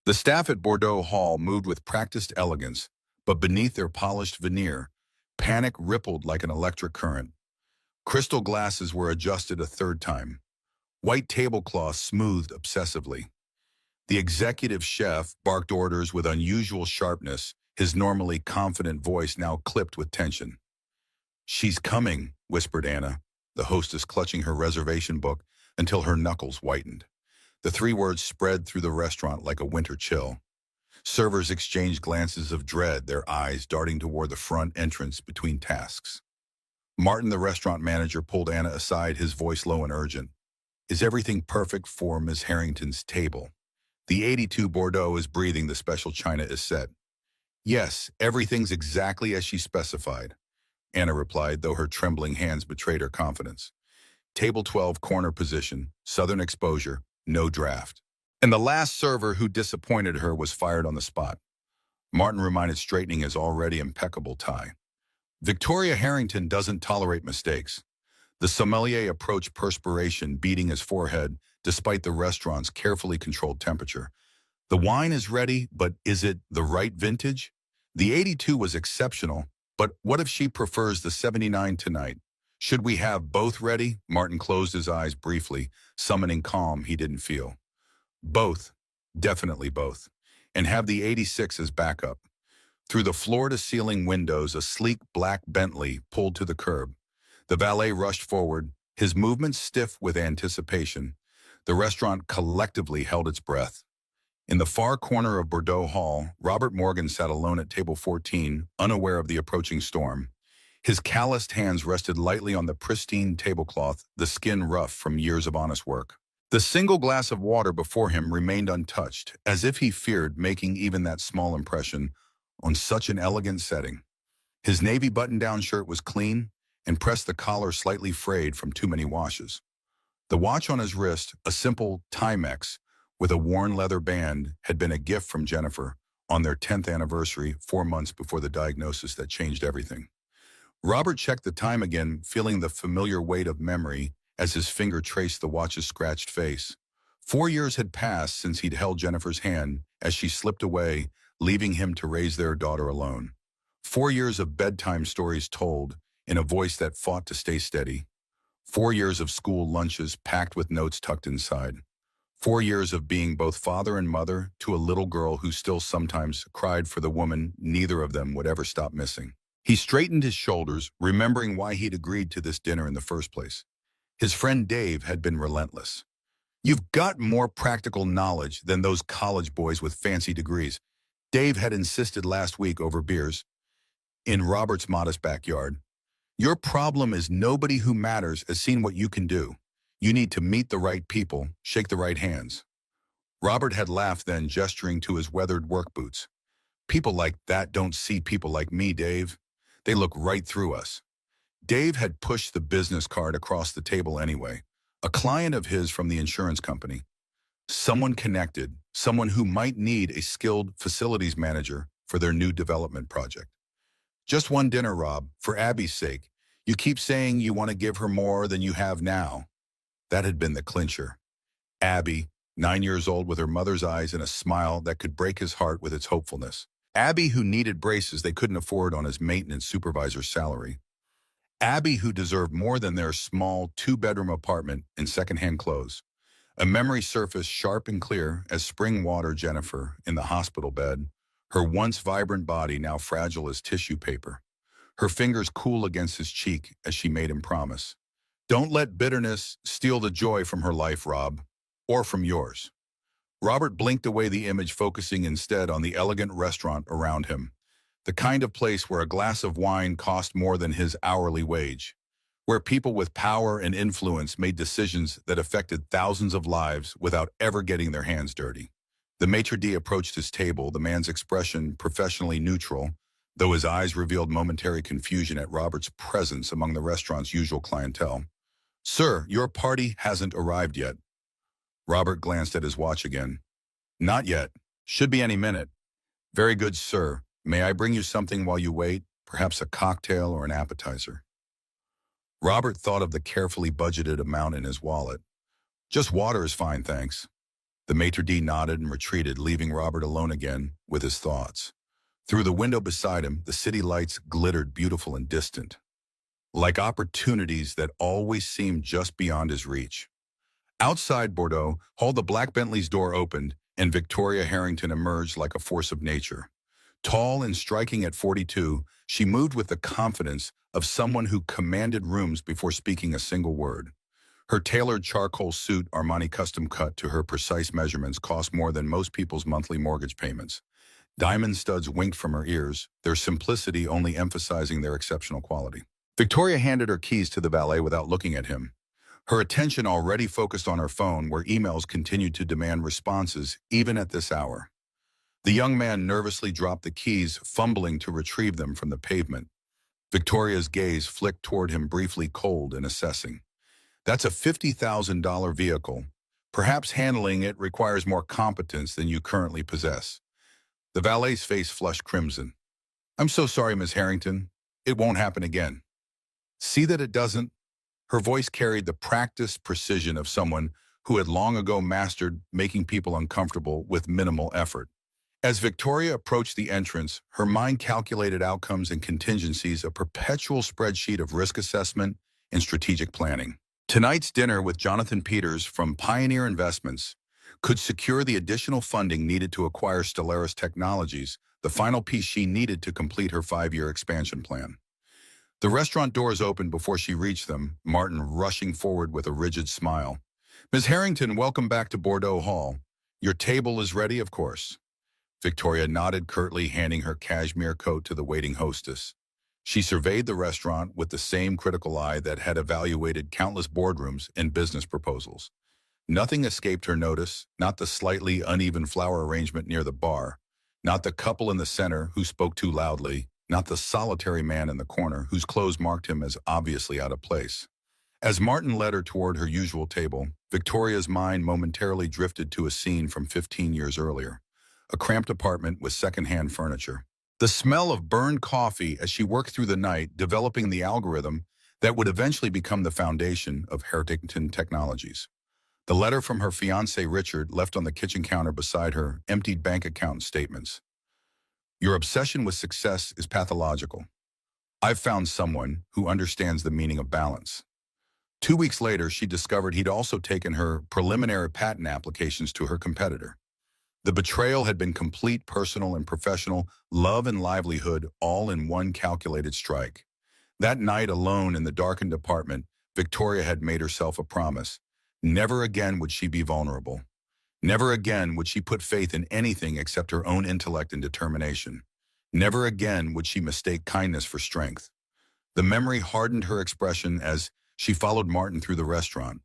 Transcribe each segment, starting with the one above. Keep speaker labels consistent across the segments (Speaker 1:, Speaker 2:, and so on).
Speaker 1: The staff at Bordeaux Hall moved with practiced elegance, but beneath their polished veneer, panic rippled like an electric current. Crystal glasses were adjusted a third time. White tablecloths smoothed obsessively. The executive chef barked orders with unusual sharpness, his normally confident voice now clipped with tension. "She's coming," whispered Anna, the hostess clutching her reservation book until her knuckles whitened. The three words spread through the restaurant like a winter chill. Servers exchanged glances of dread, their eyes darting toward the front entrance between tasks. Martin, the restaurant manager, pulled Anna aside, his voice low and urgent. "Is everything perfect for Miss Harrington's table? The 82 Bordeaux is breathing, the special china is set." "Yes, everything's exactly as she specified," Anna replied, though her trembling hands betrayed her confidence. "Table 12, corner position, southern exposure, no draft." And the last server who disappointed her was fired on the spot. Martin reminded, straightening his already impeccable tie. "Victoria Harrington doesn't tolerate mistakes." The sommelier approached, perspiration beading his forehead despite the restaurant's carefully controlled temperature. "The wine is ready, but is it the right vintage? The 82 was exceptional, but what if she prefers the 79 tonight? Should we have both ready?" Martin closed his eyes briefly, summoning calm he didn't feel. "Both. Definitely both. And have the 86 as backup." Through the floor-to-ceiling windows, a sleek black Bentley pulled to the curb. The valet rushed forward, his movements stiff with anticipation. The restaurant collectively held its breath. In the far corner of Bordeaux Hall, Robert Morgan sat alone at table 14, unaware of the approaching storm. His calloused hands rested lightly on the pristine tablecloth, the skin rough from years of honest work. The single glass of water before him remained untouched, as if he feared making even that small impression on such an elegant setting. His navy button-down shirt was clean and pressed the collar slightly frayed from too many washes. The watch on his wrist, a simple Timex with a worn leather band, had been a gift from Jennifer on their 10th anniversary 4 months before the diagnosis that changed everything. Robert checked the time again, feeling the familiar weight of memory as his finger traced the watch's scratched face. 4 years had passed since he'd held Jennifer's hand as she slipped away, leaving him to raise their daughter alone. 4 years of bedtime stories told in a voice that fought to stay steady. 4 years of school lunches packed with notes tucked inside. 4 years of being both father and mother to a little girl who still sometimes cried for the woman neither of them would ever stop missing. He straightened his shoulders, remembering why he'd agreed to this dinner in the first place. His friend Dave had been relentless. "You've got more practical knowledge than those college boys with fancy degrees," Dave had insisted last week over beers in Robert's modest backyard. "Your problem is nobody who matters has seen what you can do. You need to meet the right people, shake the right hands." Robert had laughed then, gesturing to his weathered work boots. "People like that don't see people like me, Dave. They look right through us." Dave had pushed the business card across the table anyway. A client of his from the insurance company. Someone connected, someone who might need a skilled facilities manager for their new development project. "Just one dinner, Rob, for Abby's sake. You keep saying you want to give her more than you have now." That had been the clincher. Abby, 9 years old, with her mother's eyes and a smile that could break his heart with its hopefulness. Abby, who needed braces they couldn't afford on his maintenance supervisor's salary. Abby, who deserved more than their small 2-bedroom apartment and secondhand clothes. A memory surfaced sharp and clear as spring water. Jennifer, in the hospital bed, her once vibrant body now fragile as tissue paper. Her fingers cool against his cheek as she made him promise. "Don't let bitterness steal the joy from her life, Rob, or from yours." Robert blinked away the image, focusing instead on the elegant restaurant around him. The kind of place where a glass of wine cost more than his hourly wage. Where people with power and influence made decisions that affected thousands of lives without ever getting their hands dirty. The maitre d' approached his table, the man's expression professionally neutral, though his eyes revealed momentary confusion at Robert's presence among the restaurant's usual clientele. "Sir, your party hasn't arrived yet." Robert glanced at his watch again. "Not yet. Should be any minute." "Very good, sir. May I bring you something while you wait? Perhaps a cocktail or an appetizer?" Robert thought of the carefully budgeted amount in his wallet. "Just water is fine, thanks." The maitre d' nodded and retreated, leaving Robert alone again with his thoughts. Through the window beside him, the city lights glittered beautiful and distant, like opportunities that always seemed just beyond his reach. Outside Bordeaux Hall, the black Bentley's door opened, and Victoria Harrington emerged like a force of nature. Tall and striking at 42, she moved with the confidence of someone who commanded rooms before speaking a single word. Her tailored charcoal suit, Armani custom cut to her precise measurements, cost more than most people's monthly mortgage payments. Diamond studs winked from her ears, their simplicity only emphasizing their exceptional quality. Victoria handed her keys to the valet without looking at him. Her attention already focused on her phone, where emails continued to demand responses even at this hour. The young man nervously dropped the keys, fumbling to retrieve them from the pavement. Victoria's gaze flicked toward him, briefly cold and assessing. That's a $50,000 vehicle. Perhaps handling it requires more competence than you currently possess. The valet's face flushed crimson. I'm so sorry, Miss Harrington. It won't happen again. See that it doesn't? Her voice carried the practiced precision of someone who had long ago mastered making people uncomfortable with minimal effort. As Victoria approached the entrance, her mind calculated outcomes and contingencies, a perpetual spreadsheet of risk assessment and strategic planning. Tonight's dinner with Jonathan Peters from Pioneer Investments could secure the additional funding needed to acquire Stellaris Technologies, the final piece she needed to complete her 5-year expansion plan. The restaurant doors opened before she reached them, Martin rushing forward with a rigid smile. Ms. Harrington, welcome back to Bordeaux Hall. Your table is ready, of course. Victoria nodded curtly, handing her cashmere coat to the waiting hostess. She surveyed the restaurant with the same critical eye that had evaluated countless boardrooms and business proposals. Nothing escaped her notice, not the slightly uneven flower arrangement near the bar, not the couple in the center who spoke too loudly, not the solitary man in the corner whose clothes marked him as obviously out of place. As Martin led her toward her usual table, Victoria's mind momentarily drifted to a scene from 15 years earlier, a cramped apartment with secondhand furniture. The smell of burned coffee as she worked through the night, developing the algorithm that would eventually become the foundation of Harrington Technologies. The letter from her fiancé Richard, left on the kitchen counter beside her, emptied bank account statements. Your obsession with success is pathological. I've found someone who understands the meaning of balance. 2 weeks later, she discovered he'd also taken her preliminary patent applications to her competitor. The betrayal had been complete, personal and professional, love and livelihood, all in one calculated strike. That night, alone in the darkened apartment, Victoria had made herself a promise. Never again would she be vulnerable. Never again would she put faith in anything except her own intellect and determination. Never again would she mistake kindness for strength. The memory hardened her expression as she followed Martin through the restaurant.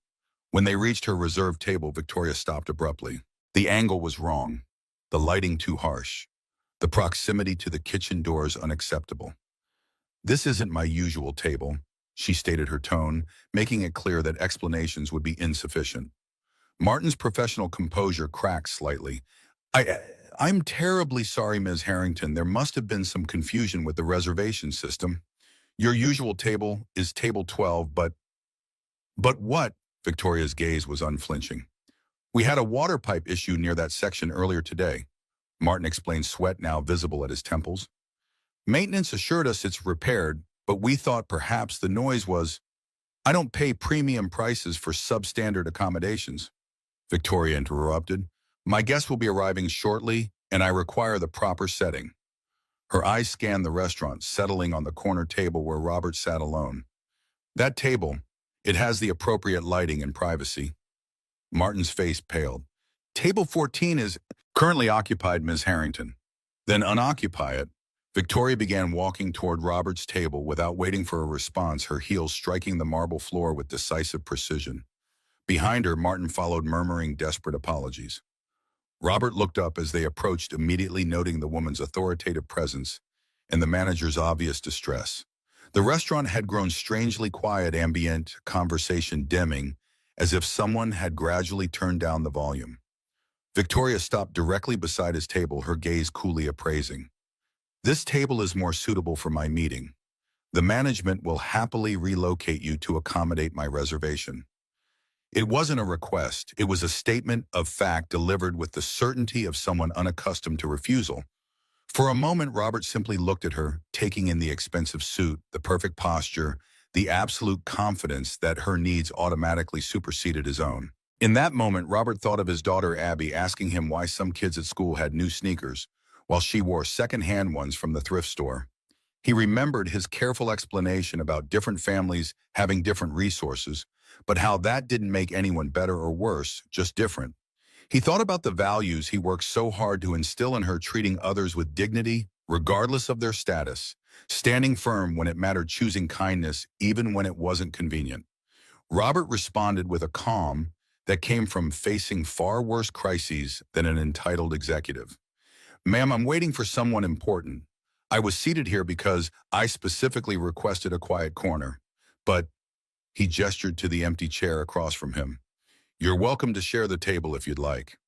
Speaker 1: When they reached her reserved table, Victoria stopped abruptly. The angle was wrong, the lighting too harsh, the proximity to the kitchen doors unacceptable. This isn't my usual table, she stated, her tone making it clear that explanations would be insufficient. Martin's professional composure cracked slightly. I'm terribly sorry, Ms. Harrington. There must have been some confusion with the reservation system. Your usual table is table 12, but what? Victoria's gaze was unflinching. We had a water pipe issue near that section earlier today. Martin explained, sweat now visible at his temples. Maintenance assured us it's repaired, but we thought perhaps the noise was... I don't pay premium prices for substandard accommodations. Victoria interrupted. My guest will be arriving shortly, and I require the proper setting. Her eyes scanned the restaurant, settling on the corner table where Robert sat alone. That table, it has the appropriate lighting and privacy. Martin's face paled. Table 14 is currently occupied, Ms. Harrington. Then unoccupy it. Victoria began walking toward Robert's table without waiting for a response, her heels striking the marble floor with decisive precision. Behind her, Martin followed, murmuring desperate apologies. Robert looked up as they approached, immediately noting the woman's authoritative presence and the manager's obvious distress. The restaurant had grown strangely quiet, ambient conversation dimming, as if someone had gradually turned down the volume. Victoria stopped directly beside his table, her gaze coolly appraising. This table is more suitable for my meeting. The management will happily relocate you to accommodate my reservation. It wasn't a request. It was a statement of fact delivered with the certainty of someone unaccustomed to refusal. For a moment, Robert simply looked at her, taking in the expensive suit, the perfect posture, the absolute confidence that her needs automatically superseded his own. In that moment, Robert thought of his daughter Abby asking him why some kids at school had new sneakers, while she wore second-hand ones from the thrift store. He remembered his careful explanation about different families having different resources, but how that didn't make anyone better or worse, just different. He thought about the values he worked so hard to instill in her, treating others with dignity, regardless of their status, standing firm when it mattered, choosing kindness even when it wasn't convenient. Robert responded with a calm that came from facing far worse crises than an entitled executive. "Ma'am, I'm waiting for someone important. I was seated here because I specifically requested a quiet corner." But he gestured to the empty chair across from him. "You're welcome to share the table if you'd like."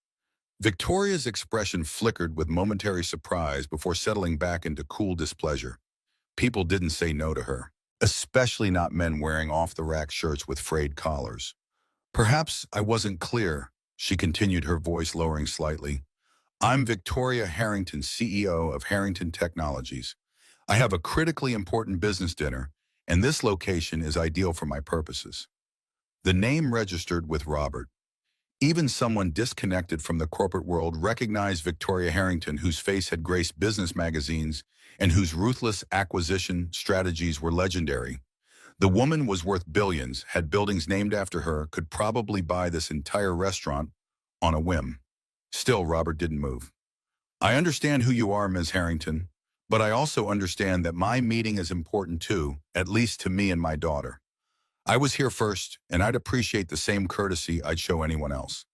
Speaker 1: Victoria's expression flickered with momentary surprise before settling back into cool displeasure. People didn't say no to her, especially not men wearing off-the-rack shirts with frayed collars. "Perhaps I wasn't clear," she continued, her voice lowering slightly. "I'm Victoria Harrington, CEO of Harrington Technologies. I have a critically important business dinner, and this location is ideal for my purposes." The name registered with Robert. Even someone disconnected from the corporate world recognized Victoria Harrington, whose face had graced business magazines and whose ruthless acquisition strategies were legendary. The woman was worth billions, had buildings named after her, could probably buy this entire restaurant on a whim. Still, Robert didn't move. "I understand who you are, Ms. Harrington, but I also understand that my meeting is important too, at least to me and my daughter. I was here first, and I'd appreciate the same courtesy I'd show anyone else."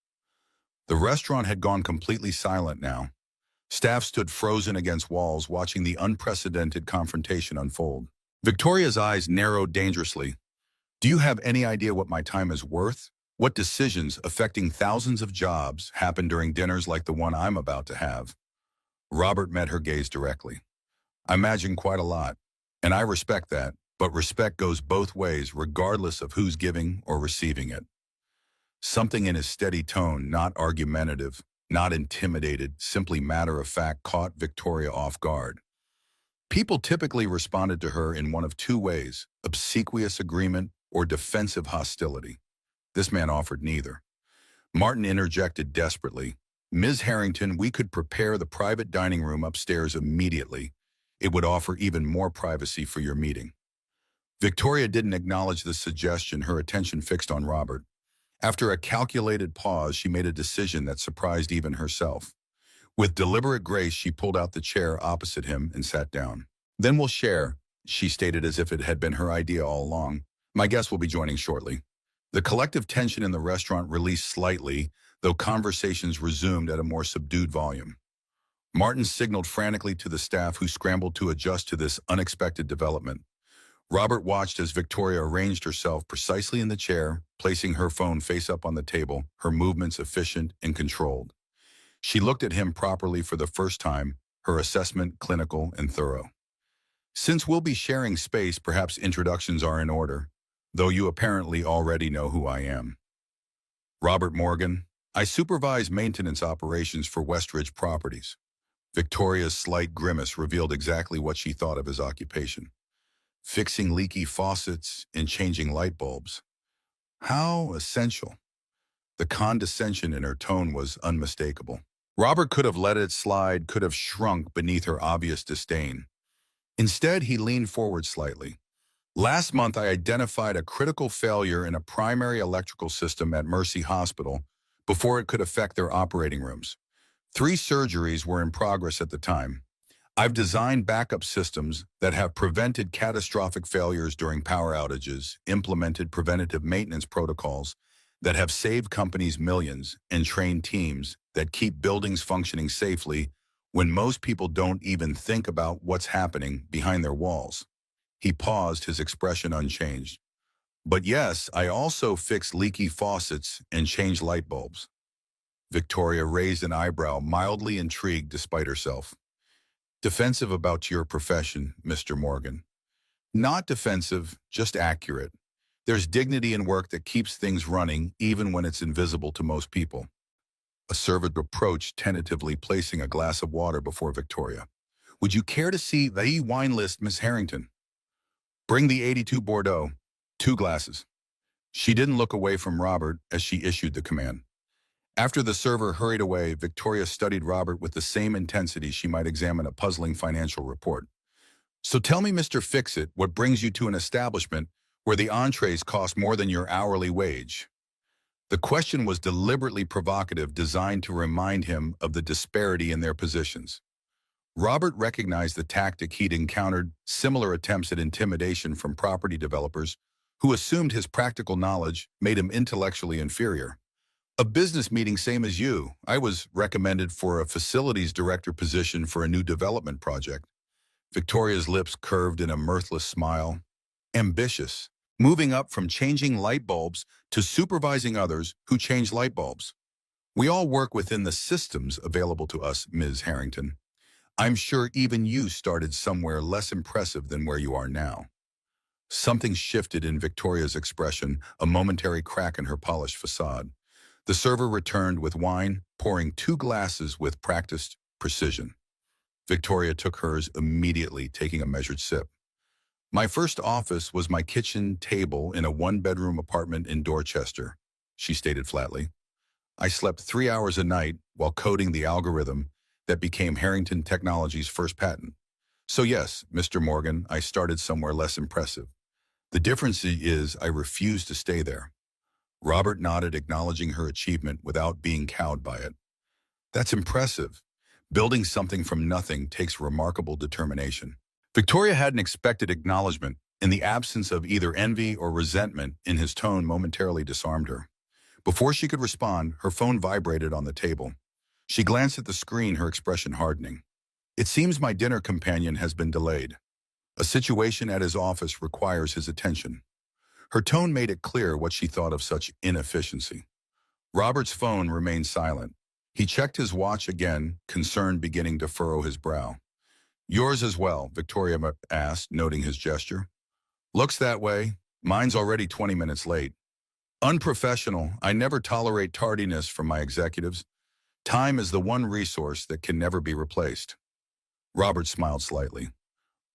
Speaker 1: The restaurant had gone completely silent now. Staff stood frozen against walls, watching the unprecedented confrontation unfold. Victoria's eyes narrowed dangerously. "Do you have any idea what my time is worth? What decisions affecting thousands of jobs happen during dinners like the one I'm about to have?" Robert met her gaze directly. "I imagine quite a lot, and I respect that. But respect goes both ways, regardless of who's giving or receiving it." Something in his steady tone, not argumentative, not intimidated, simply matter-of-fact, caught Victoria off guard. People typically responded to her in one of two ways: obsequious agreement or defensive hostility. This man offered neither. Martin interjected desperately. "Ms. Harrington, we could prepare the private dining room upstairs immediately. It would offer even more privacy for your meeting." Victoria didn't acknowledge the suggestion, her attention fixed on Robert. After a calculated pause, she made a decision that surprised even herself. With deliberate grace, she pulled out the chair opposite him and sat down. "Then we'll share," she stated as if it had been her idea all along. "My guests will be joining shortly." The collective tension in the restaurant released slightly, though conversations resumed at a more subdued volume. Martin signaled frantically to the staff, who scrambled to adjust to this unexpected development. Robert watched as Victoria arranged herself precisely in the chair, placing her phone face up on the table, her movements efficient and controlled. She looked at him properly for the first time, her assessment clinical and thorough. "Since we'll be sharing space, perhaps introductions are in order, though you apparently already know who I am. Robert Morgan. I supervise maintenance operations for Westridge Properties." Victoria's slight grimace revealed exactly what she thought of his occupation. Fixing leaky faucets and changing light bulbs. How essential. The condescension in her tone was unmistakable. Robert could have let it slide, could have shrunk beneath her obvious disdain. Instead, he leaned forward slightly. "Last month, I identified a critical failure in a primary electrical system at Mercy Hospital before it could affect their operating rooms. 3 surgeries were in progress at the time. I've designed backup systems that have prevented catastrophic failures during power outages, implemented preventative maintenance protocols that have saved companies millions, and trained teams that keep buildings functioning safely when most people don't even think about what's happening behind their walls." He paused, his expression unchanged. "But yes, I also fix leaky faucets and change light bulbs." Victoria raised an eyebrow, mildly intrigued despite herself. "Defensive about your profession, Mr. Morgan." "Not defensive, just accurate. There's dignity in work that keeps things running even when it's invisible to most people. A servant approached, tentatively placing a glass of water before Victoria. Would you care to see the wine list, Miss Harrington? Bring the 82 Bordeaux. 2 glasses. She didn't look away from Robert as she issued the command. After the server hurried away, Victoria studied Robert with the same intensity she might examine a puzzling financial report. So tell me, Mr. Fix-It, what brings you to an establishment where the entrees cost more than your hourly wage? The question was deliberately provocative, designed to remind him of the disparity in their positions. Robert recognized the tactic. He'd encountered similar attempts at intimidation from property developers who assumed his practical knowledge made him intellectually inferior. A business meeting, same as you. I was recommended for a facilities director position for a new development project. Victoria's lips curved in a mirthless smile. Ambitious, moving up from changing light bulbs to supervising others who change light bulbs. We all work within the systems available to us, Ms. Harrington. I'm sure even you started somewhere less impressive than where you are now. Something shifted in Victoria's expression, a momentary crack in her polished facade. The server returned with wine, pouring 2 glasses with practiced precision. Victoria took hers immediately, taking a measured sip. My first office was my kitchen table in a 1-bedroom apartment in Dorchester, she stated flatly. I slept 3 hours a night while coding the algorithm that became Harrington Technology's first patent. So yes, Mr. Morgan, I started somewhere less impressive. The difference is I refused to stay there. Robert nodded, acknowledging her achievement without being cowed by it. That's impressive. Building something from nothing takes remarkable determination. Victoria hadn't expected acknowledgement, and the absence of either envy or resentment in his tone momentarily disarmed her. Before she could respond, her phone vibrated on the table. She glanced at the screen, her expression hardening. It seems my dinner companion has been delayed. A situation at his office requires his attention. Her tone made it clear what she thought of such inefficiency. Robert's phone remained silent. He checked his watch again, concern beginning to furrow his brow. Yours as well, Victoria asked, noting his gesture. Looks that way. Mine's already 20 minutes late. Unprofessional. I never tolerate tardiness from my executives. Time is the one resource that can never be replaced. Robert smiled slightly.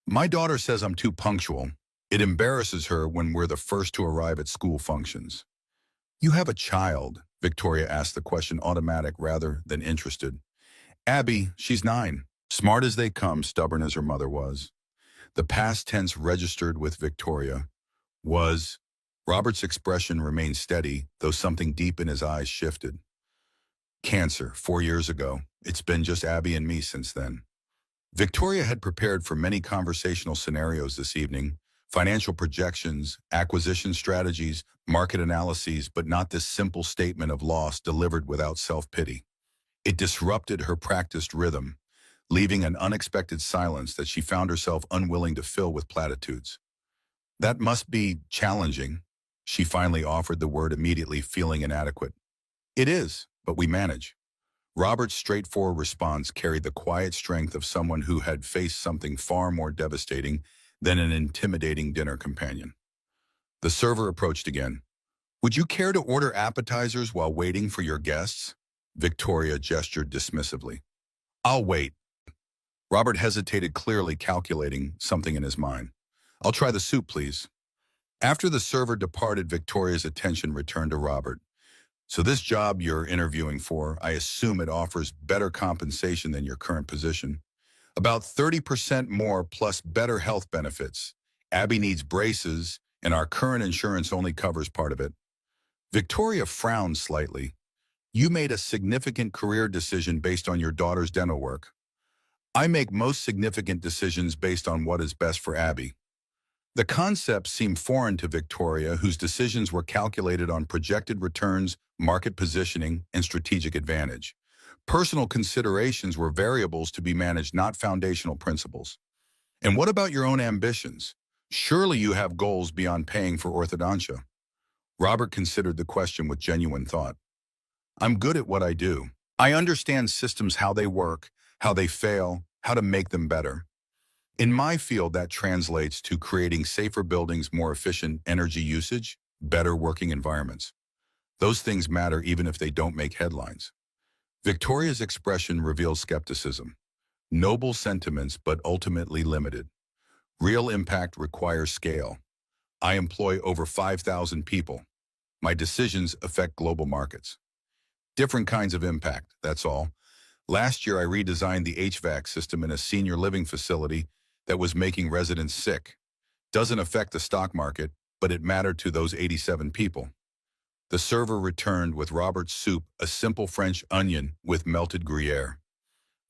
Speaker 1: My daughter says I'm too punctual. It embarrasses her when we're the first to arrive at school functions. You have a child, Victoria asked the question automatic rather than interested. Abby, she's 9. Smart as they come, stubborn as her mother was. The past tense registered with Victoria was. Robert's expression remained steady, though something deep in his eyes shifted. Cancer, 4 years ago. It's been just Abby and me since then. Victoria had prepared for many conversational scenarios this evening, financial projections, acquisition strategies, market analyses, but not this simple statement of loss delivered without self-pity. It disrupted her practiced rhythm, leaving an unexpected silence that she found herself unwilling to fill with platitudes. That must be challenging, she finally offered the word, immediately feeling inadequate. It is, but we manage. Robert's straightforward response carried the quiet strength of someone who had faced something far more devastating than an intimidating dinner companion. The server approached again. Would you care to order appetizers while waiting for your guests? Victoria gestured dismissively. I'll wait. Robert hesitated, clearly calculating something in his mind. I'll try the soup, please. After the server departed, Victoria's attention returned to Robert. So this job you're interviewing for, I assume it offers better compensation than your current position. About 30% more plus better health benefits. Abby needs braces, and our current insurance only covers part of it. Victoria frowned slightly. You made a significant career decision based on your daughter's dental work. I make most significant decisions based on what is best for Abby. The concept seemed foreign to Victoria, whose decisions were calculated on projected returns, market positioning, and strategic advantage. Personal considerations were variables to be managed, not foundational principles. And what about your own ambitions? Surely you have goals beyond paying for orthodontia. Robert considered the question with genuine thought. I'm good at what I do. I understand systems, how they work, how they fail, how to make them better. In my field, that translates to creating safer buildings, more efficient energy usage, better working environments. Those things matter even if they don't make headlines. Victoria's expression reveals skepticism. Noble sentiments, but ultimately limited. Real impact requires scale. I employ over 5,000 people. My decisions affect global markets. Different kinds of impact, that's all. Last year, I redesigned the HVAC system in a senior living facility that was making residents sick. Doesn't affect the stock market, but it mattered to those 87 people. The server returned with Robert's soup, a simple French onion with melted Gruyere.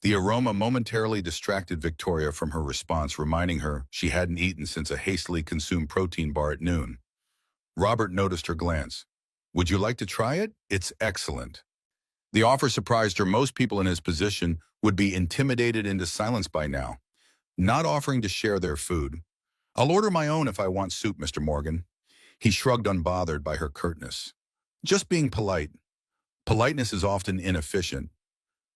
Speaker 1: The aroma momentarily distracted Victoria from her response, reminding her she hadn't eaten since a hastily consumed protein bar at noon. Robert noticed her glance. Would you like to try it? It's excellent. The offer surprised her. Most people in his position would be intimidated into silence by now, not offering to share their food. I'll order my own if I want soup, Mr. Morgan. He shrugged, unbothered by her curtness. Just being polite. Politeness is often inefficient,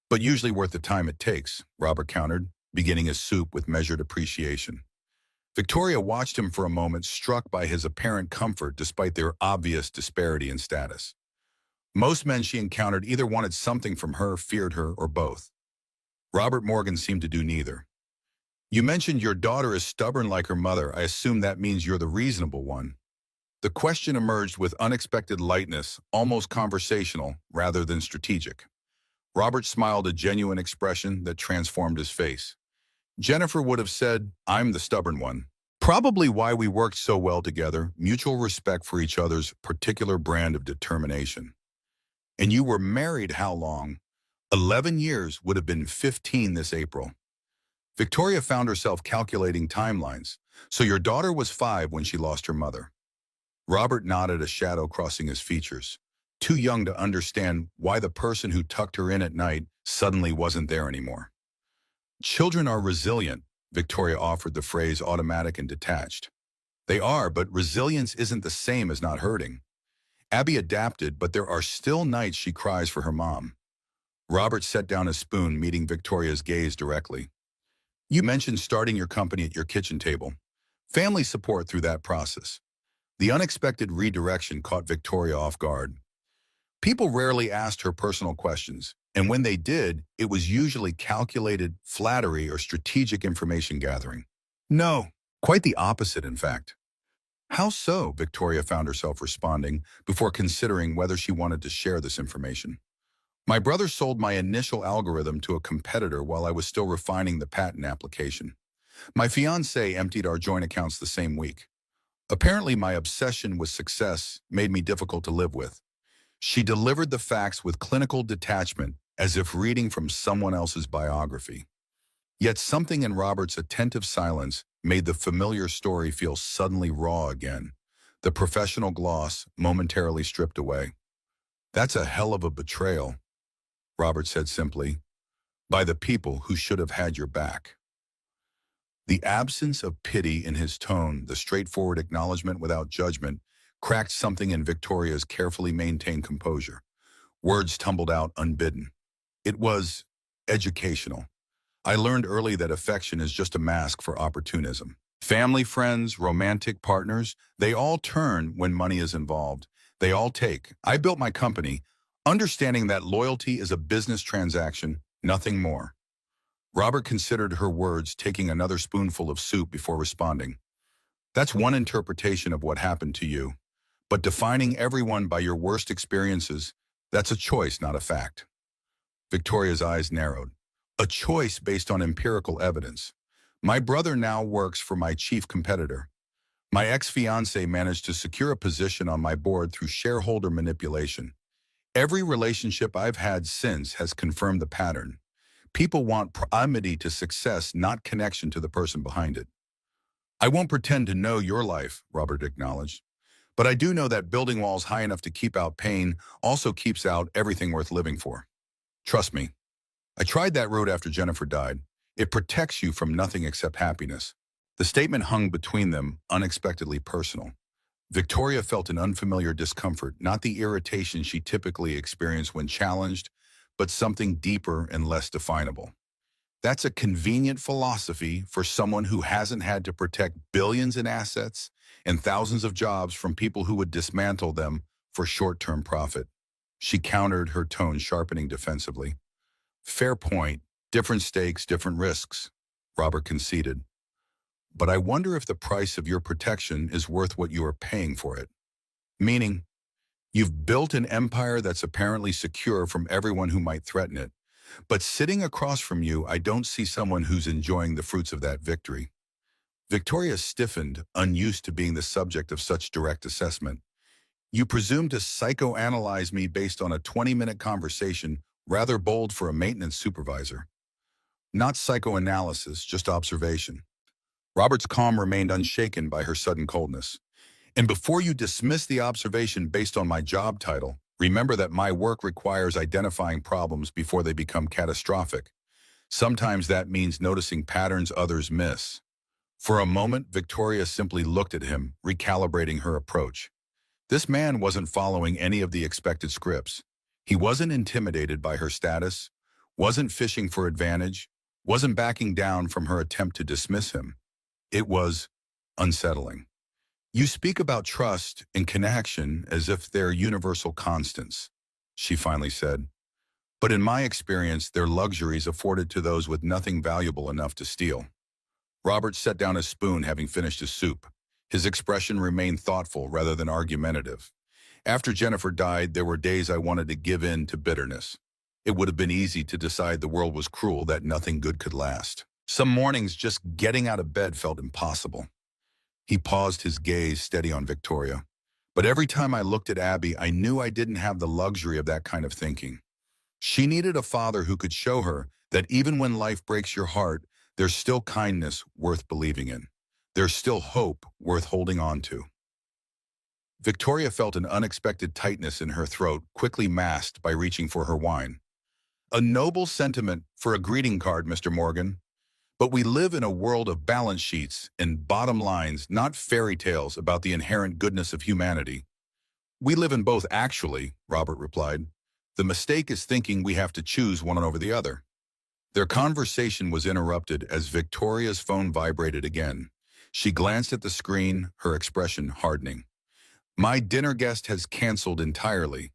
Speaker 1: but usually worth the time it takes, Robert countered, beginning his soup with measured appreciation. Victoria watched him for a moment, struck by his apparent comfort despite their obvious disparity in status. Most men she encountered either wanted something from her, feared her, or both. Robert Morgan seemed to do neither. You mentioned your daughter is stubborn like her mother. I assume that means you're the reasonable one. The question emerged with unexpected lightness, almost conversational rather than strategic. Robert smiled, a genuine expression that transformed his face. Jennifer would have said, I'm the stubborn one. Probably why we worked so well together, mutual respect for each other's particular brand of determination. And you were married how long? 11 years, would have been 15 this April. Victoria found herself calculating timelines. So your daughter was 5 when she lost her mother. Robert nodded, a shadow crossing his features. Too young to understand why the person who tucked her in at night suddenly wasn't there anymore. Children are resilient, Victoria offered, the phrase automatic and detached. They are, but resilience isn't the same as not hurting. Abby adapted, but there are still nights she cries for her mom. Robert set down his spoon, meeting Victoria's gaze directly. You mentioned starting your company at your kitchen table. Family support through that process. The unexpected redirection caught Victoria off guard. People rarely asked her personal questions, and when they did, it was usually calculated flattery or strategic information gathering. No, quite the opposite, in fact. How so? Victoria found herself responding before considering whether she wanted to share this information. My brother sold my initial algorithm to a competitor while I was still refining the patent application. My fiancée emptied our joint accounts the same week. Apparently, my obsession with success made me difficult to live with. She delivered the facts with clinical detachment, as if reading from someone else's biography. Yet something in Robert's attentive silence made the familiar story feel suddenly raw again, the professional gloss momentarily stripped away. That's a hell of a betrayal, Robert said simply, by the people who should have had your back. The absence of pity in his tone, the straightforward acknowledgement without judgment, cracked something in Victoria's carefully maintained composure. Words tumbled out unbidden. It was educational. I learned early that affection is just a mask for opportunism. Family, friends, romantic partners, they all turn when money is involved. They all take. I built my company, understanding that loyalty is a business transaction, nothing more. Robert considered her words, taking another spoonful of soup before responding. That's one interpretation of what happened to you. But defining everyone by your worst experiences, that's a choice, not a fact. Victoria's eyes narrowed. A choice based on empirical evidence. My brother now works for my chief competitor. My ex-fiancée managed to secure a position on my board through shareholder manipulation. Every relationship I've had since has confirmed the pattern. People want proximity to success, not connection to the person behind it. I won't pretend to know your life, Robert acknowledged. But I do know that building walls high enough to keep out pain also keeps out everything worth living for. Trust me. I tried that road after Jennifer died. It protects you from nothing except happiness. The statement hung between them, unexpectedly personal. Victoria felt an unfamiliar discomfort, not the irritation she typically experienced when challenged, but something deeper and less definable. That's a convenient philosophy for someone who hasn't had to protect billions in assets and thousands of jobs from people who would dismantle them for short-term profit. She countered, her tone sharpening defensively. Fair point. Different stakes, different risks, Robert conceded. But I wonder if the price of your protection is worth what you are paying for it. Meaning, you've built an empire that's apparently secure from everyone who might threaten it. But sitting across from you, I don't see someone who's enjoying the fruits of that victory. Victoria stiffened, unused to being the subject of such direct assessment. You presume to psychoanalyze me based on a 20-minute conversation, rather bold for a maintenance supervisor. Not psychoanalysis, just observation. Robert's calm remained unshaken by her sudden coldness. And before you dismiss the observation based on my job title, remember that my work requires identifying problems before they become catastrophic. Sometimes that means noticing patterns others miss. For a moment, Victoria simply looked at him, recalibrating her approach. This man wasn't following any of the expected scripts. He wasn't intimidated by her status, wasn't fishing for advantage, wasn't backing down from her attempt to dismiss him. It was unsettling. You speak about trust and connection as if they're universal constants, she finally said. But in my experience, they're luxuries afforded to those with nothing valuable enough to steal. Robert set down his spoon, having finished his soup. His expression remained thoughtful rather than argumentative. After Jennifer died, there were days I wanted to give in to bitterness. It would have been easy to decide the world was cruel, that nothing good could last. Some mornings, just getting out of bed felt impossible. He paused, his gaze steady on Victoria. But every time I looked at Abby, I knew I didn't have the luxury of that kind of thinking. She needed a father who could show her that even when life breaks your heart, there's still kindness worth believing in. There's still hope worth holding on to. Victoria felt an unexpected tightness in her throat, quickly masked by reaching for her wine. A noble sentiment for a greeting card, Mr. Morgan. But we live in a world of balance sheets and bottom lines, not fairy tales about the inherent goodness of humanity. We live in both, actually, Robert replied. The mistake is thinking we have to choose one over the other. Their conversation was interrupted as Victoria's phone vibrated again. She glanced at the screen, her expression hardening. My dinner guest has canceled entirely.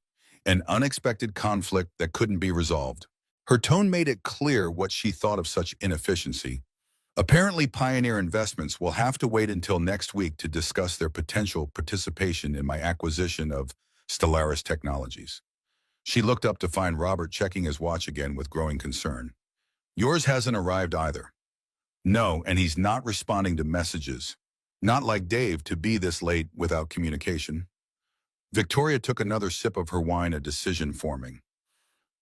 Speaker 1: An unexpected conflict that couldn't be resolved. Her tone made it clear what she thought of such inefficiency. Apparently, Pioneer Investments will have to wait until next week to discuss their potential participation in my acquisition of Stellaris Technologies. She looked up to find Robert checking his watch again with growing concern. Yours hasn't arrived either. No, and he's not responding to messages. Not like Dave to be this late without communication. Victoria took another sip of her wine, a decision forming.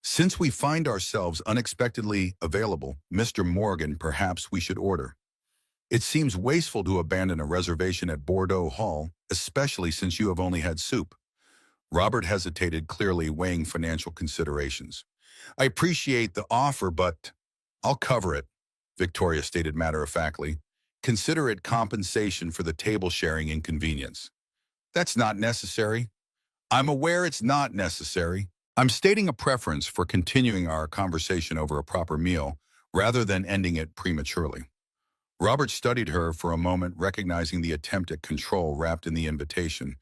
Speaker 1: Since we find ourselves unexpectedly available, Mr. Morgan, perhaps we should order. It seems wasteful to abandon a reservation at Bordeaux Hall, especially since you have only had soup. Robert hesitated, clearly weighing financial considerations. I appreciate the offer, but I'll cover it, Victoria stated matter-of-factly. Consider it compensation for the table-sharing inconvenience. That's not necessary. I'm aware it's not necessary. I'm stating a preference for continuing our conversation over a proper meal rather than ending it prematurely. Robert studied her for a moment, recognizing the attempt at control wrapped in the invitation.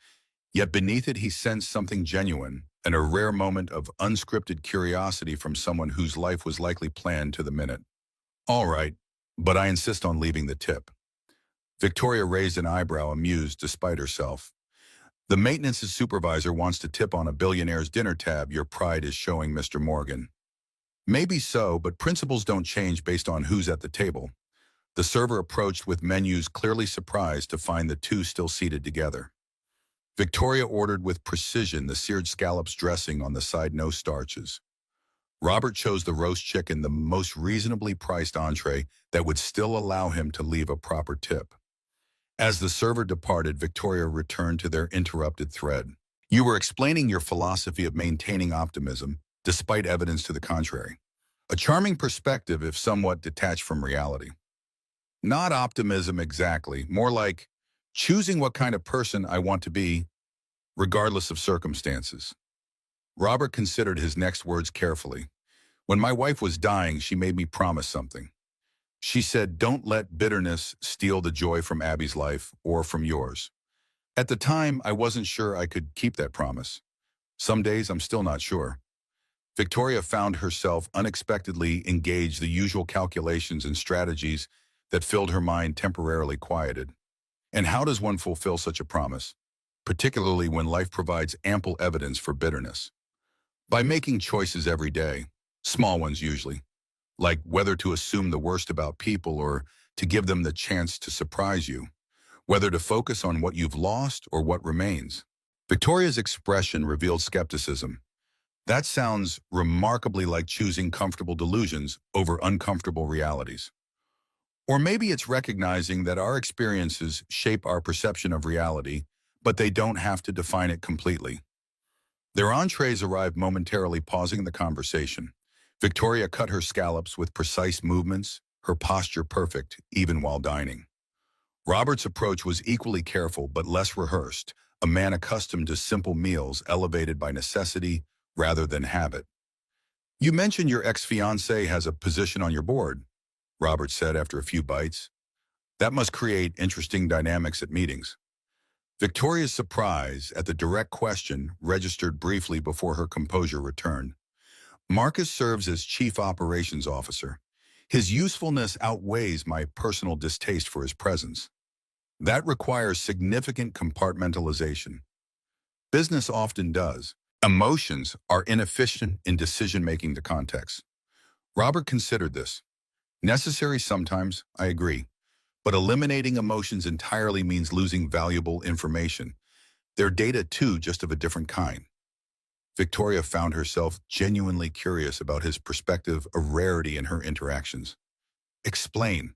Speaker 1: Yet beneath it he sensed something genuine, and a rare moment of unscripted curiosity from someone whose life was likely planned to the minute. All right, but I insist on leaving the tip. Victoria raised an eyebrow, amused despite herself. The maintenance supervisor wants to tip on a billionaire's dinner tab. Your pride is showing, Mr. Morgan. Maybe so, but principles don't change based on who's at the table. The server approached with menus, clearly surprised to find the two still seated together. Victoria ordered with precision the seared scallops dressing on the side, no starches. Robert chose the roast chicken, the most reasonably priced entree that would still allow him to leave a proper tip. As the server departed, Victoria returned to their interrupted thread. You were explaining your philosophy of maintaining optimism, despite evidence to the contrary. A charming perspective, if somewhat detached from reality. Not optimism exactly, more like choosing what kind of person I want to be, regardless of circumstances. Robert considered his next words carefully. When my wife was dying, she made me promise something. She said, don't let bitterness steal the joy from Abby's life or from yours. At the time, I wasn't sure I could keep that promise. Some days I'm still not sure. Victoria found herself unexpectedly engaged the usual calculations and strategies that filled her mind temporarily quieted. And how does one fulfill such a promise, particularly when life provides ample evidence for bitterness? By making choices every day, small ones usually, like whether to assume the worst about people or to give them the chance to surprise you, whether to focus on what you've lost or what remains. Victoria's expression revealed skepticism. That sounds remarkably like choosing comfortable delusions over uncomfortable realities. Or maybe it's recognizing that our experiences shape our perception of reality, but they don't have to define it completely. Their entrees arrived momentarily pausing the conversation. Victoria cut her scallops with precise movements, her posture perfect, even while dining. Robert's approach was equally careful but less rehearsed, a man accustomed to simple meals elevated by necessity rather than habit. You mentioned your ex-fiancé has a position on your board, Robert said after a few bites. That must create interesting dynamics at meetings. Victoria's surprise at the direct question registered briefly before her composure returned. Marcus serves as Chief Operations Officer. His usefulness outweighs my personal distaste for his presence. That requires significant compartmentalization. Business often does. Emotions are inefficient in decision-making to context. Robert considered this. Necessary sometimes, I agree. But eliminating emotions entirely means losing valuable information. They're data too, just of a different kind. Victoria found herself genuinely curious about his perspective, a rarity in her interactions. Explain.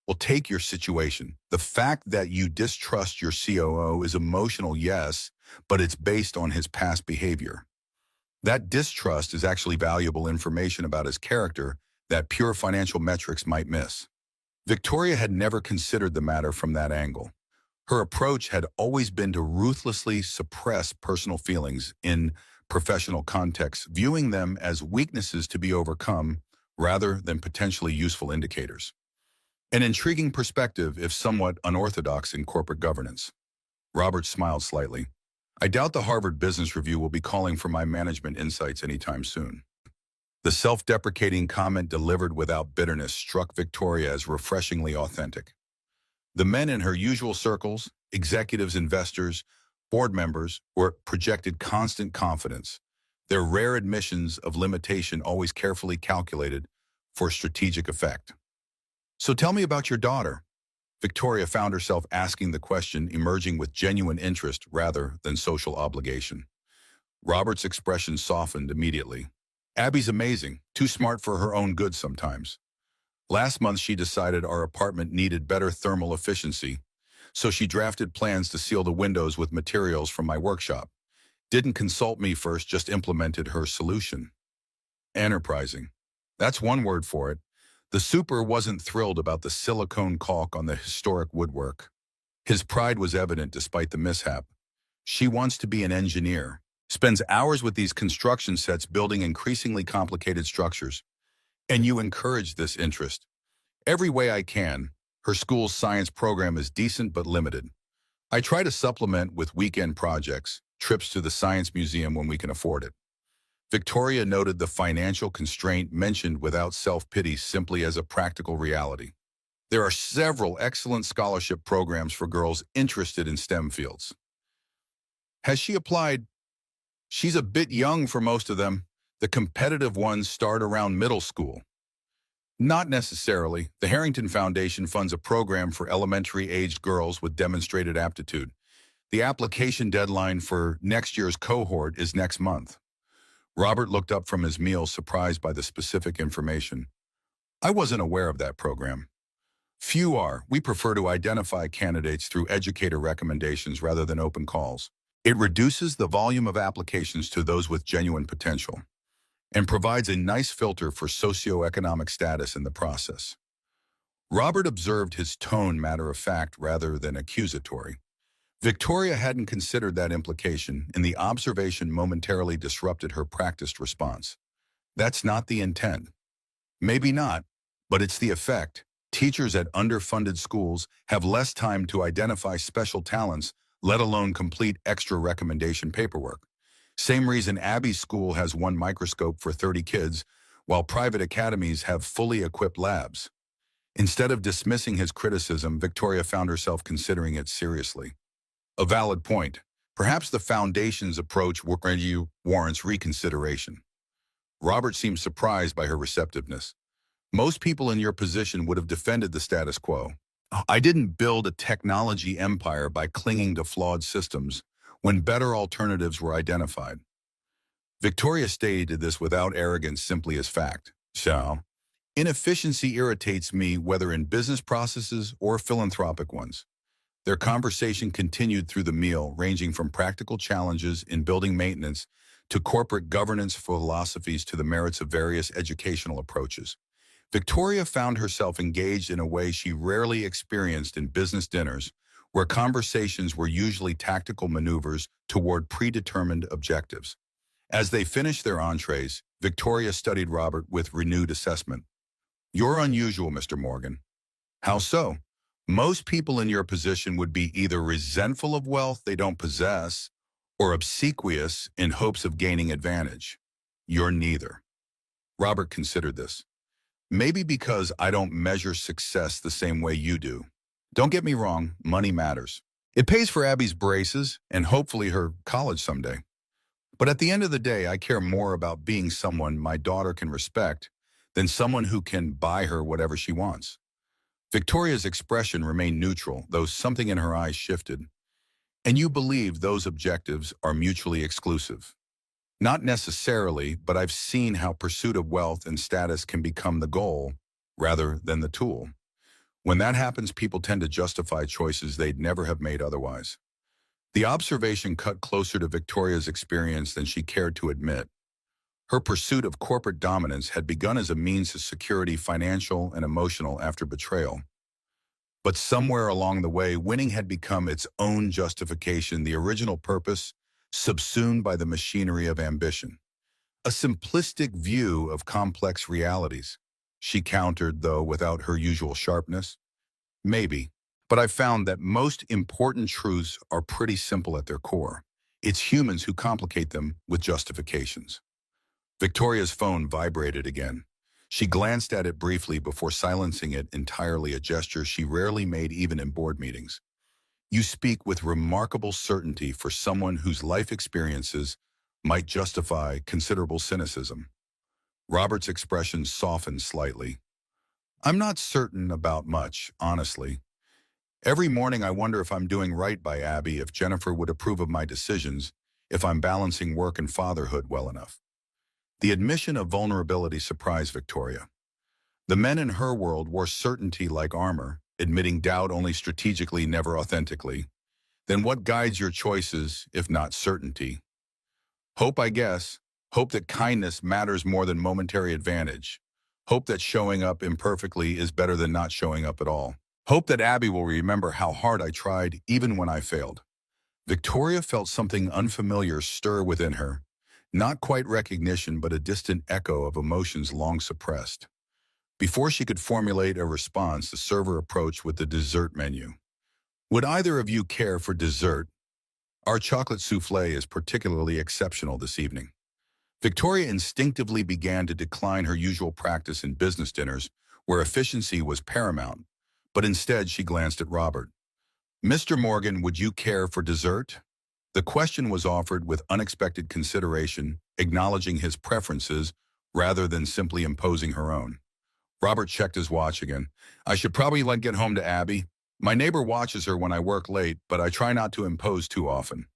Speaker 1: Well, take your situation. The fact that you distrust your COO is emotional, yes, but it's based on his past behavior. That distrust is actually valuable information about his character that pure financial metrics might miss. Victoria had never considered the matter from that angle. Her approach had always been to ruthlessly suppress personal feelings in professional contexts, viewing them as weaknesses to be overcome rather than potentially useful indicators. An intriguing perspective, if somewhat unorthodox in corporate governance. Robert smiled slightly. I doubt the Harvard Business Review will be calling for my management insights anytime soon. The self-deprecating comment delivered without bitterness struck Victoria as refreshingly authentic. The men in her usual circles, executives, investors, board members, were projected constant confidence, their rare admissions of limitation always carefully calculated for strategic effect. So tell me about your daughter. Victoria found herself asking the question, emerging with genuine interest rather than social obligation. Robert's expression softened immediately. Abby's amazing, too smart for her own good sometimes. Last month she decided our apartment needed better thermal efficiency, so she drafted plans to seal the windows with materials from my workshop. Didn't consult me first, just implemented her solution. Enterprising. That's one word for it. The super wasn't thrilled about the silicone caulk on the historic woodwork. His pride was evident despite the mishap. She wants to be an engineer, spends hours with these construction sets building increasingly complicated structures. And you encourage this interest. Every way I can. Her school's science program is decent but limited. I try to supplement with weekend projects, trips to the science museum when we can afford it. Victoria noted the financial constraint mentioned without self-pity, simply as a practical reality. There are several excellent scholarship programs for girls interested in STEM fields. Has she applied? She's a bit young for most of them. The competitive ones start around middle school. Not necessarily. The Harrington Foundation funds a program for elementary-aged girls with demonstrated aptitude. The application deadline for next year's cohort is next month. Robert looked up from his meal, surprised by the specific information. I wasn't aware of that program. Few are. We prefer to identify candidates through educator recommendations rather than open calls. It reduces the volume of applications to those with genuine potential and provides a nice filter for socioeconomic status in the process. Robert observed his tone matter-of-fact rather than accusatory. Victoria hadn't considered that implication, and the observation momentarily disrupted her practiced response. That's not the intent. Maybe not, but it's the effect. Teachers at underfunded schools have less time to identify special talents, let alone complete extra recommendation paperwork. Same reason Abby's school has one microscope for 30 kids, while private academies have fully equipped labs. Instead of dismissing his criticism, Victoria found herself considering it seriously. A valid point. Perhaps the Foundation's approach warrants reconsideration. Robert seemed surprised by her receptiveness. Most people in your position would have defended the status quo. I didn't build a technology empire by clinging to flawed systems when better alternatives were identified. Victoria stated this without arrogance, simply as fact. So, inefficiency irritates me whether in business processes or philanthropic ones. Their conversation continued through the meal, ranging from practical challenges in building maintenance to corporate governance philosophies to the merits of various educational approaches. Victoria found herself engaged in a way she rarely experienced in business dinners, where conversations were usually tactical maneuvers toward predetermined objectives. As they finished their entrees, Victoria studied Robert with renewed assessment. "You're unusual, Mr. Morgan." "How so?" "Most people in your position would be either resentful of wealth they don't possess or obsequious in hopes of gaining advantage. You're neither." Robert considered this. "Maybe because I don't measure success the same way you do. Don't get me wrong, money matters. It pays for Abby's braces and hopefully her college someday. But at the end of the day, I care more about being someone my daughter can respect than someone who can buy her whatever she wants." Victoria's expression remained neutral, though something in her eyes shifted. "And you believe those objectives are mutually exclusive?" "Not necessarily, but I've seen how pursuit of wealth and status can become the goal rather than the tool. When that happens, people tend to justify choices they'd never have made otherwise." The observation cut closer to Victoria's experience than she cared to admit. Her pursuit of corporate dominance had begun as a means of security, financial and emotional, after betrayal. But somewhere along the way, winning had become its own justification, the original purpose subsumed by the machinery of ambition. A simplistic view of complex realities, she countered, though without her usual sharpness. "Maybe, but I've found that most important truths are pretty simple at their core. It's humans who complicate them with justifications." Victoria's phone vibrated again. She glanced at it briefly before silencing it entirely, a gesture she rarely made even in board meetings. "You speak with remarkable certainty for someone whose life experiences might justify considerable cynicism." Robert's expression softened slightly. "I'm not certain about much, honestly. Every morning I wonder if I'm doing right by Abby, if Jennifer would approve of my decisions, if I'm balancing work and fatherhood well enough." The admission of vulnerability surprised Victoria. The men in her world wore certainty like armor, admitting doubt only strategically, never authentically. Then what guides your choices, if not certainty? "Hope, I guess. Hope that kindness matters more than momentary advantage. Hope that showing up imperfectly is better than not showing up at all. Hope that Abby will remember how hard I tried, even when I failed." Victoria felt something unfamiliar stir within her. Not quite recognition, but a distant echo of emotions long suppressed. Before she could formulate a response, the server approached with the dessert menu. "Would either of you care for dessert? Our chocolate souffle is particularly exceptional this evening." Victoria instinctively began to decline her usual practice in business dinners, where efficiency was paramount, but instead she glanced at Robert. "Mr. Morgan, would you care for dessert?" The question was offered with unexpected consideration, acknowledging his preferences rather than simply imposing her own. Robert checked his watch again. "I should probably get home to Abby. My neighbor watches her when I work late, but I try not to impose too often."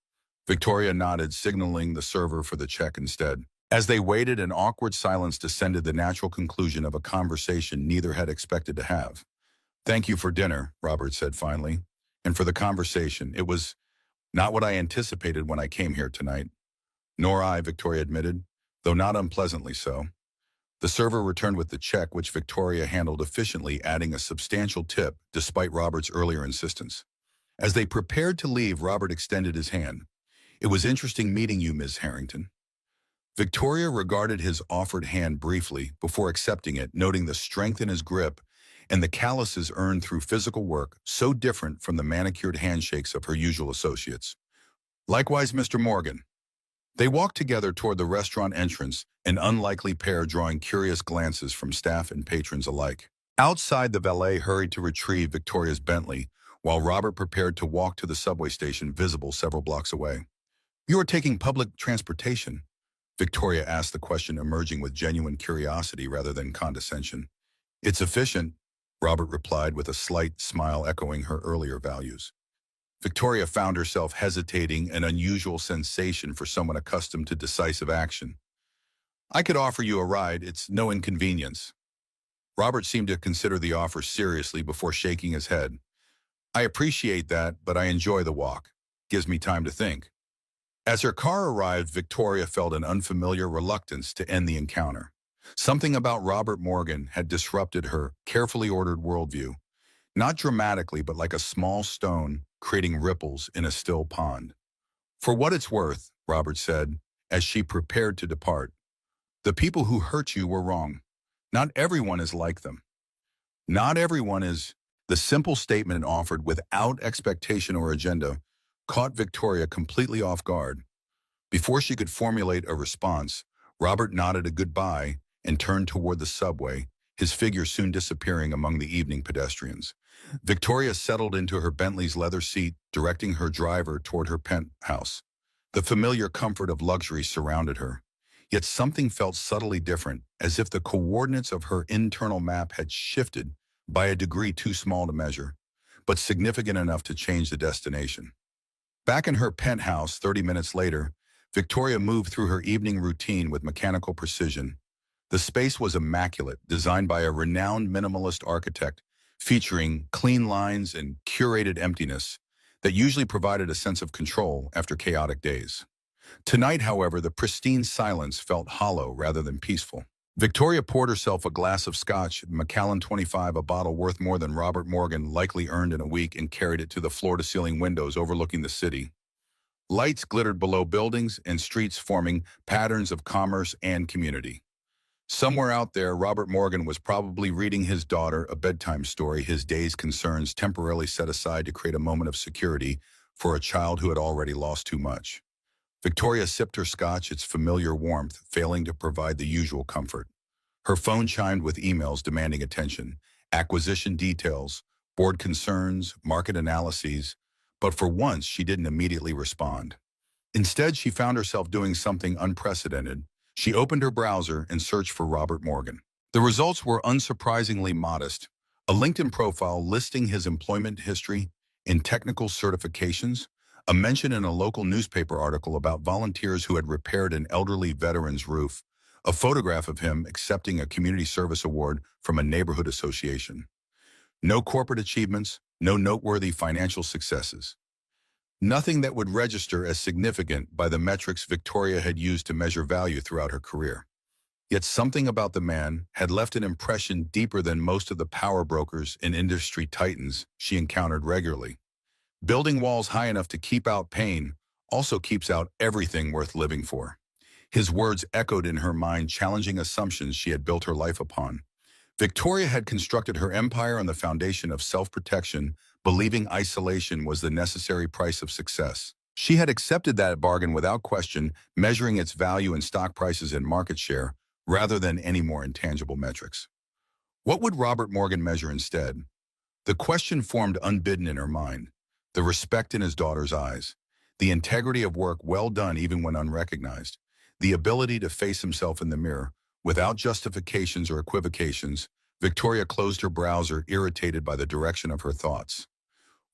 Speaker 1: Victoria nodded, signaling the server for the check instead. As they waited, an awkward silence descended, the natural conclusion of a conversation neither had expected to have. "Thank you for dinner," Robert said finally, "and for the conversation. It was not what I anticipated when I came here tonight." "Nor I," Victoria admitted, though not unpleasantly so. The server returned with the check, which Victoria handled efficiently, adding a substantial tip despite Robert's earlier insistence. As they prepared to leave, Robert extended his hand. "It was interesting meeting you, Ms. Harrington." Victoria regarded his offered hand briefly before accepting it, noting the strength in his grip and the calluses earned through physical work so different from the manicured handshakes of her usual associates. Likewise, Mr. Morgan. They walked together toward the restaurant entrance, an unlikely pair drawing curious glances from staff and patrons alike. Outside, the valet hurried to retrieve Victoria's Bentley, while Robert prepared to walk to the subway station visible several blocks away. "You are taking public transportation?" Victoria asked the question, emerging with genuine curiosity rather than condescension. "It's efficient," Robert replied with a slight smile echoing her earlier values. Victoria found herself hesitating, an unusual sensation for someone accustomed to decisive action. "I could offer you a ride. It's no inconvenience." Robert seemed to consider the offer seriously before shaking his head. "I appreciate that, but I enjoy the walk. Gives me time to think." As her car arrived, Victoria felt an unfamiliar reluctance to end the encounter. Something about Robert Morgan had disrupted her carefully ordered worldview, not dramatically, but like a small stone creating ripples in a still pond. "For what it's worth," Robert said, as she prepared to depart, "the people who hurt you were wrong. Not everyone is like them. Not everyone is." The simple statement offered without expectation or agenda caught Victoria completely off guard. Before she could formulate a response, Robert nodded a goodbye and turned toward the subway, his figure soon disappearing among the evening pedestrians. Victoria settled into her Bentley's leather seat, directing her driver toward her penthouse. The familiar comfort of luxury surrounded her. Yet something felt subtly different, as if the coordinates of her internal map had shifted by a degree too small to measure, but significant enough to change the destination. Back in her penthouse 30 minutes later, Victoria moved through her evening routine with mechanical precision. The space was immaculate, designed by a renowned minimalist architect, featuring clean lines and curated emptiness that usually provided a sense of control after chaotic days. Tonight, however, the pristine silence felt hollow rather than peaceful. Victoria poured herself a glass of scotch, Macallan 25, a bottle worth more than Robert Morgan likely earned in a week, and carried it to the floor-to-ceiling windows overlooking the city. Lights glittered below buildings and streets, forming patterns of commerce and community. Somewhere out there, Robert Morgan was probably reading his daughter a bedtime story, his day's concerns temporarily set aside to create a moment of security for a child who had already lost too much. Victoria sipped her scotch, its familiar warmth failing to provide the usual comfort. Her phone chimed with emails demanding attention, acquisition details, board concerns, market analyses, but for once she didn't immediately respond. Instead, she found herself doing something unprecedented. She opened her browser and searched for Robert Morgan. The results were unsurprisingly modest. A LinkedIn profile listing his employment history and technical certifications, a mention in a local newspaper article about volunteers who had repaired an elderly veteran's roof, a photograph of him accepting a community service award from a neighborhood association. No corporate achievements, no noteworthy financial successes. Nothing that would register as significant by the metrics Victoria had used to measure value throughout her career. Yet something about the man had left an impression deeper than most of the power brokers and industry titans she encountered regularly. Building walls high enough to keep out pain also keeps out everything worth living for. His words echoed in her mind, challenging assumptions she had built her life upon. Victoria had constructed her empire on the foundation of self-protection, believing isolation was the necessary price of success. She had accepted that bargain without question, measuring its value in stock prices and market share, rather than any more intangible metrics. What would Robert Morgan measure instead? The question formed unbidden in her mind. The respect in his daughter's eyes, the integrity of work well done even when unrecognized, the ability to face himself in the mirror. Without justifications or equivocations, Victoria closed her browser, irritated by the direction of her thoughts.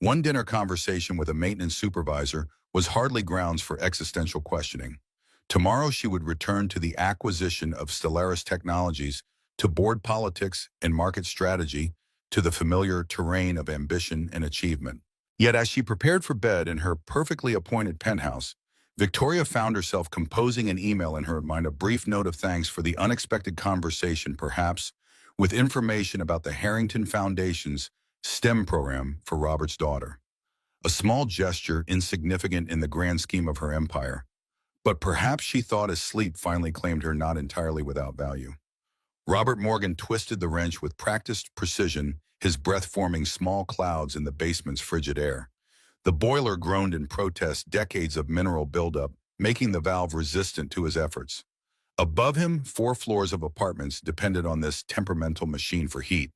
Speaker 1: One dinner conversation with a maintenance supervisor was hardly grounds for existential questioning. Tomorrow she would return to the acquisition of Stellaris Technologies, to board politics and market strategy, to the familiar terrain of ambition and achievement. Yet as she prepared for bed in her perfectly appointed penthouse, Victoria found herself composing an email in her mind, a brief note of thanks for the unexpected conversation, perhaps with information about the Harrington Foundation's STEM program for Robert's daughter. A small gesture, insignificant in the grand scheme of her empire, But perhaps she thought his sleep finally claimed her not entirely without value. Robert Morgan twisted the wrench with practiced precision, his breath forming small clouds in the basement's frigid air. The boiler groaned in protest, decades of mineral buildup, making the valve resistant to his efforts. Above him, 4 floors of apartments depended on this temperamental machine for heat.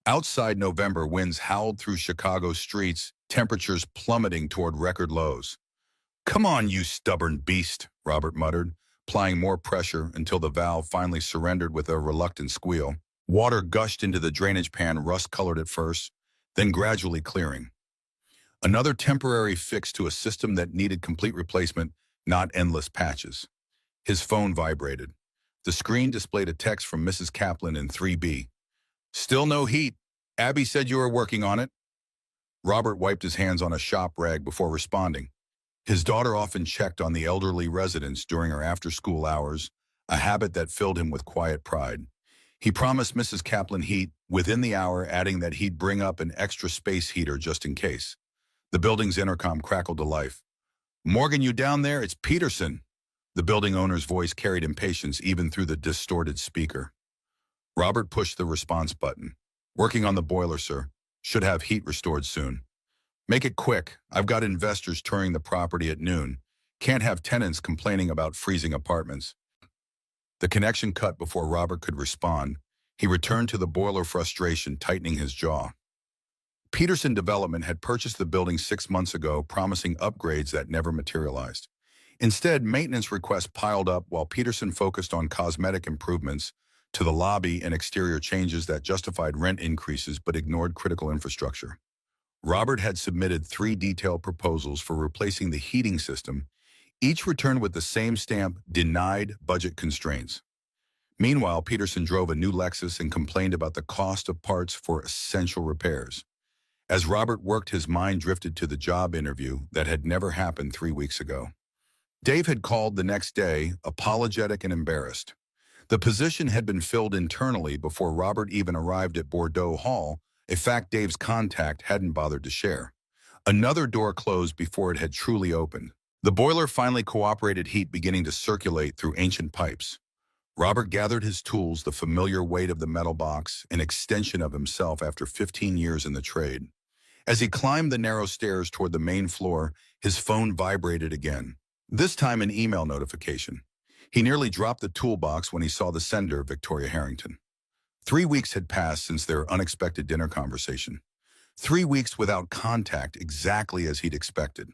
Speaker 1: Outside, November winds howled through Chicago's streets, temperatures plummeting toward record lows. "Come on, you stubborn beast," Robert muttered, applying more pressure until the valve finally surrendered with a reluctant squeal. Water gushed into the drainage pan, rust-colored at first, then gradually clearing. Another temporary fix to a system that needed complete replacement, not endless patches. His phone vibrated. The screen displayed a text from Mrs. Kaplan in 3B. "Still no heat. Abby said you were working on it." Robert wiped his hands on a shop rag before responding. His daughter often checked on the elderly residents during her after-school hours, a habit that filled him with quiet pride. He promised Mrs. Kaplan heat within the hour, adding that he'd bring up an extra space heater just in case. The building's intercom crackled to life. "Morgan, you down there? It's Peterson." The building owner's voice carried impatience even through the distorted speaker. Robert pushed the response button. "Working on the boiler, sir. Should have heat restored soon." "Make it quick. I've got investors touring the property at noon. Can't have tenants complaining about freezing apartments." The connection cut before Robert could respond. He returned to the boiler, frustration tightening his jaw. Peterson Development had purchased the building 6 months ago, promising upgrades that never materialized. Instead, maintenance requests piled up while Peterson focused on cosmetic improvements to the lobby and exterior changes that justified rent increases but ignored critical infrastructure. Robert had submitted 3 detailed proposals for replacing the heating system, each returned with the same stamp: denied budget constraints. Meanwhile, Peterson drove a new Lexus and complained about the cost of parts for essential repairs. As Robert worked, his mind drifted to the job interview that had never happened 3 weeks ago. Dave had called the next day, apologetic and embarrassed. The position had been filled internally before Robert even arrived at Bordeaux Hall, a fact Dave's contact hadn't bothered to share. Another door closed before it had truly opened. The boiler finally cooperated, heat beginning to circulate through ancient pipes. Robert gathered his tools, the familiar weight of the metal box, an extension of himself after 15 years in the trade. As he climbed the narrow stairs toward the main floor, his phone vibrated again, this time an email notification. He nearly dropped the toolbox when he saw the sender, Victoria Harrington. 3 weeks had passed since their unexpected dinner conversation. 3 weeks without contact, exactly as he'd expected.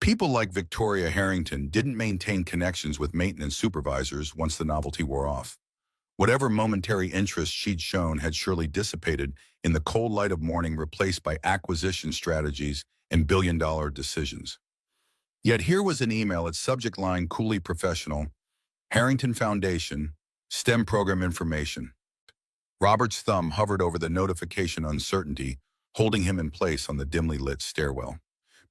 Speaker 1: People like Victoria Harrington didn't maintain connections with maintenance supervisors once the novelty wore off. Whatever momentary interest she'd shown had surely dissipated in the cold light of morning, replaced by acquisition strategies and billion-dollar decisions. Yet here was an email, its subject line coolly professional: Harrington Foundation, STEM program information. Robert's thumb hovered over the notification, uncertainty holding him in place on the dimly lit stairwell.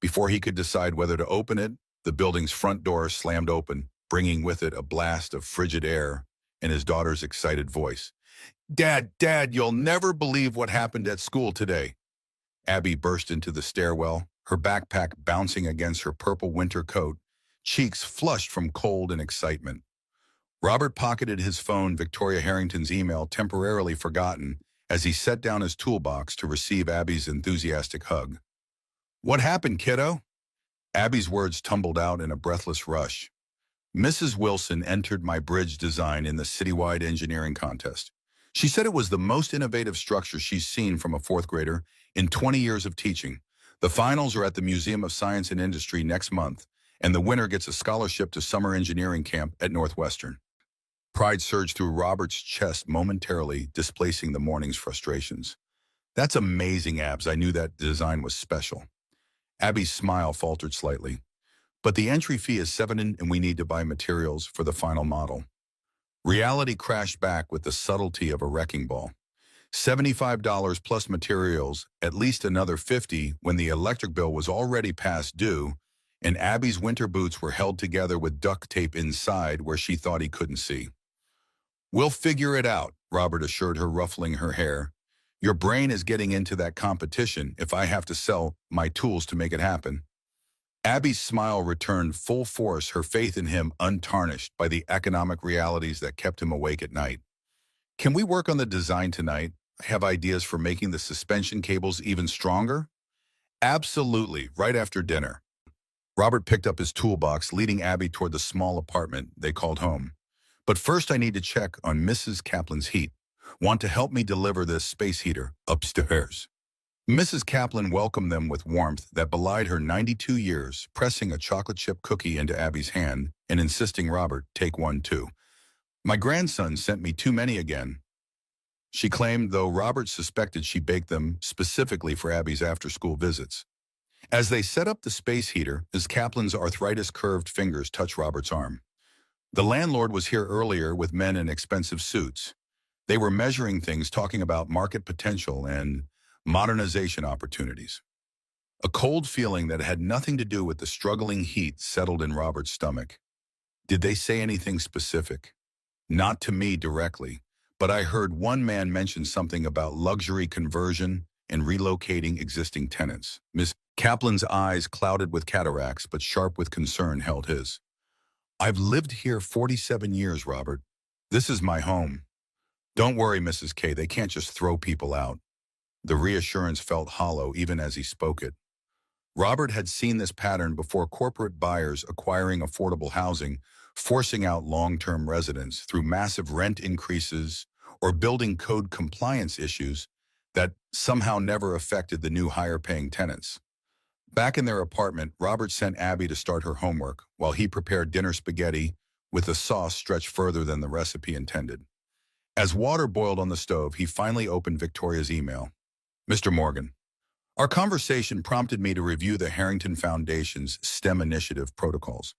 Speaker 1: Before he could decide whether to open it, the building's front door slammed open, bringing with it a blast of frigid air and his daughter's excited voice. Dad, you'll never believe what happened at school today." Abby burst into the stairwell, her backpack bouncing against her purple winter coat, cheeks flushed from cold and excitement. Robert pocketed his phone, Victoria Harrington's email temporarily forgotten, as he set down his toolbox to receive Abby's enthusiastic hug. "What happened, kiddo?" Abby's words tumbled out in a breathless rush. "Mrs. Wilson entered my bridge design in the citywide engineering contest. She said it was the most innovative structure she's seen from a 4th grader in 20 years of teaching. The finals are at the Museum of Science and Industry next month, and the winner gets a scholarship to summer engineering camp at Northwestern." Pride surged through Robert's chest, momentarily displacing the morning's frustrations. "That's amazing, Abs. I knew that design was special." Abby's smile faltered slightly. "But the entry fee is $7 and we need to buy materials for the final model." Reality crashed back with the subtlety of a wrecking ball. $75 plus materials, at least another $50 when the electric bill was already past due, and Abby's winter boots were held together with duct tape inside where she thought he couldn't see. "We'll figure it out," Robert assured her, ruffling her hair. "Your brain is getting into that competition if I have to sell my tools to make it happen." Abby's smile returned full force, her faith in him untarnished by the economic realities that kept him awake at night. Can we work on the design tonight? I have ideas for making the suspension cables even stronger. Absolutely, right after dinner. Robert picked up his toolbox, leading Abby toward the small apartment they called home. But first I need to check on Mrs. Kaplan's heat. Want to help me deliver this space heater upstairs? Mrs. Kaplan welcomed them with warmth that belied her 92 years, pressing a chocolate chip cookie into Abby's hand and insisting Robert take one too. My grandson sent me too many again, she claimed, though Robert suspected she baked them specifically for Abby's after-school visits. As they set up the space heater, Ms. Kaplan's arthritis-curved fingers touched Robert's arm. The landlord was here earlier with men in expensive suits. They were measuring things, talking about market potential and modernization opportunities. A cold feeling that had nothing to do with the struggling heat settled in Robert's stomach. Did they say anything specific? Not to me directly, but I heard one man mention something about luxury conversion and relocating existing tenants. Miss Kaplan's eyes, clouded with cataracts but sharp with concern, held his. I've lived here 47 years, Robert. This is my home. Don't worry, Mrs. K, they can't just throw people out. The reassurance felt hollow even as he spoke it. Robert had seen this pattern before: corporate buyers acquiring affordable housing, forcing out long-term residents through massive rent increases or building code compliance issues that somehow never affected the new higher-paying tenants. Back in their apartment, Robert sent Abby to start her homework while he prepared dinner spaghetti with the sauce stretched further than the recipe intended. As water boiled on the stove, he finally opened Victoria's email. Mr. Morgan, our conversation prompted me to review the Harrington Foundation's STEM initiative protocols.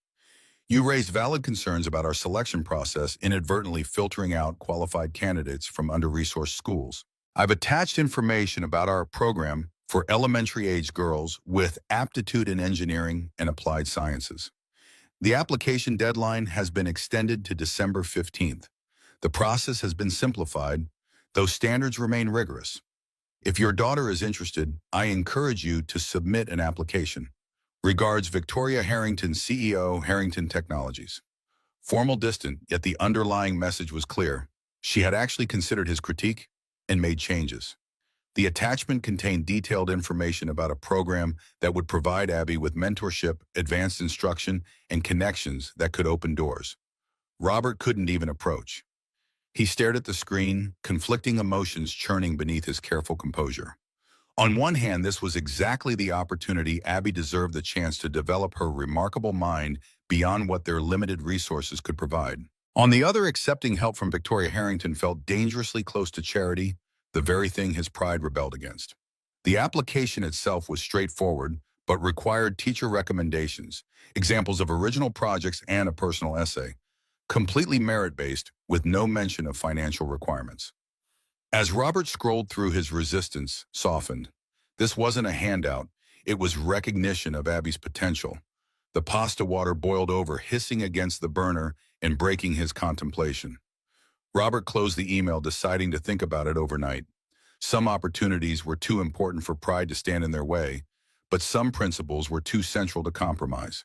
Speaker 1: You raised valid concerns about our selection process inadvertently filtering out qualified candidates from under-resourced schools. I've attached information about our program for elementary-age girls with aptitude in engineering and applied sciences. The application deadline has been extended to December 15th. The process has been simplified, though standards remain rigorous. If your daughter is interested, I encourage you to submit an application. Regards, Victoria Harrington, CEO, Harrington Technologies. Formal, distant, yet the underlying message was clear. She had actually considered his critique and made changes. The attachment contained detailed information about a program that would provide Abby with mentorship, advanced instruction, and connections that could open doors Robert couldn't even approach. He stared at the screen, conflicting emotions churning beneath his careful composure. On one hand, this was exactly the opportunity Abby deserved, the chance to develop her remarkable mind beyond what their limited resources could provide. On the other, accepting help from Victoria Harrington felt dangerously close to charity, the very thing his pride rebelled against. The application itself was straightforward, but required teacher recommendations, examples of original projects, and a personal essay. Completely merit-based, with no mention of financial requirements. As Robert scrolled through, his resistance softened. This wasn't a handout, it was recognition of Abby's potential. The pasta water boiled over, hissing against the burner and breaking his contemplation. Robert closed the email, deciding to think about it overnight. Some opportunities were too important for pride to stand in their way, but some principles were too central to compromise.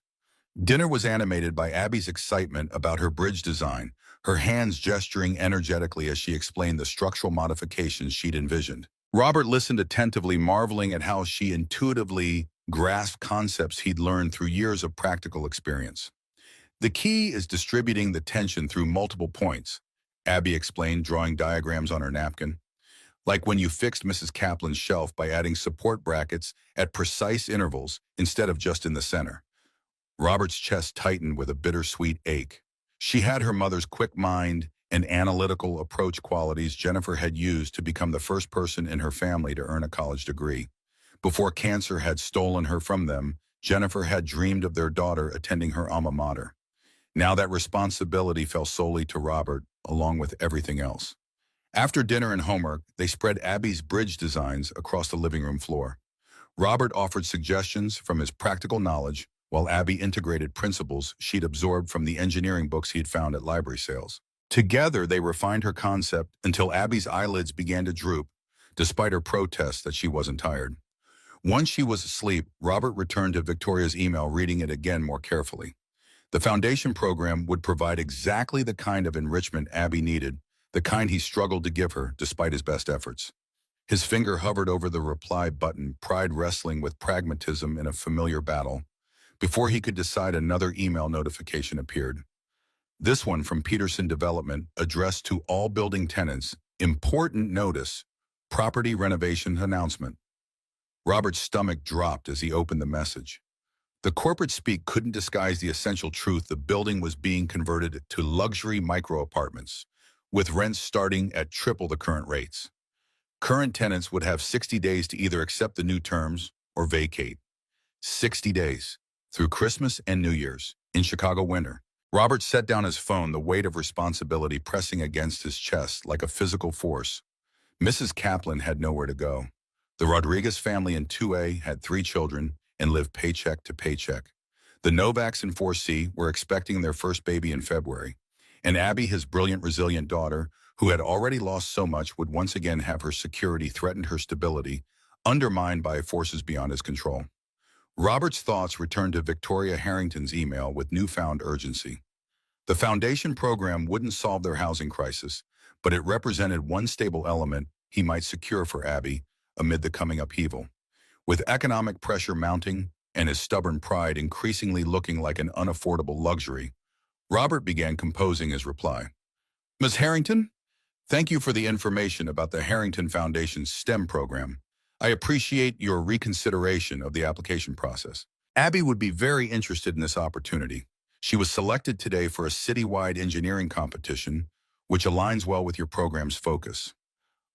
Speaker 1: Dinner was animated by Abby's excitement about her bridge design, her hands gesturing energetically as she explained the structural modifications she'd envisioned. Robert listened attentively, marveling at how she intuitively grasped concepts he'd learned through years of practical experience. The key is distributing the tension through multiple points, Abby explained, drawing diagrams on her napkin. Like when you fixed Mrs. Kaplan's shelf by adding support brackets at precise intervals instead of just in the center. Robert's chest tightened with a bittersweet ache. She had her mother's quick mind and analytical approach, qualities Jennifer had used to become the first person in her family to earn a college degree. Before cancer had stolen her from them, Jennifer had dreamed of their daughter attending her alma mater. Now that responsibility fell solely to Robert, along with everything else. After dinner and homework, they spread Abby's bridge designs across the living room floor. Robert offered suggestions from his practical knowledge, while Abby integrated principles she'd absorbed from the engineering books he'd found at library sales. Together, they refined her concept until Abby's eyelids began to droop, despite her protests that she wasn't tired. Once she was asleep, Robert returned to Victoria's email, reading it again more carefully. The foundation program would provide exactly the kind of enrichment Abby needed, the kind he struggled to give her despite his best efforts. His finger hovered over the reply button, pride wrestling with pragmatism in a familiar battle. Before he could decide, another email notification appeared. This one from Peterson Development, addressed to all building tenants. Important notice. Property renovation announcement. Robert's stomach dropped as he opened the message. The corporate speak couldn't disguise the essential truth: the building was being converted to luxury micro-apartments, with rents starting at triple the current rates. Current tenants would have 60 days to either accept the new terms or vacate. 60 days, through Christmas and New Year's, in Chicago winter. Robert set down his phone, the weight of responsibility pressing against his chest like a physical force. Mrs. Kaplan had nowhere to go. The Rodriguez family in 2A had 3 children and lived paycheck to paycheck. The Novaks in 4C were expecting their first baby in February, and Abby, his brilliant, resilient daughter, who had already lost so much, would once again have her security threaten, her stability undermined by forces beyond his control. Robert's thoughts returned to Victoria Harrington's email with newfound urgency. The foundation program wouldn't solve their housing crisis, but it represented one stable element he might secure for Abby amid the coming upheaval. With economic pressure mounting and his stubborn pride increasingly looking like an unaffordable luxury, Robert began composing his reply. Ms. Harrington, thank you for the information about the Harrington Foundation's STEM program. I appreciate your reconsideration of the application process. Abby would be very interested in this opportunity. She was selected today for a citywide engineering competition, which aligns well with your program's focus.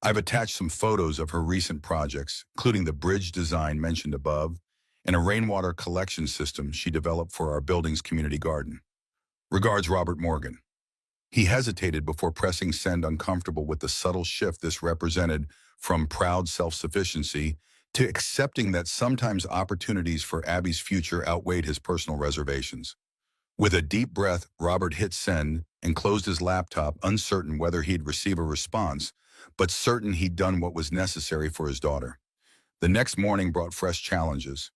Speaker 1: I've attached some photos of her recent projects, including the bridge design mentioned above and a rainwater collection system she developed for our building's community garden. Regards, Robert Morgan. He hesitated before pressing send, uncomfortable with the subtle shift this represented from proud self-sufficiency to accepting that sometimes opportunities for Abby's future outweighed his personal reservations. With a deep breath, Robert hit send and closed his laptop, uncertain whether he'd receive a response, but certain he'd done what was necessary for his daughter. The next morning brought fresh challenges.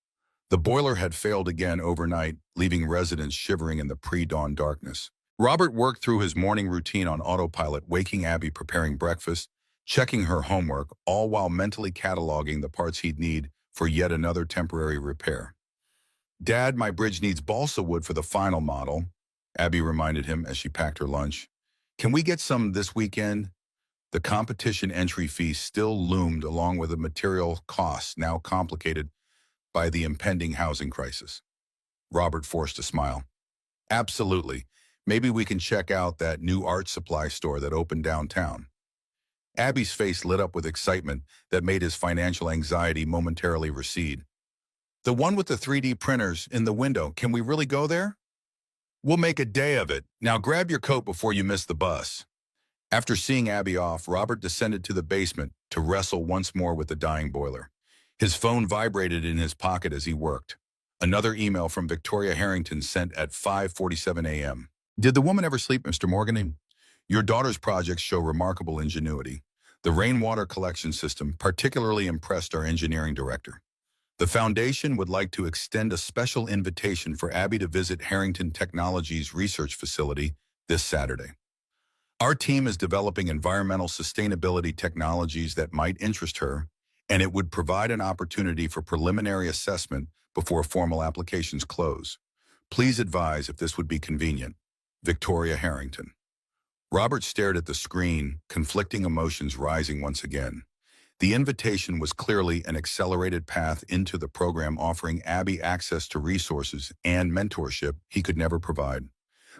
Speaker 1: The boiler had failed again overnight, leaving residents shivering in the pre-dawn darkness. Robert worked through his morning routine on autopilot, waking Abby, preparing breakfast, checking her homework, all while mentally cataloging the parts he'd need for yet another temporary repair. Dad, my bridge needs balsa wood for the final model, Abby reminded him as she packed her lunch. Can we get some this weekend? The competition entry fee still loomed, along with the material costs now complicated by the impending housing crisis. Robert forced a smile. Absolutely. Maybe we can check out that new art supply store that opened downtown. Abby's face lit up with excitement that made his financial anxiety momentarily recede. The one with the 3D printers in the window, can we really go there? We'll make a day of it. Now grab your coat before you miss the bus. After seeing Abby off, Robert descended to the basement to wrestle once more with the dying boiler. His phone vibrated in his pocket as he worked. Another email from Victoria Harrington sent at 5:47 a.m. Did the woman ever sleep, Mr. Morgan? Your daughter's projects show remarkable ingenuity. The rainwater collection system particularly impressed our engineering director. The foundation would like to extend a special invitation for Abby to visit Harrington Technologies research facility this Saturday. Our team is developing environmental sustainability technologies that might interest her, and it would provide an opportunity for preliminary assessment before formal applications close. Please advise if this would be convenient. Victoria Harrington. Robert stared at the screen, conflicting emotions rising once again. The invitation was clearly an accelerated path into the program, offering Abby access to resources and mentorship he could never provide.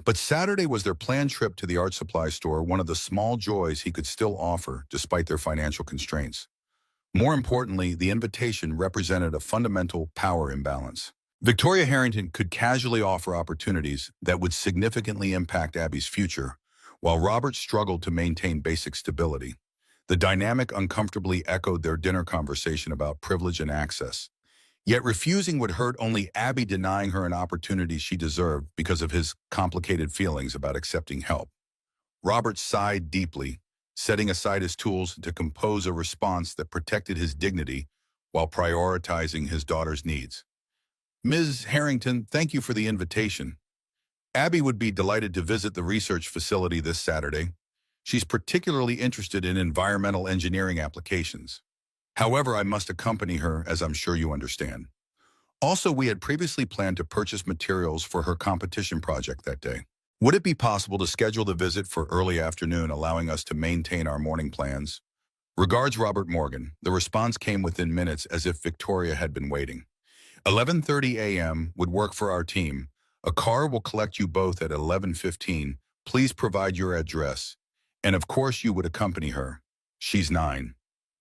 Speaker 1: But Saturday was their planned trip to the art supply store, one of the small joys he could still offer despite their financial constraints. More importantly, the invitation represented a fundamental power imbalance. Victoria Harrington could casually offer opportunities that would significantly impact Abby's future, while Robert struggled to maintain basic stability. The dynamic uncomfortably echoed their dinner conversation about privilege and access. Yet refusing would hurt only Abby, denying her an opportunity she deserved because of his complicated feelings about accepting help. Robert sighed deeply, setting aside his tools to compose a response that protected his dignity while prioritizing his daughter's needs. Ms. Harrington, thank you for the invitation. Abby would be delighted to visit the research facility this Saturday. She's particularly interested in environmental engineering applications. However, I must accompany her, as I'm sure you understand. Also, we had previously planned to purchase materials for her competition project that day. Would it be possible to schedule the visit for early afternoon, allowing us to maintain our morning plans? Regards, Robert Morgan. The response came within minutes, as if Victoria had been waiting. 11:30 a.m. would work for our team. A car will collect you both at 11:15. Please provide your address. And of course you would accompany her. She's 9.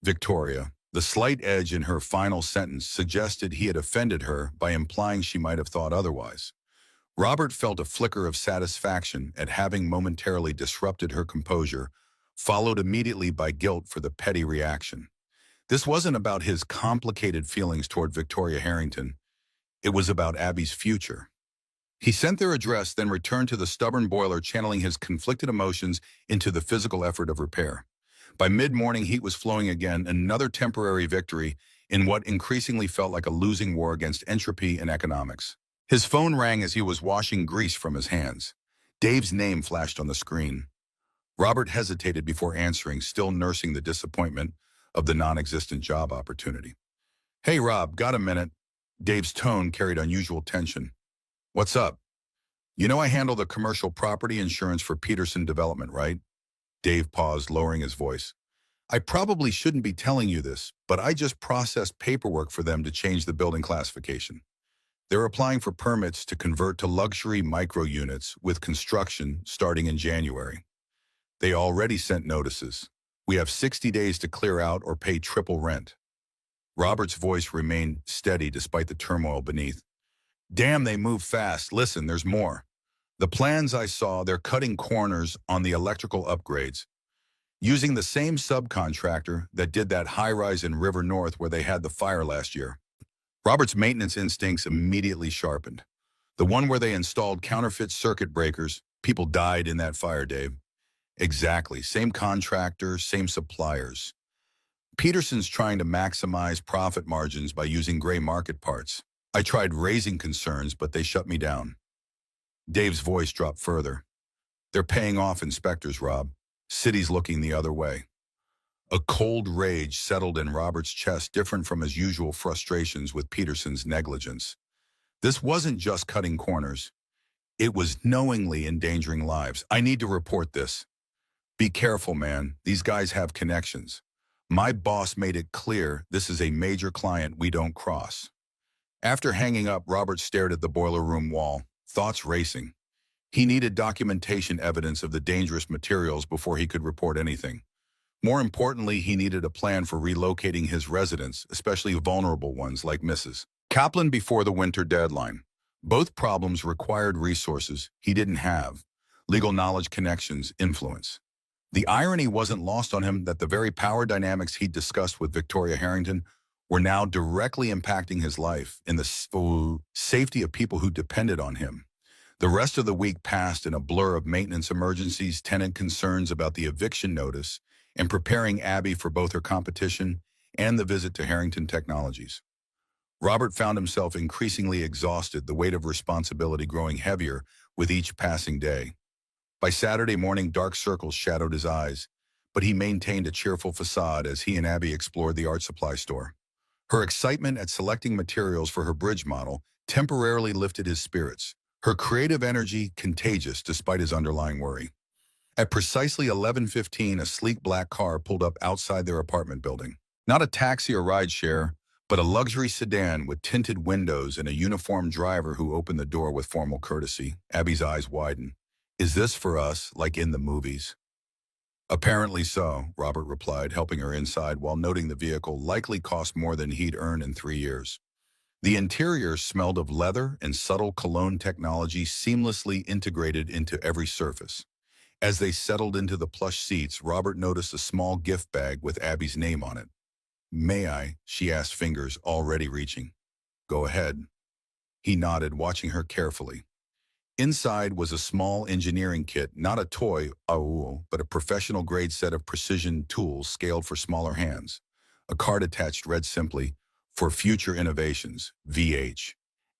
Speaker 1: Victoria. The slight edge in her final sentence suggested he had offended her by implying she might have thought otherwise. Robert felt a flicker of satisfaction at having momentarily disrupted her composure, followed immediately by guilt for the petty reaction. This wasn't about his complicated feelings toward Victoria Harrington. It was about Abby's future. He sent their address, then returned to the stubborn boiler, channeling his conflicted emotions into the physical effort of repair. By mid-morning, heat was flowing again, another temporary victory in what increasingly felt like a losing war against entropy and economics. His phone rang as he was washing grease from his hands. Dave's name flashed on the screen. Robert hesitated before answering, still nursing the disappointment of the non-existent job opportunity. "Hey, Rob, got a minute?" Dave's tone carried unusual tension. "What's up?" "You know I handle the commercial property insurance for Peterson Development, right?" Dave paused, lowering his voice. "I probably shouldn't be telling you this, but I just processed paperwork for them to change the building classification. They're applying for permits to convert to luxury micro units with construction starting in January. They already sent notices. We have 60 days to clear out or pay triple rent." Robert's voice remained steady despite the turmoil beneath. "Damn, they move fast. Listen, there's more. The plans I saw, they're cutting corners on the electrical upgrades, using the same subcontractor that did that high-rise in River North where they had the fire last year." Robert's maintenance instincts immediately sharpened. "The one where they installed counterfeit circuit breakers. People died in that fire, Dave." "Exactly. Same contractor, same suppliers. Peterson's trying to maximize profit margins by using gray market parts. I tried raising concerns, but they shut me down." Dave's voice dropped further. "They're paying off inspectors, Rob. City's looking the other way." A cold rage settled in Robert's chest, different from his usual frustrations with Peterson's negligence. This wasn't just cutting corners. It was knowingly endangering lives. "I need to report this." "Be careful, man. These guys have connections. My boss made it clear this is a major client we don't cross." After hanging up, Robert stared at the boiler room wall, thoughts racing. He needed documentation evidence of the dangerous materials before he could report anything. More importantly, he needed a plan for relocating his residents, especially vulnerable ones like Mrs. Kaplan, before the winter deadline. Both problems required resources he didn't have: legal knowledge, connections, influence. The irony wasn't lost on him that the very power dynamics he'd discussed with Victoria Harrington were now directly impacting his life and the safety of people who depended on him. The rest of the week passed in a blur of maintenance emergencies, tenant concerns about the eviction notice, and preparing Abby for both her competition and the visit to Harrington Technologies. Robert found himself increasingly exhausted, the weight of responsibility growing heavier with each passing day. By Saturday morning, dark circles shadowed his eyes, but he maintained a cheerful facade as he and Abby explored the art supply store. Her excitement at selecting materials for her bridge model temporarily lifted his spirits, her creative energy contagious despite his underlying worry. At precisely 11:15, a sleek black car pulled up outside their apartment building. Not a taxi or rideshare, but a luxury sedan with tinted windows and a uniformed driver who opened the door with formal courtesy. Abby's eyes widened. "Is this for us, like in the movies?" "Apparently so," Robert replied, helping her inside while noting the vehicle likely cost more than he'd earned in 3 years. The interior smelled of leather and subtle cologne technology seamlessly integrated into every surface. As they settled into the plush seats, Robert noticed a small gift bag with Abby's name on it. "May I?" she asked, fingers already reaching. "Go ahead." He nodded, watching her carefully. Inside was a small engineering kit, not a toy, but a professional-grade set of precision tools scaled for smaller hands. A card attached read simply, For future innovations, VH.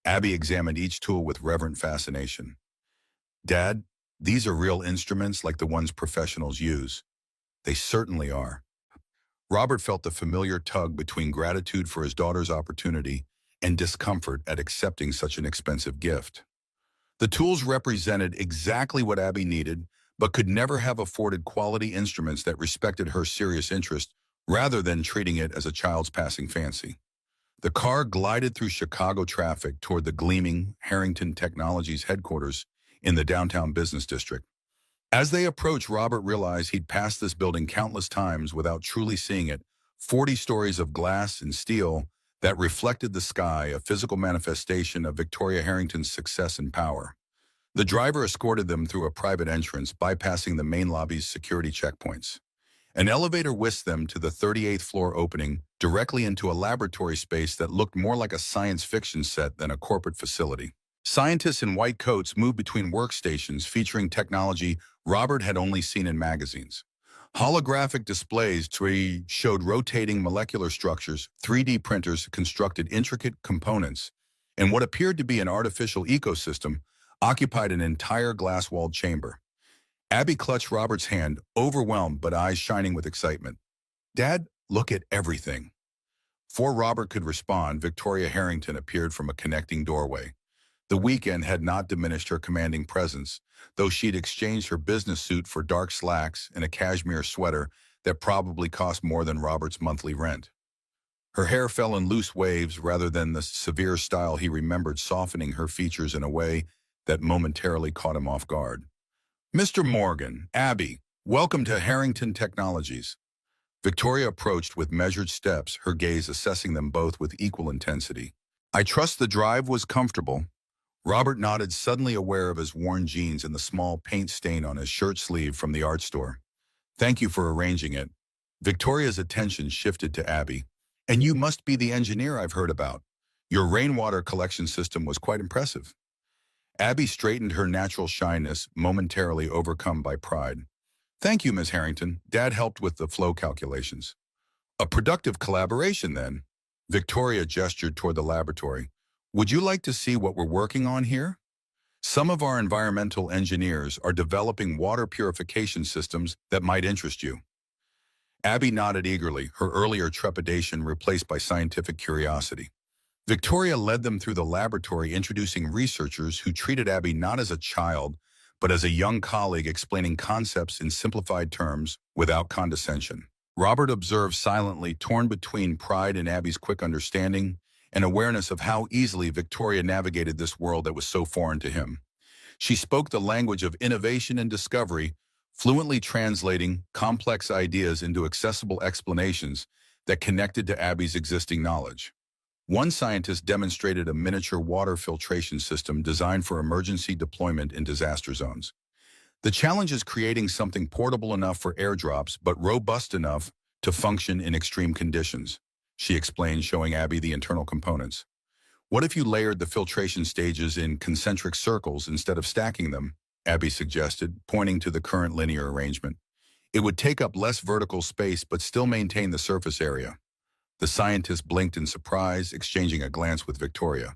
Speaker 1: Abby examined each tool with reverent fascination. Dad, these are real instruments like the ones professionals use. They certainly are. Robert felt the familiar tug between gratitude for his daughter's opportunity and discomfort at accepting such an expensive gift. The tools represented exactly what Abby needed, but could never have afforded quality instruments that respected her serious interest rather than treating it as a child's passing fancy. The car glided through Chicago traffic toward the gleaming Harrington Technologies headquarters in the downtown business district. As they approached, Robert realized he'd passed this building countless times without truly seeing it. 40 stories of glass and steel that reflected the sky, a physical manifestation of Victoria Harrington's success and power. The driver escorted them through a private entrance, bypassing the main lobby's security checkpoints. An elevator whisked them to the 38th floor opening, directly into a laboratory space that looked more like a science fiction set than a corporate facility. Scientists in white coats moved between workstations featuring technology Robert had only seen in magazines. Holographic displays showed rotating molecular structures, 3D printers constructed intricate components, and what appeared to be an artificial ecosystem occupied an entire glass-walled chamber. Abby clutched Robert's hand, overwhelmed but eyes shining with excitement. Dad, look at everything. Before Robert could respond, Victoria Harrington appeared from a connecting doorway. The weekend had not diminished her commanding presence, though she'd exchanged her business suit for dark slacks and a cashmere sweater that probably cost more than Robert's monthly rent. Her hair fell in loose waves rather than the severe style he remembered, softening her features in a way that momentarily caught him off guard. Mr. Morgan, Abby, welcome to Harrington Technologies. Victoria approached with measured steps, her gaze assessing them both with equal intensity. I trust the drive was comfortable. Robert nodded, suddenly aware of his worn jeans and the small paint stain on his shirt sleeve from the art store. Thank you for arranging it. Victoria's attention shifted to Abby. And you must be the engineer I've heard about. Your rainwater collection system was quite impressive. Abby straightened her natural shyness, momentarily overcome by pride. Thank you, Ms. Harrington. Dad helped with the flow calculations. A productive collaboration, then. Victoria gestured toward the laboratory. Would you like to see what we're working on here? Some of our environmental engineers are developing water purification systems that might interest you. Abby nodded eagerly, her earlier trepidation replaced by scientific curiosity. Victoria led them through the laboratory, introducing researchers who treated Abby not as a child, but as a young colleague explaining concepts in simplified terms without condescension. Robert observed silently, torn between pride in Abby's quick understanding and awareness of how easily Victoria navigated this world that was so foreign to him. She spoke the language of innovation and discovery, fluently translating complex ideas into accessible explanations that connected to Abby's existing knowledge. One scientist demonstrated a miniature water filtration system designed for emergency deployment in disaster zones. The challenge is creating something portable enough for airdrops but robust enough to function in extreme conditions, she explained, showing Abby the internal components. What if you layered the filtration stages in concentric circles instead of stacking them? Abby suggested, pointing to the current linear arrangement. It would take up less vertical space but still maintain the surface area. The scientist blinked in surprise, exchanging a glance with Victoria.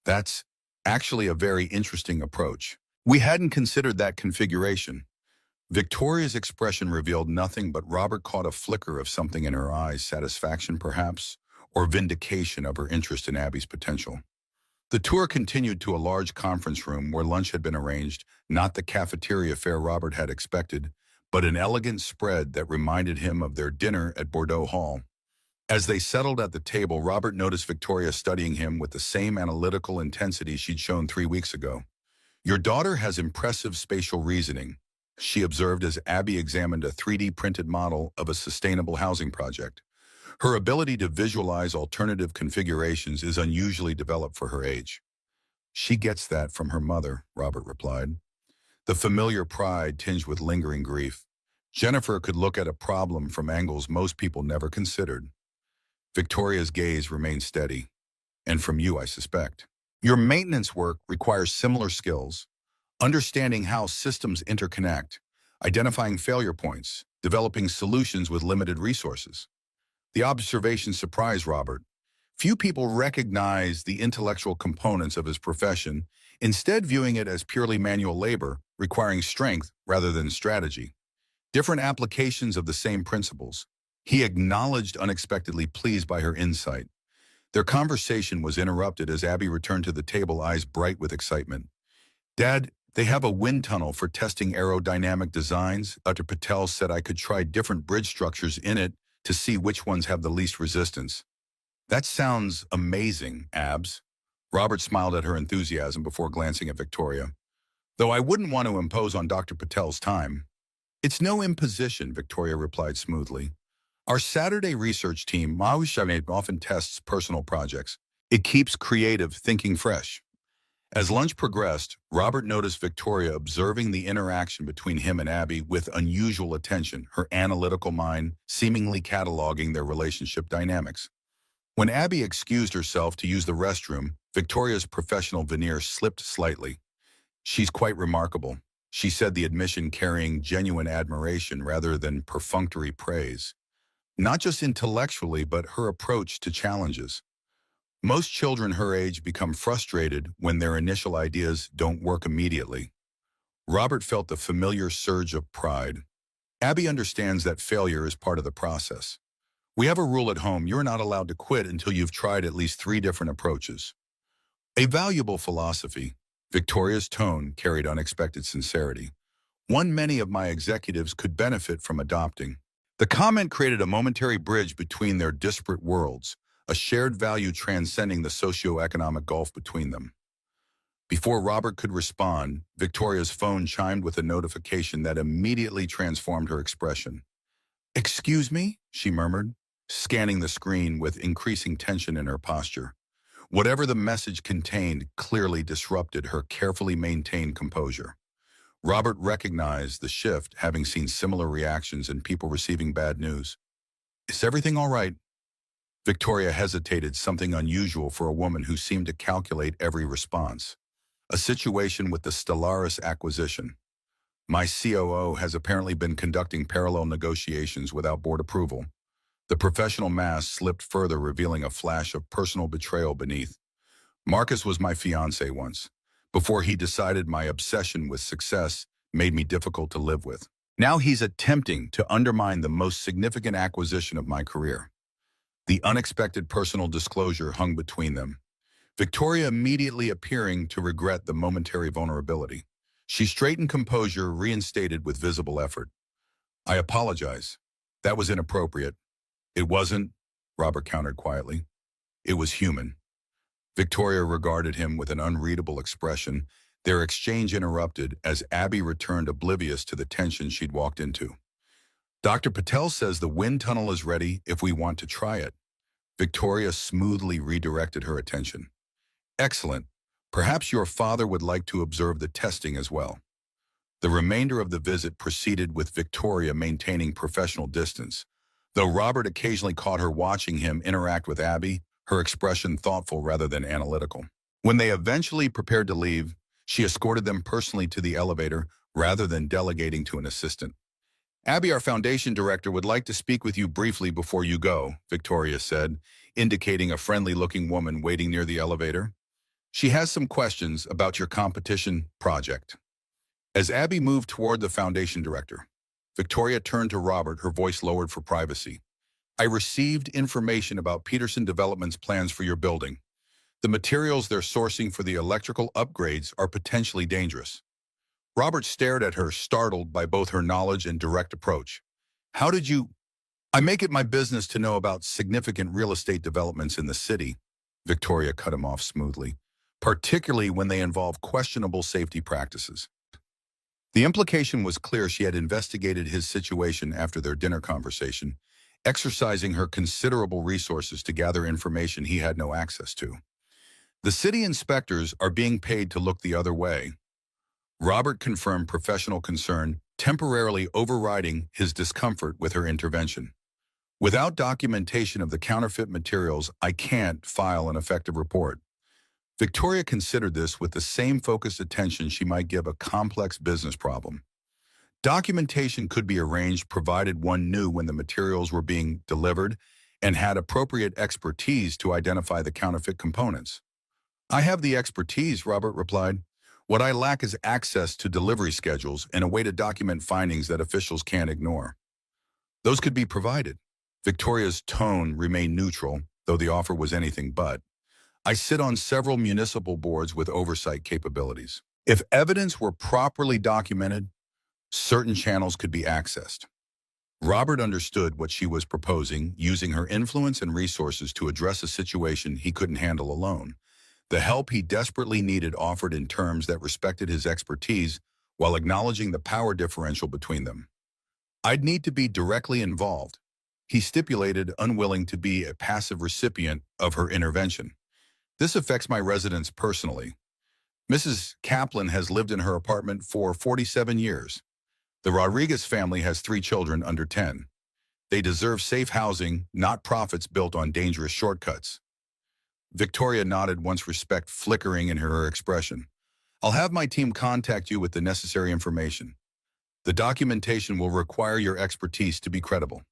Speaker 1: That's actually a very interesting approach. We hadn't considered that configuration. Victoria's expression revealed nothing, but Robert caught a flicker of something in her eyes, satisfaction perhaps, or vindication of her interest in Abby's potential. The tour continued to a large conference room where lunch had been arranged, not the cafeteria fare Robert had expected, but an elegant spread that reminded him of their dinner at Bordeaux Hall. As they settled at the table, Robert noticed Victoria studying him with the same analytical intensity she'd shown 3 weeks ago. Your daughter has impressive spatial reasoning, she observed as Abby examined a 3D printed model of a sustainable housing project. Her ability to visualize alternative configurations is unusually developed for her age. She gets that from her mother, Robert replied. The familiar pride tinged with lingering grief. Jennifer could look at a problem from angles most people never considered. Victoria's gaze remained steady. And from you, I suspect. Your maintenance work requires similar skills. Understanding how systems interconnect, identifying failure points, developing solutions with limited resources. The observation surprised Robert. Few people recognize the intellectual components of his profession, instead viewing it as purely manual labor, requiring strength rather than strategy. Different applications of the same principles. He acknowledged unexpectedly pleased by her insight. Their conversation was interrupted as Abby returned to the table, eyes bright with excitement. Dad, they have a wind tunnel for testing aerodynamic designs. Dr. Patel said I could try different bridge structures in it to see which ones have the least resistance. That sounds amazing, Abs. Robert smiled at her enthusiasm before glancing at Victoria. Though I wouldn't want to impose on Dr. Patel's time. It's no imposition, Victoria replied smoothly. Our Saturday research team often tests personal projects. It keeps creative thinking fresh. As lunch progressed, Robert noticed Victoria observing the interaction between him and Abby with unusual attention, her analytical mind seemingly cataloging their relationship dynamics. When Abby excused herself to use the restroom, Victoria's professional veneer slipped slightly. She's quite remarkable, she said, the admission carrying genuine admiration rather than perfunctory praise. Not just intellectually, but her approach to challenges. Most children her age become frustrated when their initial ideas don't work immediately. Robert felt the familiar surge of pride. Abby understands that failure is part of the process. We have a rule at home: you're not allowed to quit until you've tried at least 3 different approaches. A valuable philosophy. Victoria's tone carried unexpected sincerity. One many of my executives could benefit from adopting. The comment created a momentary bridge between their disparate worlds, a shared value transcending the socio-economic gulf between them. Before Robert could respond, Victoria's phone chimed with a notification that immediately transformed her expression. "Excuse me?" she murmured, scanning the screen with increasing tension in her posture. Whatever the message contained clearly disrupted her carefully maintained composure. Robert recognized the shift, having seen similar reactions in people receiving bad news. "Is everything all right?" Victoria hesitated, something unusual for a woman who seemed to calculate every response. A situation with the Stellaris acquisition. My COO has apparently been conducting parallel negotiations without board approval. The professional mask slipped further, revealing a flash of personal betrayal beneath. Marcus was my fiancé once, before he decided my obsession with success made me difficult to live with. Now he's attempting to undermine the most significant acquisition of my career. The unexpected personal disclosure hung between them, Victoria immediately appearing to regret the momentary vulnerability. She straightened composure, reinstated with visible effort. "I apologize. That was inappropriate." "It wasn't," Robert countered quietly. "It was human." Victoria regarded him with an unreadable expression. Their exchange interrupted as Abby returned, oblivious to the tension she'd walked into. "Dr. Patel says the wind tunnel is ready if we want to try it." Victoria smoothly redirected her attention. "Excellent. Perhaps your father would like to observe the testing as well." The remainder of the visit proceeded with Victoria maintaining professional distance. Though Robert occasionally caught her watching him interact with Abby, her expression thoughtful rather than analytical. When they eventually prepared to leave, she escorted them personally to the elevator rather than delegating to an assistant. "Abby, our foundation director, would like to speak with you briefly before you go," Victoria said, indicating a friendly-looking woman waiting near the elevator. "She has some questions about your competition project." As Abby moved toward the foundation director, Victoria turned to Robert, her voice lowered for privacy. "I received information about Peterson Development's plans for your building. The materials they're sourcing for the electrical upgrades are potentially dangerous." Robert stared at her, startled by both her knowledge and direct approach. "How did you—" "I make it my business to know about significant real estate developments in the city," Victoria cut him off smoothly, "particularly when they involve questionable safety practices." The implication was clear. She had investigated his situation after their dinner conversation, exercising her considerable resources to gather information he had no access to. "The city inspectors are being paid to look the other way." Robert confirmed professional concern, temporarily overriding his discomfort with her intervention. "Without documentation of the counterfeit materials, I can't file an effective report." Victoria considered this with the same focused attention she might give a complex business problem. Documentation could be arranged provided one knew when the materials were being delivered and had appropriate expertise to identify the counterfeit components. I have the expertise, Robert replied. What I lack is access to delivery schedules and a way to document findings that officials can't ignore. Those could be provided. Victoria's tone remained neutral, though the offer was anything but. I sit on several municipal boards with oversight capabilities. If evidence were properly documented, certain channels could be accessed. Robert understood what she was proposing, using her influence and resources to address a situation he couldn't handle alone. The help he desperately needed offered in terms that respected his expertise while acknowledging the power differential between them. I'd need to be directly involved. He stipulated, unwilling to be a passive recipient of her intervention. This affects my residents personally. Mrs. Kaplan has lived in her apartment for 47 years. The Rodriguez family has 3 children under 10. They deserve safe housing, not profits built on dangerous shortcuts. Victoria nodded, once respect flickering in her expression. I'll have my team contact you with the necessary information. The documentation will require your expertise to be credible.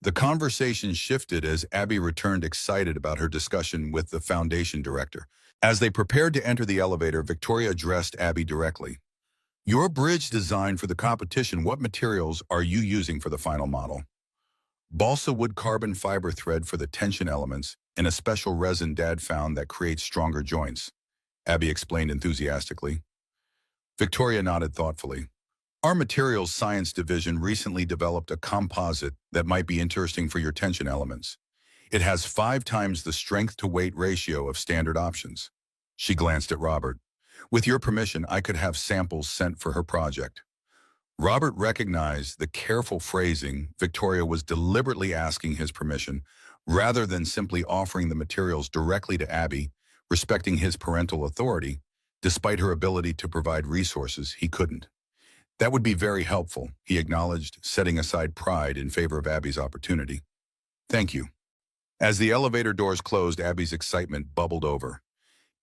Speaker 1: The conversation shifted as Abby returned, excited about her discussion with the foundation director. As they prepared to enter the elevator, Victoria addressed Abby directly. Your bridge designed for the competition, what materials are you using for the final model? Balsa wood carbon fiber thread for the tension elements and a special resin Dad found that creates stronger joints, Abby explained enthusiastically. Victoria nodded thoughtfully. Our materials science division recently developed a composite that might be interesting for your tension elements. It has 5 times the strength-to-weight ratio of standard options. She glanced at Robert. With your permission, I could have samples sent for her project. Robert recognized the careful phrasing. Victoria was deliberately asking his permission, rather than simply offering the materials directly to Abby, respecting his parental authority, despite her ability to provide resources he couldn't. That would be very helpful, he acknowledged, setting aside pride in favor of Abby's opportunity. Thank you. As the elevator doors closed, Abby's excitement bubbled over.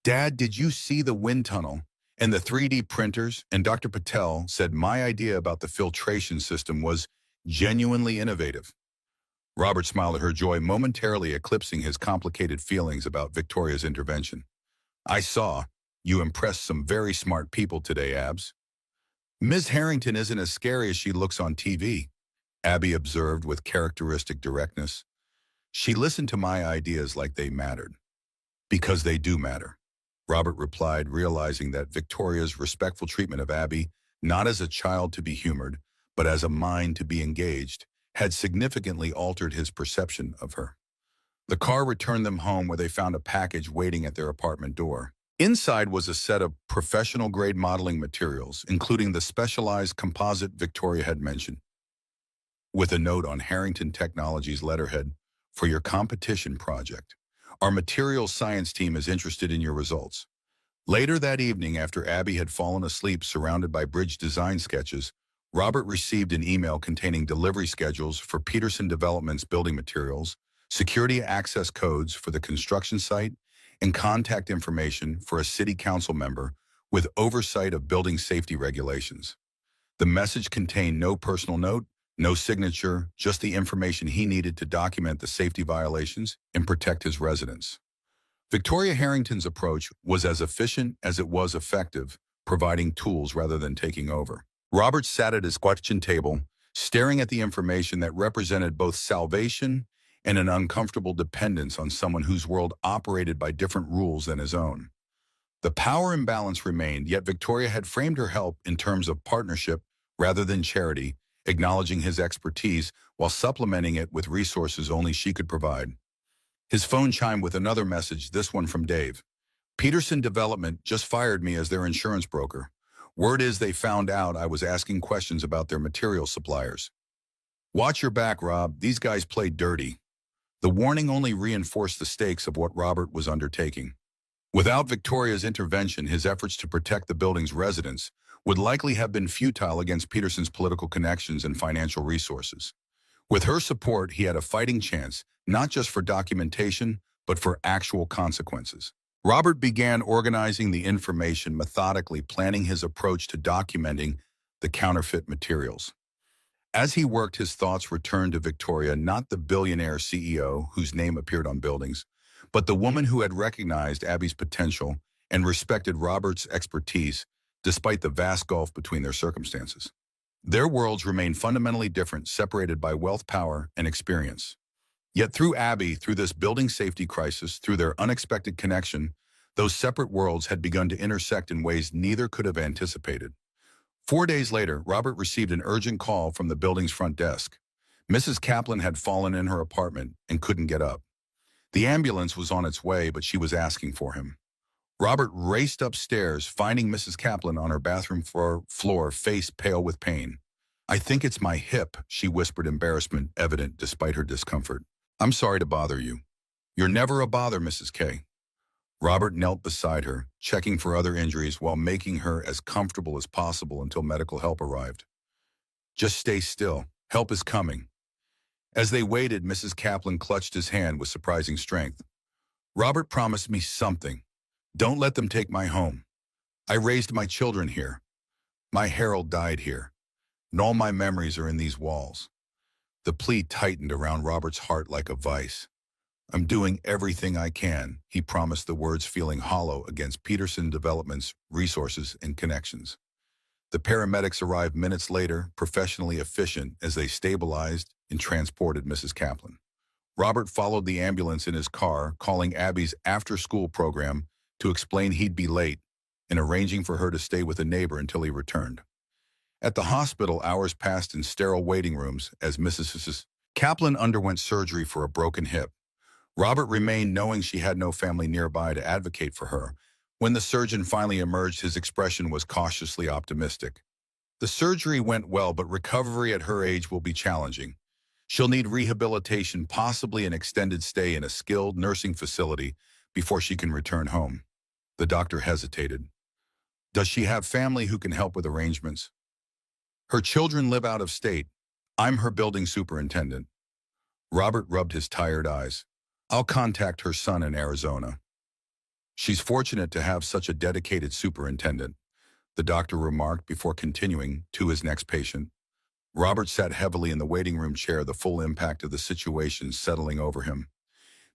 Speaker 1: Dad, did you see the wind tunnel and the 3D printers? And Dr. Patel said my idea about the filtration system was genuinely innovative. Robert smiled at her joy, momentarily eclipsing his complicated feelings about Victoria's intervention. I saw. You impressed some very smart people today, Abs. Ms. Harrington isn't as scary as she looks on TV, Abby observed with characteristic directness. She listened to my ideas like they mattered. Because they do matter, Robert replied, realizing that Victoria's respectful treatment of Abby, not as a child to be humored, but as a mind to be engaged, had significantly altered his perception of her. The car returned them home, where they found a package waiting at their apartment door. Inside was a set of professional-grade modeling materials, including the specialized composite Victoria had mentioned, with a note on Harrington Technologies letterhead, for your competition project. Our materials science team is interested in your results. Later that evening, after Abby had fallen asleep surrounded by bridge design sketches, Robert received an email containing delivery schedules for Peterson Development's building materials, security access codes for the construction site, and contact information for a city council member with oversight of building safety regulations. The message contained no personal note, no signature, just the information he needed to document the safety violations and protect his residents. Victoria Harrington's approach was as efficient as it was effective, providing tools rather than taking over. Robert sat at his question table, staring at the information that represented both salvation and an uncomfortable dependence on someone whose world operated by different rules than his own. The power imbalance remained, yet Victoria had framed her help in terms of partnership rather than charity, acknowledging his expertise while supplementing it with resources only she could provide. His phone chimed with another message, this one from Dave. Peterson Development just fired me as their insurance broker. Word is they found out I was asking questions about their material suppliers. Watch your back, Rob. These guys played dirty. The warning only reinforced the stakes of what Robert was undertaking. Without Victoria's intervention, his efforts to protect the building's residents would likely have been futile against Peterson's political connections and financial resources. With her support, he had a fighting chance, not just for documentation, but for actual consequences. Robert began organizing the information, methodically planning his approach to documenting the counterfeit materials. As he worked, his thoughts returned to Victoria, not the billionaire CEO whose name appeared on buildings, but the woman who had recognized Abby's potential and respected Robert's expertise despite the vast gulf between their circumstances. Their worlds remained fundamentally different, separated by wealth, power, and experience. Yet through Abby, through this building safety crisis, through their unexpected connection, those separate worlds had begun to intersect in ways neither could have anticipated. 4 days later, Robert received an urgent call from the building's front desk. Mrs. Kaplan had fallen in her apartment and couldn't get up. The ambulance was on its way, but she was asking for him. Robert raced upstairs, finding Mrs. Kaplan on her bathroom floor, face pale with pain. "I think it's my hip," she whispered, embarrassment evident despite her discomfort. "I'm sorry to bother you." "You're never a bother, Mrs. K." Robert knelt beside her, checking for other injuries while making her as comfortable as possible until medical help arrived. "Just stay still. Help is coming." As they waited, Mrs. Kaplan clutched his hand with surprising strength. "Robert promised me something. Don't let them take my home. I raised my children here. My Harold died here. And all my memories are in these walls." The plea tightened around Robert's heart like a vice. "I'm doing everything I can," he promised, the words feeling hollow against Peterson Development's resources and connections. The paramedics arrived minutes later, professionally efficient as they stabilized and transported Mrs. Kaplan. Robert followed the ambulance in his car, calling Abby's after-school program to explain he'd be late and arranging for her to stay with a neighbor until he returned. At the hospital, hours passed in sterile waiting rooms as Mrs. Kaplan underwent surgery for a broken hip. Robert remained, knowing she had no family nearby to advocate for her. When the surgeon finally emerged, his expression was cautiously optimistic. "The surgery went well, but recovery at her age will be challenging. She'll need rehabilitation, possibly an extended stay in a skilled nursing facility before she can return home." The doctor hesitated. "Does she have family who can help with arrangements?" "Her children live out of state. I'm her building superintendent." Robert rubbed his tired eyes. "I'll contact her son in Arizona." "She's fortunate to have such a dedicated superintendent," the doctor remarked before continuing to his next patient. Robert sat heavily in the waiting room chair, the full impact of the situation settling over him.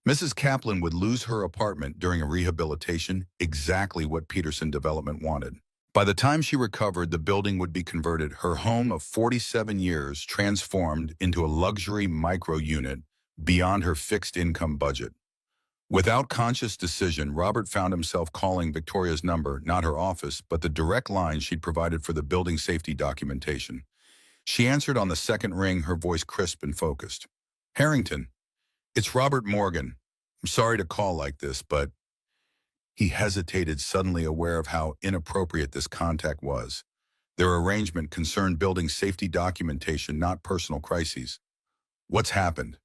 Speaker 1: Mrs. Kaplan would lose her apartment during a rehabilitation, exactly what Peterson Development wanted. By the time she recovered, the building would be converted, her home of 47 years transformed into a luxury micro-unit beyond her fixed income budget. Without conscious decision, Robert found himself calling Victoria's number, not her office, but the direct line she'd provided for the building safety documentation. She answered on the second ring, her voice crisp and focused. "Harrington, it's Robert Morgan. I'm sorry to call like this, but..." He hesitated, suddenly aware of how inappropriate this contact was. Their arrangement concerned building safety documentation, not personal crises. "What's happened?"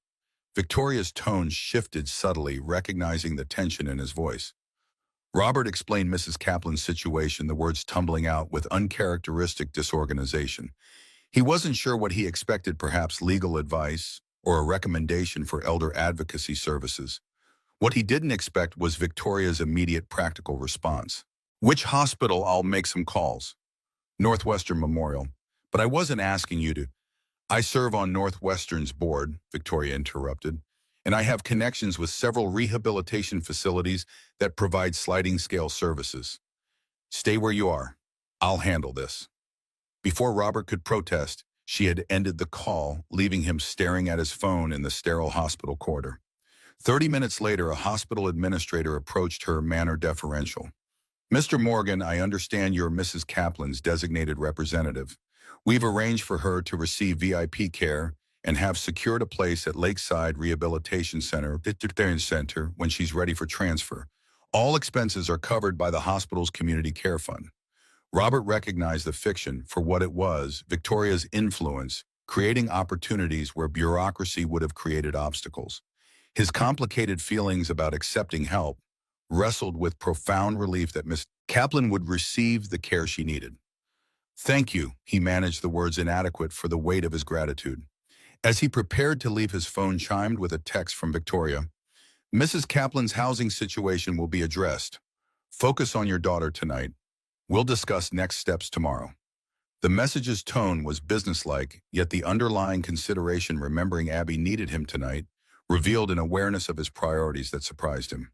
Speaker 1: Victoria's tone shifted subtly, recognizing the tension in his voice. Robert explained Mrs. Kaplan's situation, the words tumbling out with uncharacteristic disorganization. He wasn't sure what he expected, perhaps legal advice or a recommendation for elder advocacy services. What he didn't expect was Victoria's immediate practical response. "Which hospital? I'll make some calls." "Northwestern Memorial. But I wasn't asking you to..." "I serve on Northwestern's board," Victoria interrupted, "and I have connections with several rehabilitation facilities that provide sliding scale services. Stay where you are. I'll handle this." Before Robert could protest, she had ended the call, leaving him staring at his phone in the sterile hospital corridor. 30 minutes later, a hospital administrator approached her, manner deferential. "Mr. Morgan, I understand you're Mrs. Kaplan's designated representative. We've arranged for her to receive VIP care and have secured a place at Lakeside Rehabilitation Center when she's ready for transfer. All expenses are covered by the hospital's community care fund." Robert recognized the fiction for what it was, Victoria's influence, creating opportunities where bureaucracy would have created obstacles. His complicated feelings about accepting help wrestled with profound relief that Miss Kaplan would receive the care she needed. "Thank you," he managed, the words inadequate for the weight of his gratitude. As he prepared to leave, his phone chimed with a text from Victoria. "Mrs. Kaplan's housing situation will be addressed. Focus on your daughter tonight. We'll discuss next steps tomorrow." The message's tone was businesslike, yet the underlying consideration remembering Abby needed him tonight revealed an awareness of his priorities that surprised him.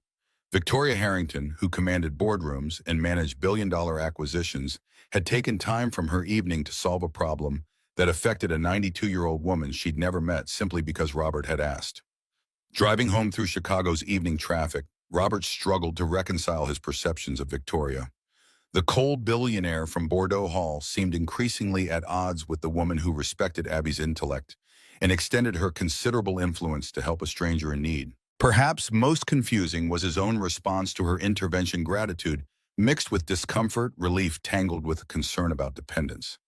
Speaker 1: Victoria Harrington, who commanded boardrooms and managed billion-dollar acquisitions, had taken time from her evening to solve a problem that affected a 92-year-old woman she'd never met simply because Robert had asked. Driving home through Chicago's evening traffic, Robert struggled to reconcile his perceptions of Victoria. The cold billionaire from Bordeaux Hall seemed increasingly at odds with the woman who respected Abby's intellect and extended her considerable influence to help a stranger in need. Perhaps most confusing was his own response to her intervention gratitude, mixed with discomfort, relief tangled with concern about dependence.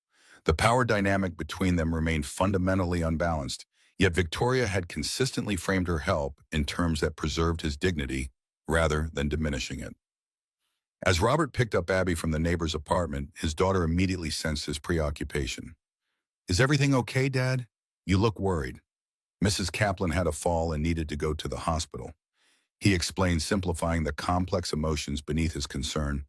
Speaker 1: The power dynamic between them remained fundamentally unbalanced, yet Victoria had consistently framed her help in terms that preserved his dignity rather than diminishing it. As Robert picked up Abby from the neighbor's apartment, his daughter immediately sensed his preoccupation. "Is everything okay, Dad? You look worried." Mrs. Kaplan had a fall and needed to go to the hospital. He explained, simplifying the complex emotions beneath his concern.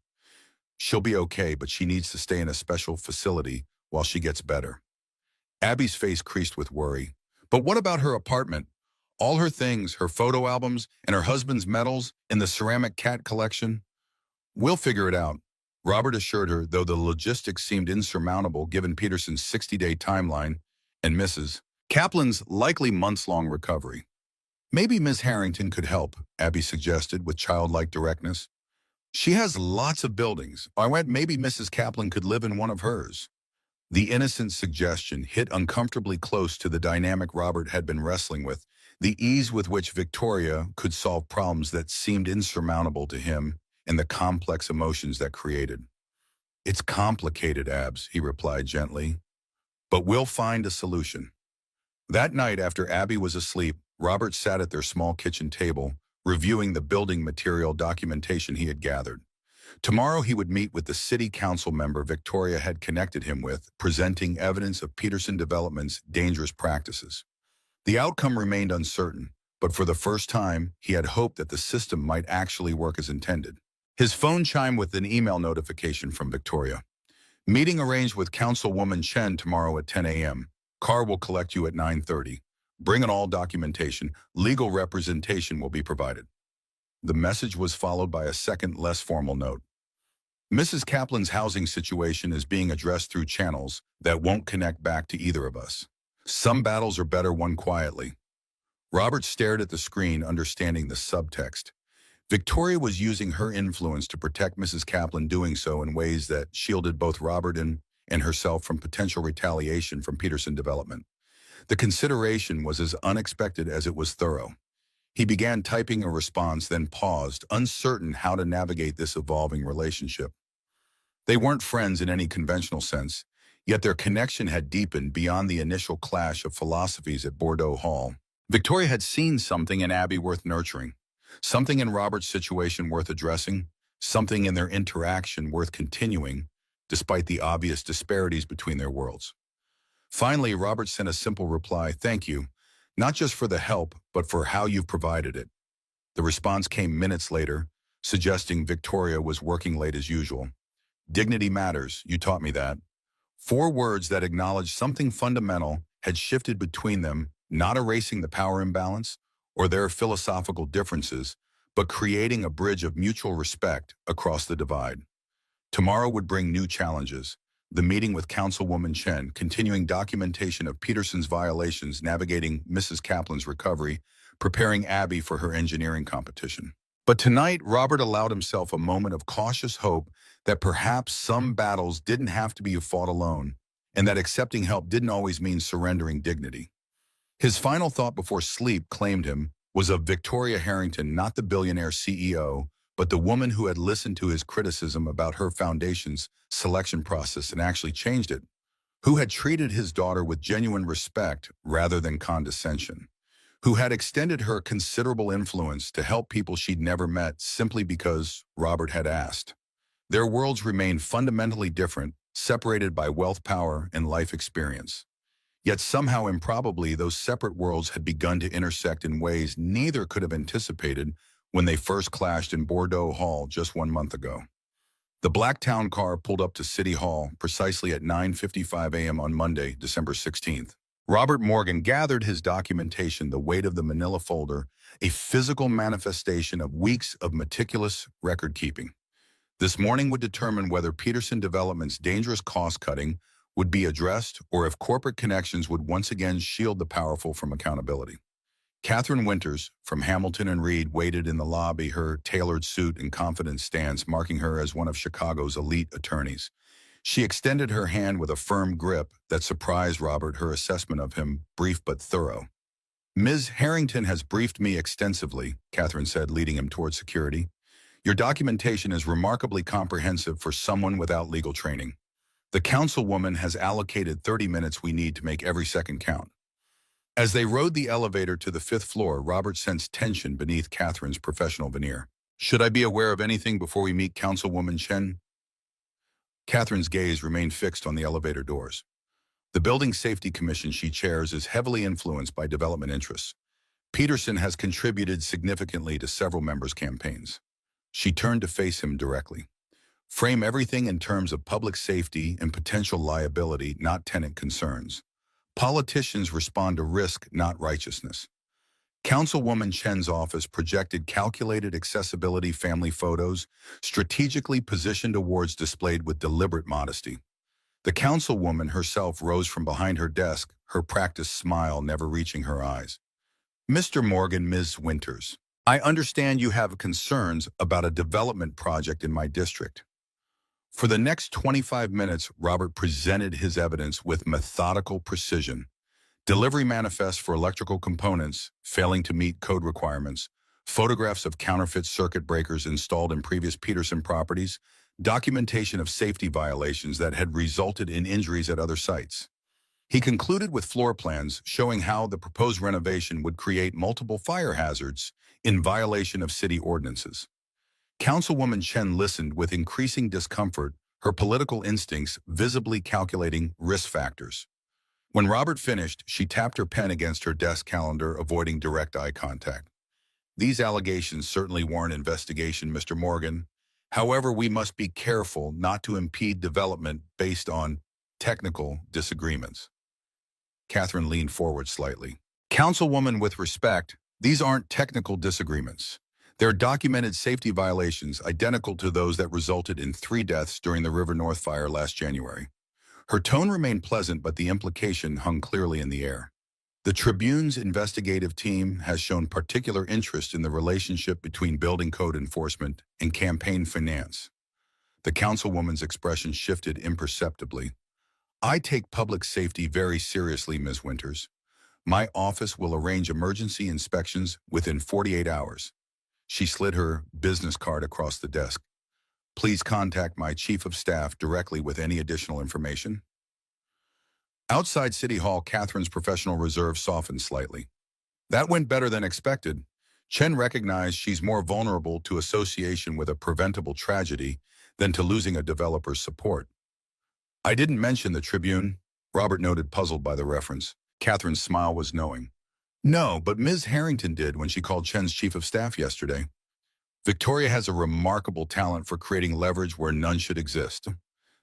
Speaker 1: "She'll be okay, but she needs to stay in a special facility while she gets better." Abby's face creased with worry. "But what about her apartment? All her things, her photo albums, and her husband's medals, and the ceramic cat collection?" "We'll figure it out," Robert assured her, though the logistics seemed insurmountable given Peterson's 60-day timeline and Mrs. Kaplan's likely months-long recovery. "Maybe Miss Harrington could help," Abby suggested with childlike directness. "She has lots of buildings. I went maybe Mrs. Kaplan could live in one of hers." The innocent suggestion hit uncomfortably close to the dynamic Robert had been wrestling with, the ease with which Victoria could solve problems that seemed insurmountable to him, and the complex emotions that created. "It's complicated, Abs," he replied gently, "but we'll find a solution." That night, after Abby was asleep, Robert sat at their small kitchen table, reviewing the building material documentation he had gathered. Tomorrow he would meet with the city council member Victoria had connected him with, presenting evidence of Peterson Development's dangerous practices. The outcome remained uncertain, but for the first time, he had hoped that the system might actually work as intended. His phone chimed with an email notification from Victoria. "Meeting arranged with Councilwoman Chen tomorrow at 10 a.m. Car will collect you at 9:30. Bring in all documentation. Legal representation will be provided." The message was followed by a second, less formal note. "Mrs. Kaplan's housing situation is being addressed through channels that won't connect back to either of us. Some battles are better won quietly." Robert stared at the screen, understanding the subtext. Victoria was using her influence to protect Mrs. Kaplan, doing so in ways that shielded both Robert and herself from potential retaliation from Peterson Development. The consideration was as unexpected as it was thorough. He began typing a response, then paused, uncertain how to navigate this evolving relationship. They weren't friends in any conventional sense, yet their connection had deepened beyond the initial clash of philosophies at Bordeaux Hall. Victoria had seen something in Abby worth nurturing. Something in Robert's situation worth addressing, something in their interaction worth continuing, despite the obvious disparities between their worlds. Finally, Robert sent a simple reply, "Thank you, not just for the help, but for how you've provided it." The response came minutes later, suggesting Victoria was working late as usual. "Dignity matters, you taught me that." 4 words that acknowledged something fundamental had shifted between them, not erasing the power imbalance or their philosophical differences, but creating a bridge of mutual respect across the divide. Tomorrow would bring new challenges. The meeting with Councilwoman Chen, continuing documentation of Peterson's violations, navigating Mrs. Kaplan's recovery, preparing Abby for her engineering competition. But tonight, Robert allowed himself a moment of cautious hope that perhaps some battles didn't have to be fought alone, and that accepting help didn't always mean surrendering dignity. His final thought before sleep claimed him was of Victoria Harrington, not the billionaire CEO, but the woman who had listened to his criticism about her foundation's selection process and actually changed it, who had treated his daughter with genuine respect rather than condescension, who had extended her considerable influence to help people she'd never met simply because Robert had asked. Their worlds remained fundamentally different, separated by wealth, power, and life experience. Yet somehow improbably, those separate worlds had begun to intersect in ways neither could have anticipated when they first clashed in Bordeaux Hall just 1 month ago. The black town car pulled up to City Hall precisely at 9:55 a.m. on Monday, December 16th. Robert Morgan gathered his documentation, the weight of the manila folder, a physical manifestation of weeks of meticulous record-keeping. This morning would determine whether Peterson Development's dangerous cost-cutting would be addressed or if corporate connections would once again shield the powerful from accountability. Catherine Winters, from Hamilton and Reed, waited in the lobby, her tailored suit and confident stance marking her as one of Chicago's elite attorneys. She extended her hand with a firm grip that surprised Robert, her assessment of him brief but thorough. "Ms. Harrington has briefed me extensively," Catherine said, leading him toward security. "Your documentation is remarkably comprehensive for someone without legal training. The councilwoman has allocated 30 minutes we need to make every second count." As they rode the elevator to the 5th floor, Robert sensed tension beneath Catherine's professional veneer. "Should I be aware of anything before we meet Councilwoman Chen?" Catherine's gaze remained fixed on the elevator doors. The Building Safety Commission she chairs is heavily influenced by development interests. Peterson has contributed significantly to several members' campaigns. She turned to face him directly. "Frame everything in terms of public safety and potential liability, not tenant concerns. Politicians respond to risk, not righteousness." Councilwoman Chen's office projected calculated accessibility family photos, strategically positioned awards displayed with deliberate modesty. The councilwoman herself rose from behind her desk, her practiced smile never reaching her eyes. "Mr. Morgan, Ms. Winters, I understand you have concerns about a development project in my district." For the next 25 minutes, Robert presented his evidence with methodical precision. Delivery manifests for electrical components failing to meet code requirements, photographs of counterfeit circuit breakers installed in previous Peterson properties, documentation of safety violations that had resulted in injuries at other sites. He concluded with floor plans showing how the proposed renovation would create multiple fire hazards in violation of city ordinances. Councilwoman Chen listened with increasing discomfort, her political instincts visibly calculating risk factors. When Robert finished, she tapped her pen against her desk calendar, avoiding direct eye contact. "These allegations certainly warrant investigation, Mr. Morgan. However, we must be careful not to impede development based on technical disagreements." Catherine leaned forward slightly. "Councilwoman, with respect, these aren't technical disagreements. There are documented safety violations identical to those that resulted in 3 deaths during the River North fire last January." Her tone remained pleasant, but the implication hung clearly in the air. "The Tribune's investigative team has shown particular interest in the relationship between building code enforcement and campaign finance." The councilwoman's expression shifted imperceptibly. "I take public safety very seriously, Ms. Winters. My office will arrange emergency inspections within 48 hours. She slid her business card across the desk. "Please contact my chief of staff directly with any additional information." Outside City Hall, Catherine's professional reserve softened slightly. "That went better than expected." Chen recognized she's more vulnerable to association with a preventable tragedy than to losing a developer's support. "I didn't mention the Tribune," Robert noted, puzzled by the reference. Catherine's smile was knowing. "No, but Ms. Harrington did when she called Chen's chief of staff yesterday. Victoria has a remarkable talent for creating leverage where none should exist."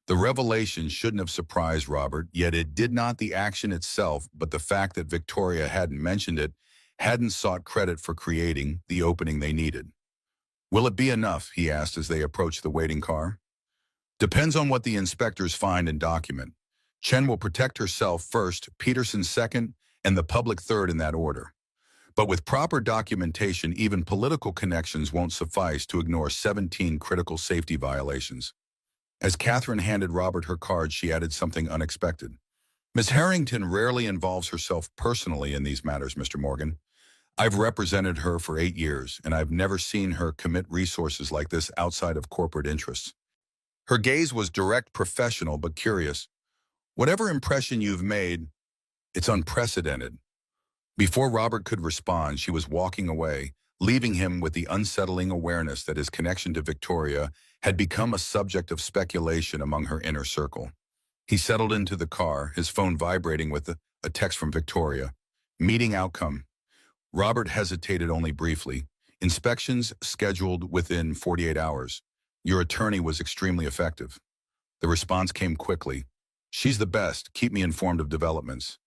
Speaker 1: The revelation shouldn't have surprised Robert, yet it did not the action itself, but the fact that Victoria hadn't mentioned it, hadn't sought credit for creating the opening they needed. "Will it be enough?" he asked as they approached the waiting car. "Depends on what the inspectors find and document. Chen will protect herself first, Peterson second, and the public third in that order. But with proper documentation, even political connections won't suffice to ignore 17 critical safety violations." As Catherine handed Robert her card, she added something unexpected. "Miss Harrington rarely involves herself personally in these matters, Mr. Morgan. I've represented her for 8 years, and I've never seen her commit resources like this outside of corporate interests." Her gaze was direct, professional, but curious. "Whatever impression you've made, it's unprecedented." Before Robert could respond, she was walking away, leaving him with the unsettling awareness that his connection to Victoria had become a subject of speculation among her inner circle. He settled into the car, his phone vibrating with a text from Victoria. "Meeting outcome." Robert hesitated only briefly. "Inspections scheduled within 48 hours. Your attorney was extremely effective. The response came quickly. She's the best. Keep me informed of developments.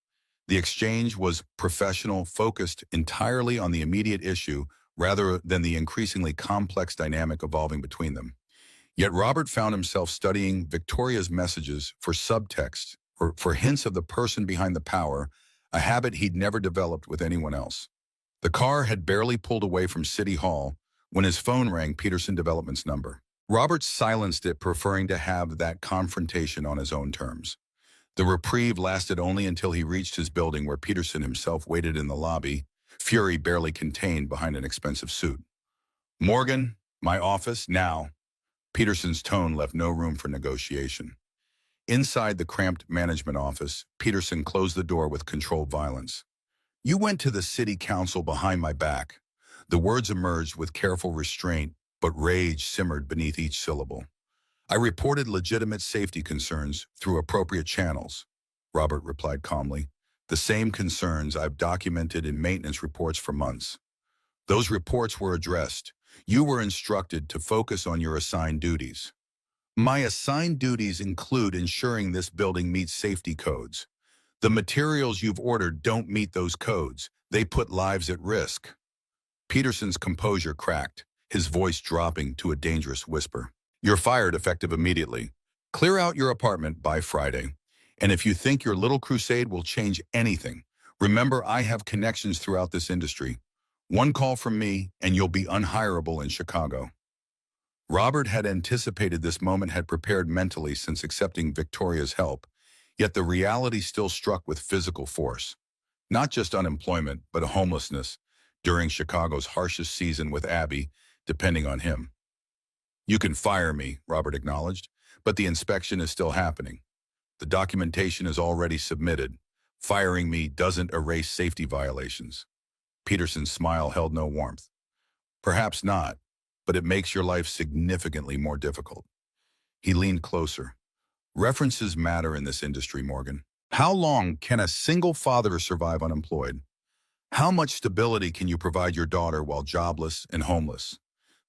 Speaker 1: The exchange was professional, focused entirely on the immediate issue rather than the increasingly complex dynamic evolving between them. Yet Robert found himself studying Victoria's messages for subtext, for hints of the person behind the power, a habit he'd never developed with anyone else. The car had barely pulled away from City Hall when his phone rang Peterson Development's number. Robert silenced it, preferring to have that confrontation on his own terms. The reprieve lasted only until he reached his building where Peterson himself waited in the lobby, fury barely contained behind an expensive suit. "Morgan, my office, now." Peterson's tone left no room for negotiation. Inside the cramped management office, Peterson closed the door with controlled violence. "You went to the city council behind my back." The words emerged with careful restraint, but rage simmered beneath each syllable. "I reported legitimate safety concerns through appropriate channels," Robert replied calmly. "The same concerns I've documented in maintenance reports for months. Those reports were addressed. You were instructed to focus on your assigned duties." "My assigned duties include ensuring this building meets safety codes. The materials you've ordered don't meet those codes. They put lives at risk." Peterson's composure cracked, his voice dropping to a dangerous whisper. "You're fired effective immediately. Clear out your apartment by Friday. And if you think your little crusade will change anything, remember I have connections throughout this industry. One call from me, and you'll be unhireable in Chicago." Robert had anticipated this moment, had prepared mentally since accepting Victoria's help, yet the reality still struck with physical force. Not just unemployment, but homelessness during Chicago's harshest season, with Abby depending on him. "You can fire me," Robert acknowledged, "but the inspection is still happening. The documentation is already submitted. Firing me doesn't erase safety violations." Peterson's smile held no warmth. "Perhaps not, but it makes your life significantly more difficult." He leaned closer. "References matter in this industry, Morgan. How long can a single father survive unemployed? How much stability can you provide your daughter while jobless and homeless?"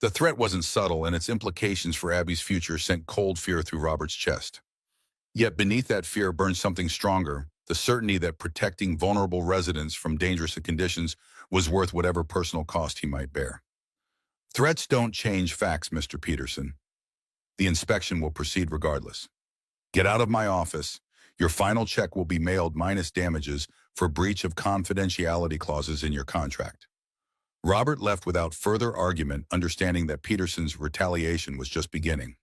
Speaker 1: The threat wasn't subtle, and its implications for Abby's future sent cold fear through Robert's chest. Yet beneath that fear burned something stronger, the certainty that protecting vulnerable residents from dangerous conditions was worth whatever personal cost he might bear. "Threats don't change facts, Mr. Peterson. The inspection will proceed regardless. Get out of my office. Your final check will be mailed minus damages for breach of confidentiality clauses in your contract." Robert left without further argument, understanding that Peterson's retaliation was just beginning.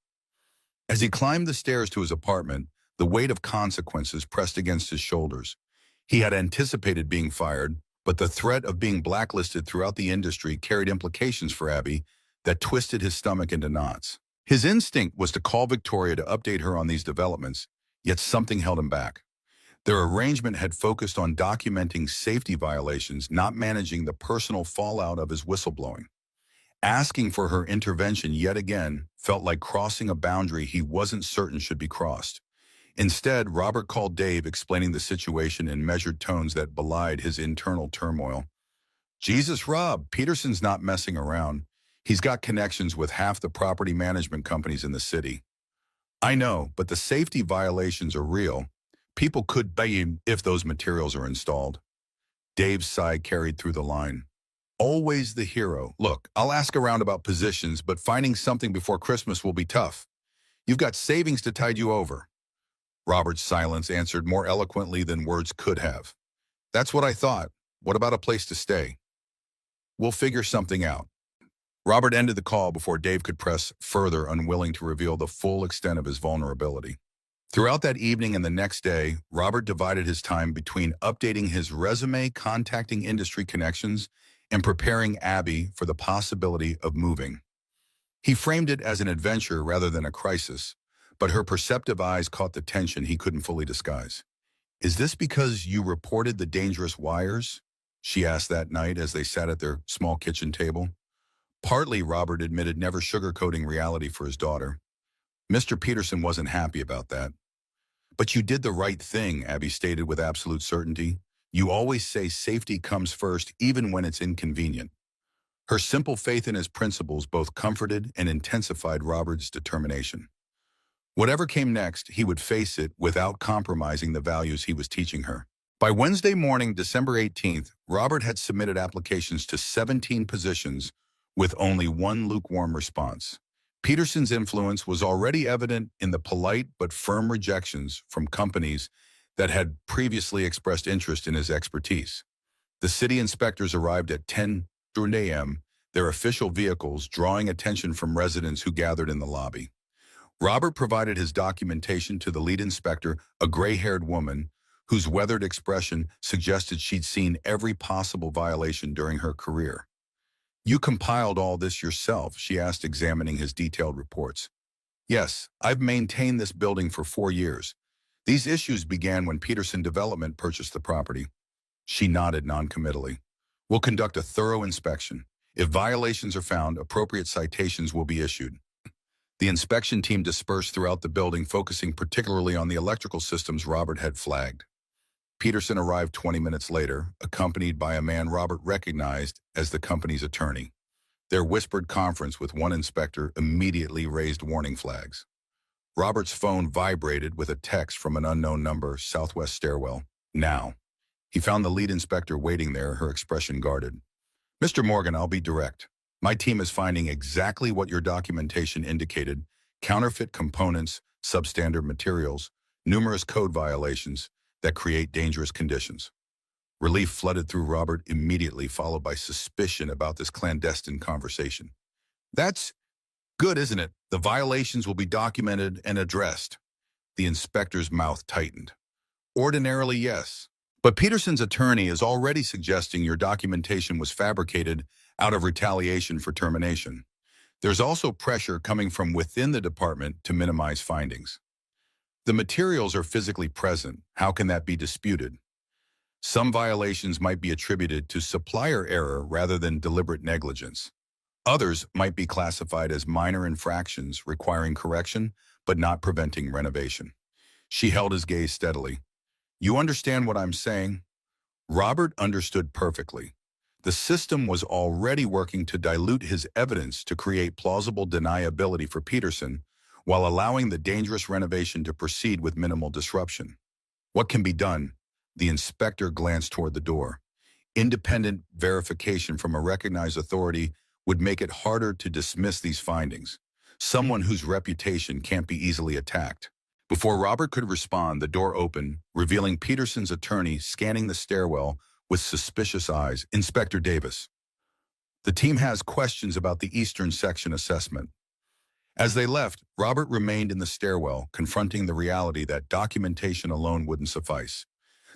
Speaker 1: As he climbed the stairs to his apartment, the weight of consequences pressed against his shoulders. He had anticipated being fired, but the threat of being blacklisted throughout the industry carried implications for Abby that twisted his stomach into knots. His instinct was to call Victoria to update her on these developments, yet something held him back. Their arrangement had focused on documenting safety violations, not managing the personal fallout of his whistleblowing. Asking for her intervention yet again felt like crossing a boundary he wasn't certain should be crossed. Instead, Robert called Dave, explaining the situation in measured tones that belied his internal turmoil. "Jesus, Rob, Peterson's not messing around. He's got connections with half the property management companies in the city." "I know, but the safety violations are real. People could pay him if those materials are installed." Dave's sigh carried through the line. "Always the hero. Look, I'll ask around about positions, but finding something before Christmas will be tough. You've got savings to tide you over." Robert's silence answered more eloquently than words could have. "That's what I thought. What about a place to stay?" "We'll figure something out." Robert ended the call before Dave could press further, unwilling to reveal the full extent of his vulnerability. Throughout that evening and the next day, Robert divided his time between updating his resume, contacting industry connections, and preparing Abby for the possibility of moving. He framed it as an adventure rather than a crisis, but her perceptive eyes caught the tension he couldn't fully disguise. "Is this because you reported the dangerous wires?" she asked that night as they sat at their small kitchen table. "Partly," Robert admitted, never sugarcoating reality for his daughter. Mr. Peterson wasn't happy about that. "But you did the right thing," Abby stated with absolute certainty. "You always say safety comes first, even when it's inconvenient." Her simple faith in his principles both comforted and intensified Robert's determination. Whatever came next, he would face it without compromising the values he was teaching her. By Wednesday morning, December 18th, Robert had submitted applications to 17 positions with only one lukewarm response. Peterson's influence was already evident in the polite but firm rejections from companies that had previously expressed interest in his expertise. The city inspectors arrived at 10 a.m., their official vehicles drawing attention from residents who gathered in the lobby. Robert provided his documentation to the lead inspector, a gray-haired woman whose weathered expression suggested she'd seen every possible violation during her career. "You compiled all this yourself?" she asked, examining his detailed reports. "Yes, I've maintained this building for 4 years. These issues began when Peterson Development purchased the property." She nodded noncommittally. "We'll conduct a thorough inspection. If violations are found, appropriate citations will be issued." The inspection team dispersed throughout the building, focusing particularly on the electrical systems Robert had flagged. Peterson arrived 20 minutes later, accompanied by a man Robert recognized as the company's attorney. Their whispered conference with one inspector immediately raised warning flags. Robert's phone vibrated with a text from an unknown number, Southwest Stairwell. Now. He found the lead inspector waiting there, her expression guarded. "Mr. Morgan, I'll be direct. My team is finding exactly what your documentation indicated: counterfeit components, substandard materials, numerous code violations that create dangerous conditions." Relief flooded through Robert immediately, followed by suspicion about this clandestine conversation. "That's good, isn't it? The violations will be documented and addressed." The inspector's mouth tightened. "Ordinarily, yes. But Peterson's attorney is already suggesting your documentation was fabricated out of retaliation for termination. There's also pressure coming from within the department to minimize findings. The materials are physically present. How can that be disputed? Some violations might be attributed to supplier error rather than deliberate negligence. Others might be classified as minor infractions requiring correction but not preventing renovation." She held his gaze steadily. "You understand what I'm saying?" Robert understood perfectly. The system was already working to dilute his evidence to create plausible deniability for Peterson, while allowing the dangerous renovation to proceed with minimal disruption. "What can be done?" The inspector glanced toward the door. "Independent verification from a recognized authority would make it harder to dismiss these findings. Someone whose reputation can't be easily attacked." Before Robert could respond, the door opened, revealing Peterson's attorney scanning the stairwell with suspicious eyes. "Inspector Davis. The team has questions about the Eastern Section assessment." As they left, Robert remained in the stairwell, confronting the reality that documentation alone wouldn't suffice.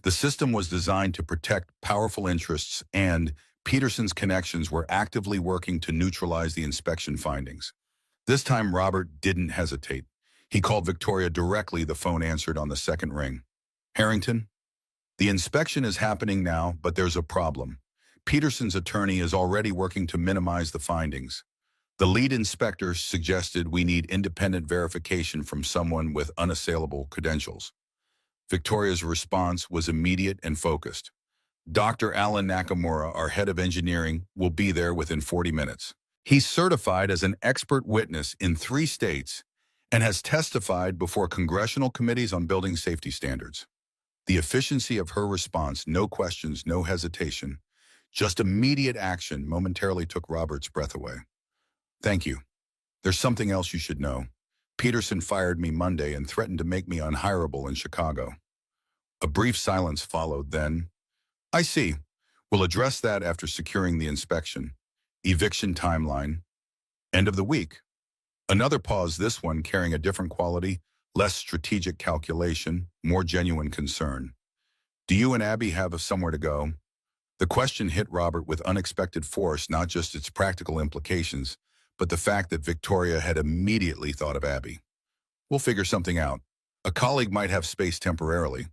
Speaker 1: The system was designed to protect powerful interests, and Peterson's connections were actively working to neutralize the inspection findings. This time, Robert didn't hesitate. He called Victoria directly. The phone answered on the second ring. "Harrington? The inspection is happening now, but there's a problem. Peterson's attorney is already working to minimize the findings. The lead inspector suggested we need independent verification from someone with unassailable credentials." Victoria's response was immediate and focused. "Dr. Alan Nakamura, our head of engineering, will be there within 40 minutes. He's certified as an expert witness in 3 states and has testified before congressional committees on building safety standards." The efficiency of her response, no questions, no hesitation, just immediate action, momentarily took Robert's breath away. "Thank you. There's something else you should know. Peterson fired me Monday and threatened to make me unhireable in Chicago." A brief silence followed, then, "I see. We'll address that after securing the inspection. Eviction timeline. End of the week." Another pause, this one carrying a different quality, less strategic calculation, more genuine concern. "Do you and Abby have somewhere to go?" The question hit Robert with unexpected force, not just its practical implications, but the fact that Victoria had immediately thought of Abby. "We'll figure something out. A colleague might have space temporarily."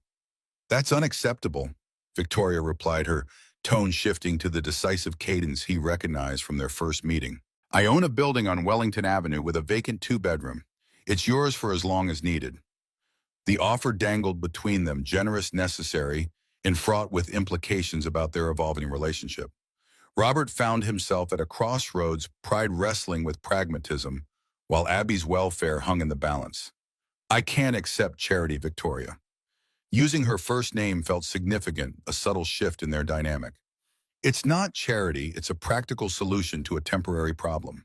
Speaker 1: "That's unacceptable," Victoria replied, her tone shifting to the decisive cadence he recognized from their first meeting. "I own a building on Wellington Avenue with a vacant 2-bedroom. It's yours for as long as needed." The offer dangled between them, generous, necessary, and fraught with implications about their evolving relationship. Robert found himself at a crossroads, pride wrestling with pragmatism, while Abby's welfare hung in the balance. I can't accept charity, Victoria. Using her first name felt significant, a subtle shift in their dynamic. It's not charity, it's a practical solution to a temporary problem.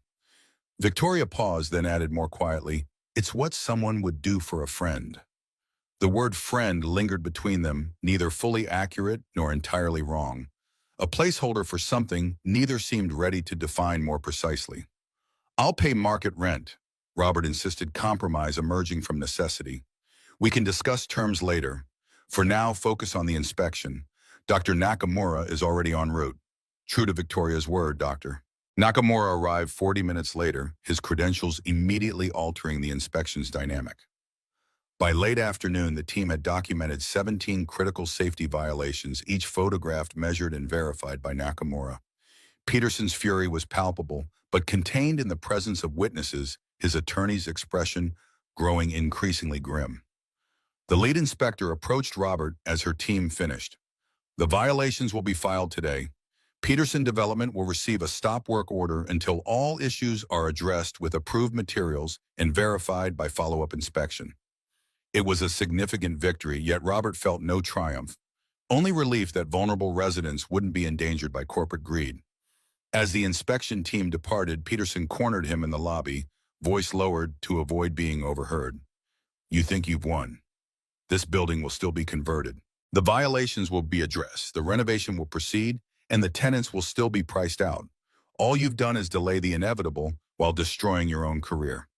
Speaker 1: Victoria paused, then added more quietly, it's what someone would do for a friend. The word friend lingered between them, neither fully accurate nor entirely wrong. A placeholder for something neither seemed ready to define more precisely. I'll pay market rent, Robert insisted, compromise emerging from necessity. We can discuss terms later. For now, focus on the inspection. Dr. Nakamura is already en route. True to Victoria's word, Doctor. Nakamura arrived 40 minutes later, his credentials immediately altering the inspection's dynamic. By late afternoon, the team had documented 17 critical safety violations, each photographed, measured, and verified by Nakamura. Peterson's fury was palpable, but contained in the presence of witnesses, his attorney's expression growing increasingly grim. The lead inspector approached Robert as her team finished. The violations will be filed today. Peterson Development will receive a stop work order until all issues are addressed with approved materials and verified by follow-up inspection. It was a significant victory, yet Robert felt no triumph, only relief that vulnerable residents wouldn't be endangered by corporate greed. As the inspection team departed, Peterson cornered him in the lobby, voice lowered to avoid being overheard. You think you've won. This building will still be converted. The violations will be addressed, the renovation will proceed, and the tenants will still be priced out. All you've done is delay the inevitable while destroying your own career.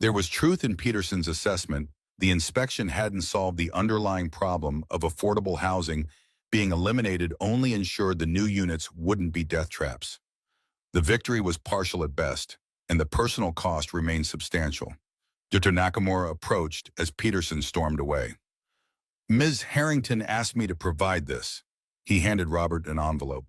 Speaker 1: There was truth in Peterson's assessment. The inspection hadn't solved the underlying problem of affordable housing. Being eliminated only ensured the new units wouldn't be death traps. The victory was partial at best, and the personal cost remained substantial. Dr. Nakamura approached as Peterson stormed away. Ms. Harrington asked me to provide this. He handed Robert an envelope.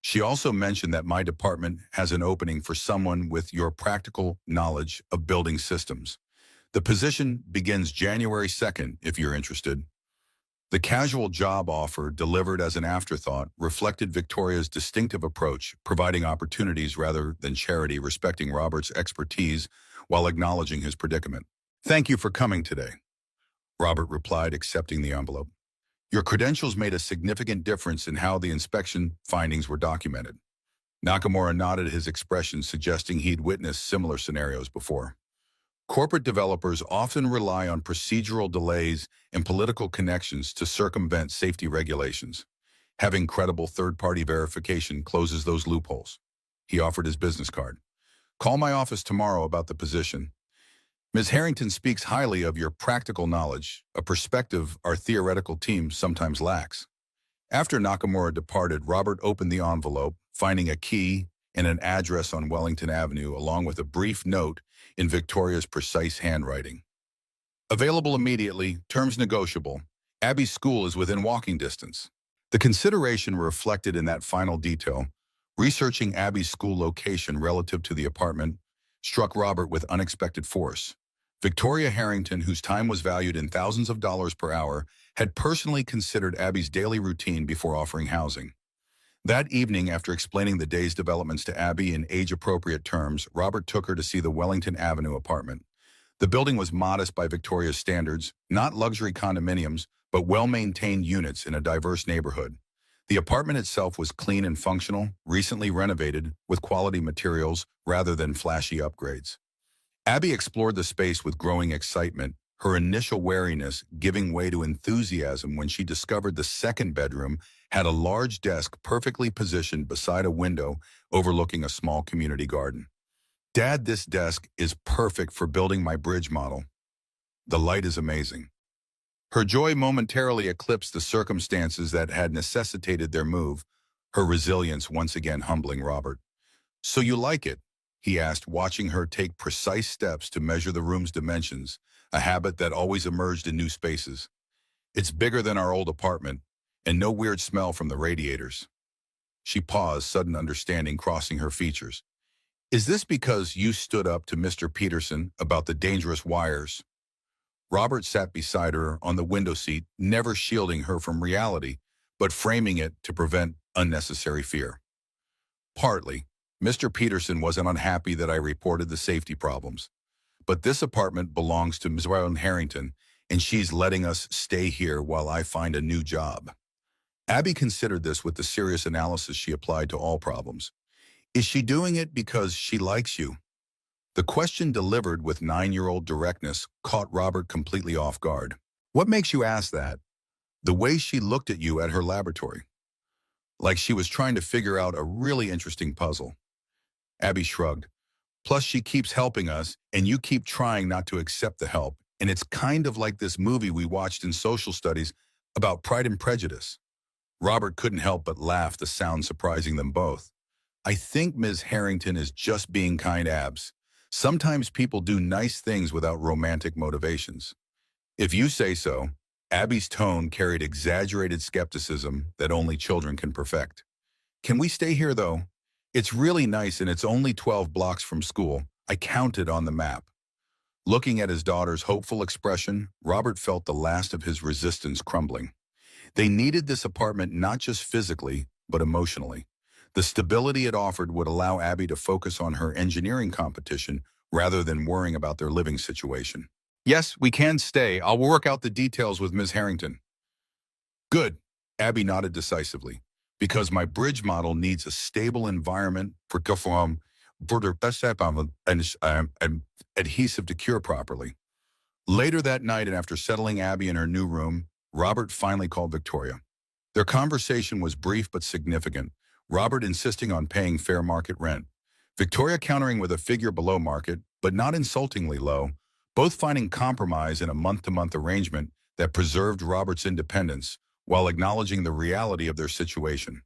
Speaker 1: She also mentioned that my department has an opening for someone with your practical knowledge of building systems. The position begins January 2nd, if you're interested. The casual job offer, delivered as an afterthought, reflected Victoria's distinctive approach, providing opportunities rather than charity, respecting Robert's expertise while acknowledging his predicament. Thank you for coming today, Robert replied, accepting the envelope. Your credentials made a significant difference in how the inspection findings were documented. Nakamura nodded, his expression suggesting he'd witnessed similar scenarios before. Corporate developers often rely on procedural delays and political connections to circumvent safety regulations. Having credible third-party verification closes those loopholes. He offered his business card. Call my office tomorrow about the position. Ms. Harrington speaks highly of your practical knowledge, a perspective our theoretical team sometimes lacks. After Nakamura departed, Robert opened the envelope, finding a key and an address on Wellington Avenue, along with a brief note in Victoria's precise handwriting. Available immediately, terms negotiable. Abby's school is within walking distance. The consideration reflected in that final detail. Researching Abby's school location relative to the apartment struck Robert with unexpected force. Victoria Harrington, whose time was valued in thousands of dollars per hour, had personally considered Abby's daily routine before offering housing. That evening, after explaining the day's developments to Abby in age-appropriate terms, Robert took her to see the Wellington Avenue apartment. The building was modest by Victoria's standards, not luxury condominiums, but well-maintained units in a diverse neighborhood. The apartment itself was clean and functional, recently renovated, with quality materials rather than flashy upgrades. Abby explored the space with growing excitement, her initial wariness giving way to enthusiasm when she discovered the second bedroom had a large desk perfectly positioned beside a window overlooking a small community garden. Dad, this desk is perfect for building my bridge model. The light is amazing. Her joy momentarily eclipsed the circumstances that had necessitated their move, her resilience once again humbling Robert. So you like it? He asked, watching her take precise steps to measure the room's dimensions, a habit that always emerged in new spaces. It's bigger than our old apartment, and no weird smell from the radiators. She paused, sudden understanding crossing her features. Is this because you stood up to Mr. Peterson about the dangerous wires? Robert sat beside her on the window seat, never shielding her from reality, but framing it to prevent unnecessary fear. Partly. Mr. Peterson wasn't unhappy that I reported the safety problems. But this apartment belongs to Ms. Ryan Harrington, and she's letting us stay here while I find a new job. Abby considered this with the serious analysis she applied to all problems. Is she doing it because she likes you? The question delivered with 9-year-old directness caught Robert completely off guard. What makes you ask that? The way she looked at you at her laboratory. Like she was trying to figure out a really interesting puzzle. Abby shrugged. Plus, she keeps helping us, and you keep trying not to accept the help. And it's kind of like this movie we watched in social studies about Pride and Prejudice. Robert couldn't help but laugh, the sound surprising them both. I think Ms. Harrington is just being kind, Abs. Sometimes people do nice things without romantic motivations. If you say so. Abby's tone carried exaggerated skepticism that only children can perfect. Can we stay here, though? It's really nice and it's only 12 blocks from school. I counted on the map. Looking at his daughter's hopeful expression, Robert felt the last of his resistance crumbling. They needed this apartment not just physically, but emotionally. The stability it offered would allow Abby to focus on her engineering competition rather than worrying about their living situation. Yes, we can stay. I'll work out the details with Ms. Harrington. Good, Abby nodded decisively, because my bridge model needs a stable environment for and adhesive to cure properly. Later that night, and after settling Abby in her new room, Robert finally called Victoria. Their conversation was brief but significant, Robert insisting on paying fair market rent, Victoria countering with a figure below market, but not insultingly low, both finding compromise in a month-to-month arrangement that preserved Robert's independence while acknowledging the reality of their situation.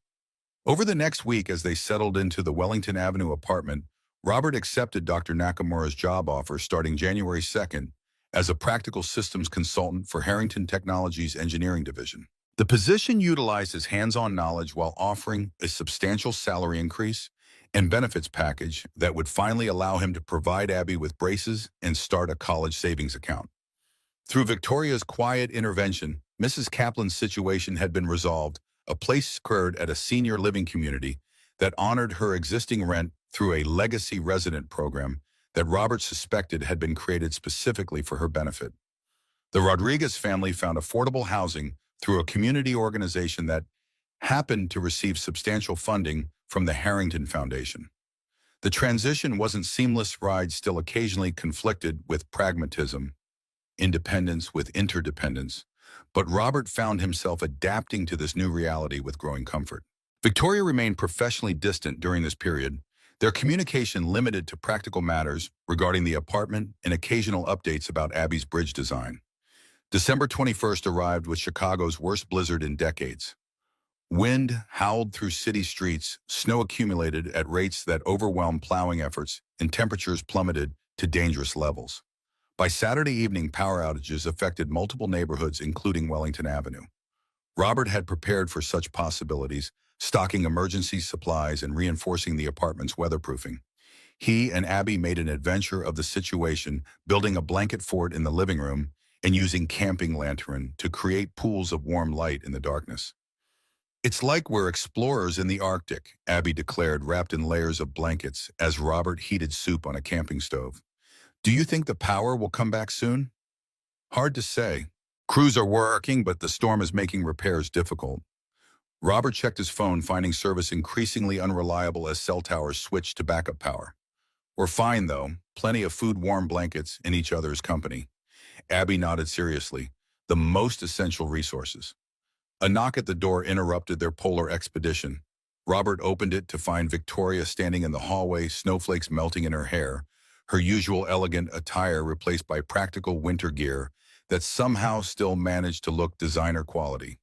Speaker 1: Over the next week, as they settled into the Wellington Avenue apartment, Robert accepted Dr. Nakamura's job offer starting January 2nd as a practical systems consultant for Harrington Technologies' engineering division. The position utilized his hands-on knowledge while offering a substantial salary increase and benefits package that would finally allow him to provide Abby with braces and start a college savings account. Through Victoria's quiet intervention, Mrs. Kaplan's situation had been resolved, a place secured at a senior living community that honored her existing rent through a legacy resident program that Robert suspected had been created specifically for her benefit. The Rodriguez family found affordable housing through a community organization that happened to receive substantial funding from the Harrington Foundation. The transition wasn't seamless, ride still occasionally conflicted with pragmatism, independence with interdependence, but Robert found himself adapting to this new reality with growing comfort. Victoria remained professionally distant during this period, their communication limited to practical matters regarding the apartment and occasional updates about Abby's bridge design. December 21st arrived with Chicago's worst blizzard in decades. Wind howled through city streets, snow accumulated at rates that overwhelmed plowing efforts, and temperatures plummeted to dangerous levels. By Saturday evening, power outages affected multiple neighborhoods, including Wellington Avenue. Robert had prepared for such possibilities, stocking emergency supplies and reinforcing the apartment's weatherproofing. He and Abby made an adventure of the situation, building a blanket fort in the living room and using camping lantern to create pools of warm light in the darkness. It's like we're explorers in the Arctic, Abby declared, wrapped in layers of blankets as Robert heated soup on a camping stove. Do you think the power will come back soon? Hard to say. Crews are working, but the storm is making repairs difficult. Robert checked his phone, finding service increasingly unreliable as cell towers switched to backup power. We're fine, though. Plenty of food, warm blankets, in each other's company. Abby nodded seriously. The most essential resources. A knock at the door interrupted their polar expedition. Robert opened it to find Victoria standing in the hallway, snowflakes melting in her hair, her usual elegant attire replaced by practical winter gear that somehow still managed to look designer quality.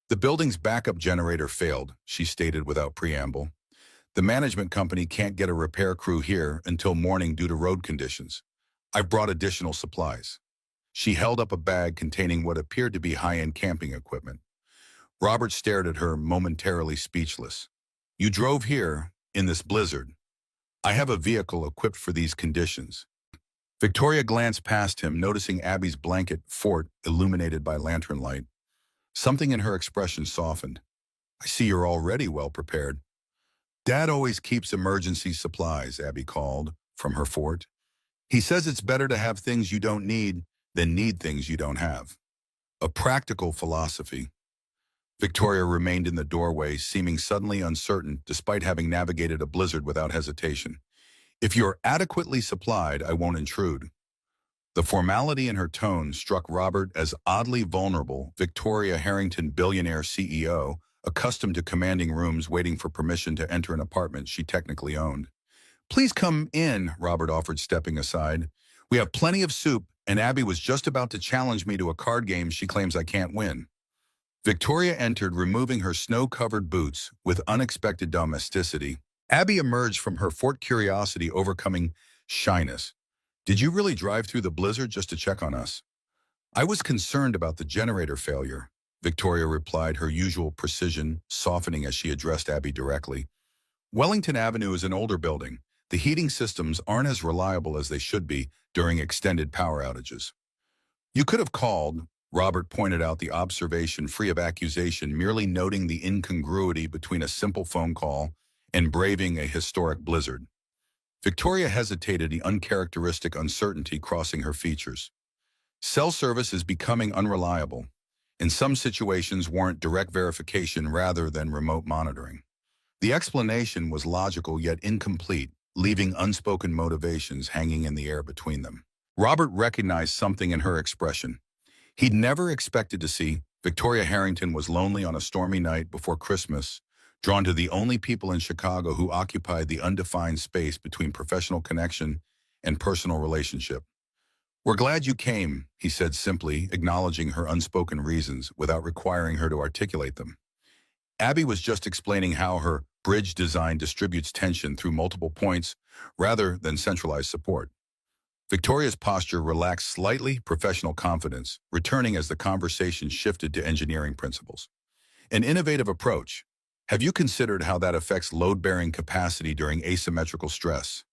Speaker 1: The building's backup generator failed, she stated without preamble. The management company can't get a repair crew here until morning due to road conditions. I've brought additional supplies. She held up a bag containing what appeared to be high-end camping equipment. Robert stared at her, momentarily speechless. You drove here, in this blizzard. I have a vehicle equipped for these conditions. Victoria glanced past him, noticing Abby's blanket fort illuminated by lantern light. Something in her expression softened. I see you're already well prepared. Dad always keeps emergency supplies, Abby called from her fort. He says it's better to have things you don't need than need things you don't have. A practical philosophy. Victoria remained in the doorway, seeming suddenly uncertain despite having navigated a blizzard without hesitation. If you're adequately supplied, I won't intrude. The formality in her tone struck Robert as oddly vulnerable. Victoria Harrington, billionaire CEO, accustomed to commanding rooms waiting for permission to enter an apartment she technically owned. Please come in, Robert offered, stepping aside. We have plenty of soup, and Abby was just about to challenge me to a card game she claims I can't win. Victoria entered, removing her snow-covered boots with unexpected domesticity. Abby emerged from her fort curiosity, overcoming shyness. Did you really drive through the blizzard just to check on us? I was concerned about the generator failure, Victoria replied, her usual precision softening as she addressed Abby directly. Wellington Avenue is an older building. The heating systems aren't as reliable as they should be during extended power outages. You could have called, Robert pointed out the observation free of accusation, merely noting the incongruity between a simple phone call and braving a historic blizzard. Victoria hesitated, the uncharacteristic uncertainty crossing her features. Cell service is becoming unreliable. In some situations warrant direct verification rather than remote monitoring. The explanation was logical yet incomplete, leaving unspoken motivations hanging in the air between them. Robert recognized something in her expression. He'd never expected to see Victoria Harrington was lonely on a stormy night before Christmas, drawn to the only people in Chicago who occupied the undefined space between professional connection and personal relationship. We're glad you came, he said simply, acknowledging her unspoken reasons without requiring her to articulate them. Abby was just explaining how her bridge design distributes tension through multiple points rather than centralized support. Victoria's posture relaxed slightly, professional confidence, returning as the conversation shifted to engineering principles. An innovative approach. Have you considered how that affects load-bearing capacity during asymmetrical stress?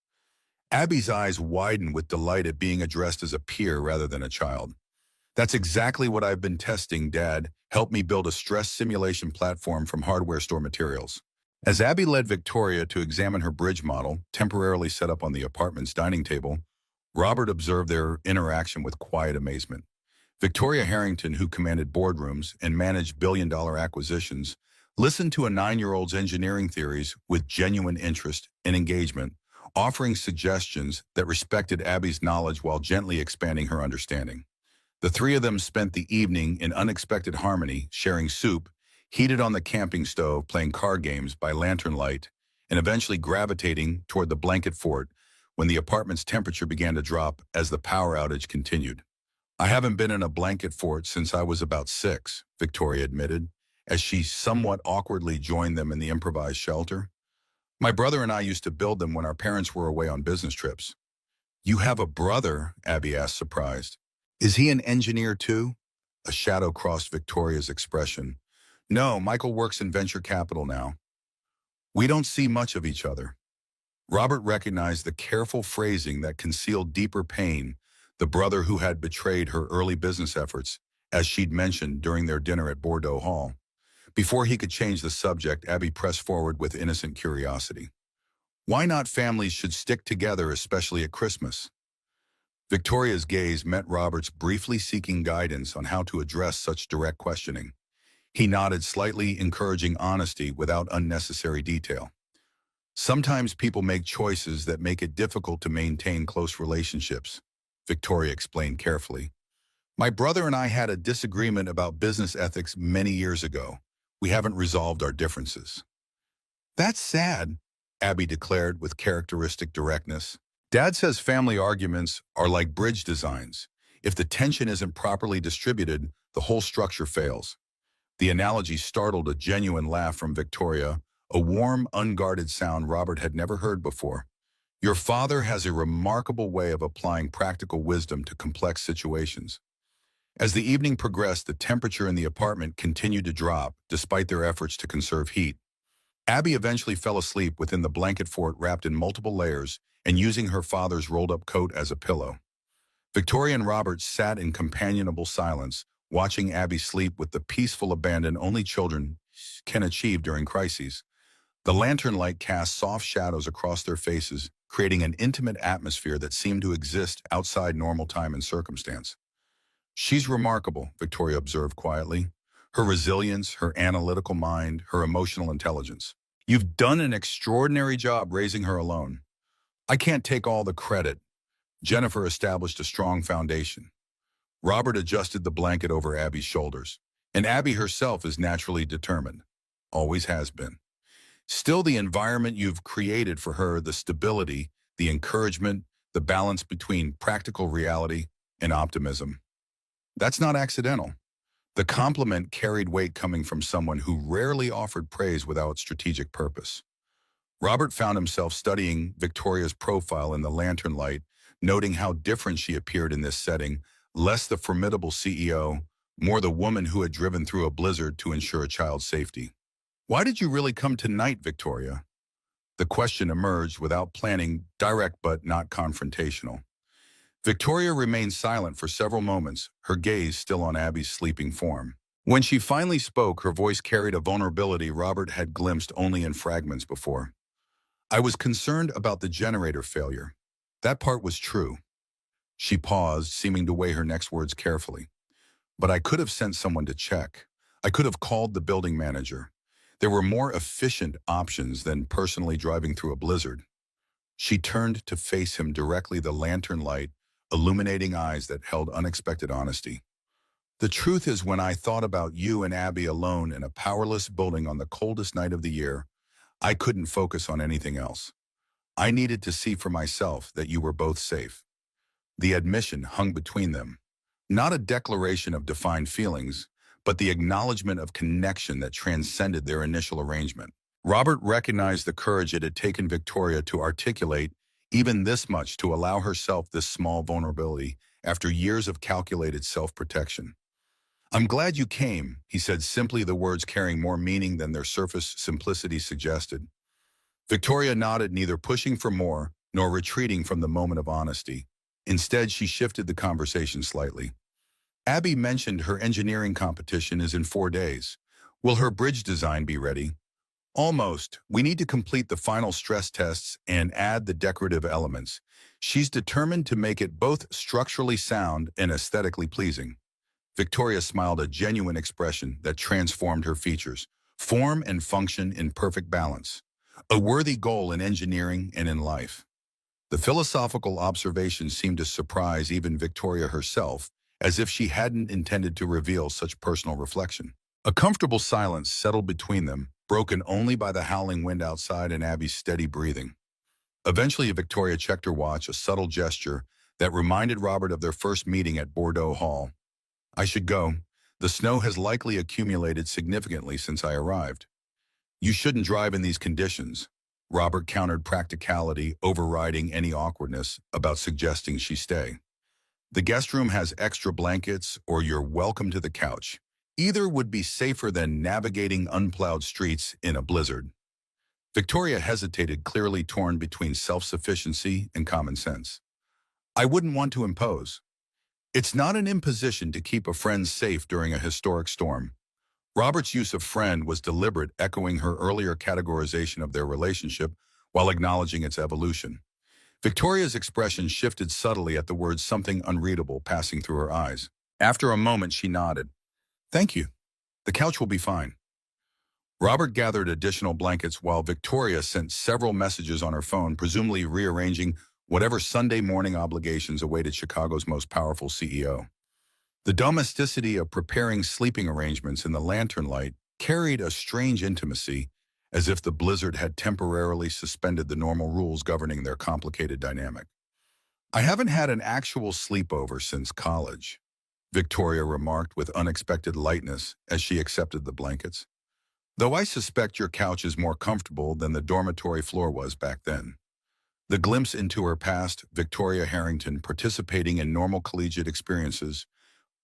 Speaker 1: Abby's eyes widened with delight at being addressed as a peer rather than a child. That's exactly what I've been testing, Dad. Help me build a stress simulation platform from hardware store materials. As Abby led Victoria to examine her bridge model, temporarily set up on the apartment's dining table, Robert observed their interaction with quiet amazement. Victoria Harrington, who commanded boardrooms and managed billion-dollar acquisitions, listened to a 9-year-old's engineering theories with genuine interest and engagement, offering suggestions that respected Abby's knowledge while gently expanding her understanding. The three of them spent the evening in unexpected harmony, sharing soup, heated on the camping stove, playing card games by lantern light, and eventually gravitating toward the blanket fort when the apartment's temperature began to drop as the power outage continued. I haven't been in a blanket fort since I was about 6, Victoria admitted, as she somewhat awkwardly joined them in the improvised shelter. My brother and I used to build them when our parents were away on business trips. You have a brother? Abby asked, surprised. Is he an engineer too? A shadow crossed Victoria's expression. No, Michael works in venture capital now. We don't see much of each other. Robert recognized the careful phrasing that concealed deeper pain, the brother who had betrayed her early business efforts, as she'd mentioned during their dinner at Bordeaux Hall. Before he could change the subject, Abby pressed forward with innocent curiosity. Why not families should stick together, especially at Christmas? Victoria's gaze met Robert's, briefly seeking guidance on how to address such direct questioning. He nodded slightly, encouraging honesty without unnecessary detail. Sometimes people make choices that make it difficult to maintain close relationships, Victoria explained carefully. My brother and I had a disagreement about business ethics many years ago. We haven't resolved our differences. That's sad, Abby declared with characteristic directness. Dad says family arguments are like bridge designs. If the tension isn't properly distributed, the whole structure fails. The analogy startled a genuine laugh from Victoria, a warm, unguarded sound Robert had never heard before. Your father has a remarkable way of applying practical wisdom to complex situations. As the evening progressed, the temperature in the apartment continued to drop, despite their efforts to conserve heat. Abby eventually fell asleep within the blanket fort, wrapped in multiple layers and using her father's rolled-up coat as a pillow. Victoria and Robert sat in companionable silence, watching Abby sleep with the peaceful abandon only children can achieve during crises. The lantern light cast soft shadows across their faces, creating an intimate atmosphere that seemed to exist outside normal time and circumstance. She's remarkable, Victoria observed quietly. Her resilience, her analytical mind, her emotional intelligence. You've done an extraordinary job raising her alone. I can't take all the credit. Jennifer established a strong foundation. Robert adjusted the blanket over Abby's shoulders. And Abby herself is naturally determined. Always has been. Still, the environment you've created for her, the stability, the encouragement, the balance between practical reality and optimism. That's not accidental. The compliment carried weight coming from someone who rarely offered praise without strategic purpose. Robert found himself studying Victoria's profile in the lantern light, noting how different she appeared in this setting, less the formidable CEO, more the woman who had driven through a blizzard to ensure a child's safety. Why did you really come tonight, Victoria? The question emerged without planning, direct but not confrontational. Victoria remained silent for several moments, her gaze still on Abby's sleeping form. When she finally spoke, her voice carried a vulnerability Robert had glimpsed only in fragments before. I was concerned about the generator failure. That part was true. She paused, seeming to weigh her next words carefully. But I could have sent someone to check. I could have called the building manager. There were more efficient options than personally driving through a blizzard. She turned to face him directly, the lantern light, illuminating eyes that held unexpected honesty. The truth is, when I thought about you and Abby alone in a powerless building on the coldest night of the year, I couldn't focus on anything else. I needed to see for myself that you were both safe. The admission hung between them. Not a declaration of defined feelings, but the acknowledgement of connection that transcended their initial arrangement. Robert recognized the courage it had taken Victoria to articulate even this much, to allow herself this small vulnerability after years of calculated self-protection. I'm glad you came, he said, simply, the words carrying more meaning than their surface simplicity suggested. Victoria nodded, neither pushing for more nor retreating from the moment of honesty. Instead, she shifted the conversation slightly. Abby mentioned her engineering competition is in 4 days. Will her bridge design be ready? Almost. We need to complete the final stress tests and add the decorative elements. She's determined to make it both structurally sound and aesthetically pleasing. Victoria smiled, a genuine expression that transformed her features, form and function in perfect balance. A worthy goal in engineering and in life. The philosophical observation seemed to surprise even Victoria herself, as if she hadn't intended to reveal such personal reflection. A comfortable silence settled between them, broken only by the howling wind outside and Abby's steady breathing. Eventually, Victoria checked her watch, a subtle gesture that reminded Robert of their first meeting at Bordeaux Hall. I should go. The snow has likely accumulated significantly since I arrived. You shouldn't drive in these conditions. Robert countered, practicality overriding any awkwardness about suggesting she stay. The guest room has extra blankets, or you're welcome to the couch. Either would be safer than navigating unplowed streets in a blizzard. Victoria hesitated, clearly torn between self-sufficiency and common sense. I wouldn't want to impose. It's not an imposition to keep a friend safe during a historic storm. Robert's use of friend was deliberate, echoing her earlier categorization of their relationship while acknowledging its evolution. Victoria's expression shifted subtly at the words, something unreadable passing through her eyes. After a moment, she nodded. Thank you. The couch will be fine. Robert gathered additional blankets while Victoria sent several messages on her phone, presumably rearranging whatever Sunday morning obligations awaited Chicago's most powerful CEO. The domesticity of preparing sleeping arrangements in the lantern light carried a strange intimacy, as if the blizzard had temporarily suspended the normal rules governing their complicated dynamic. I haven't had an actual sleepover since college, Victoria remarked with unexpected lightness as she accepted the blankets. Though I suspect your couch is more comfortable than the dormitory floor was back then. The glimpse into her past, Victoria Harrington participating in normal collegiate experiences,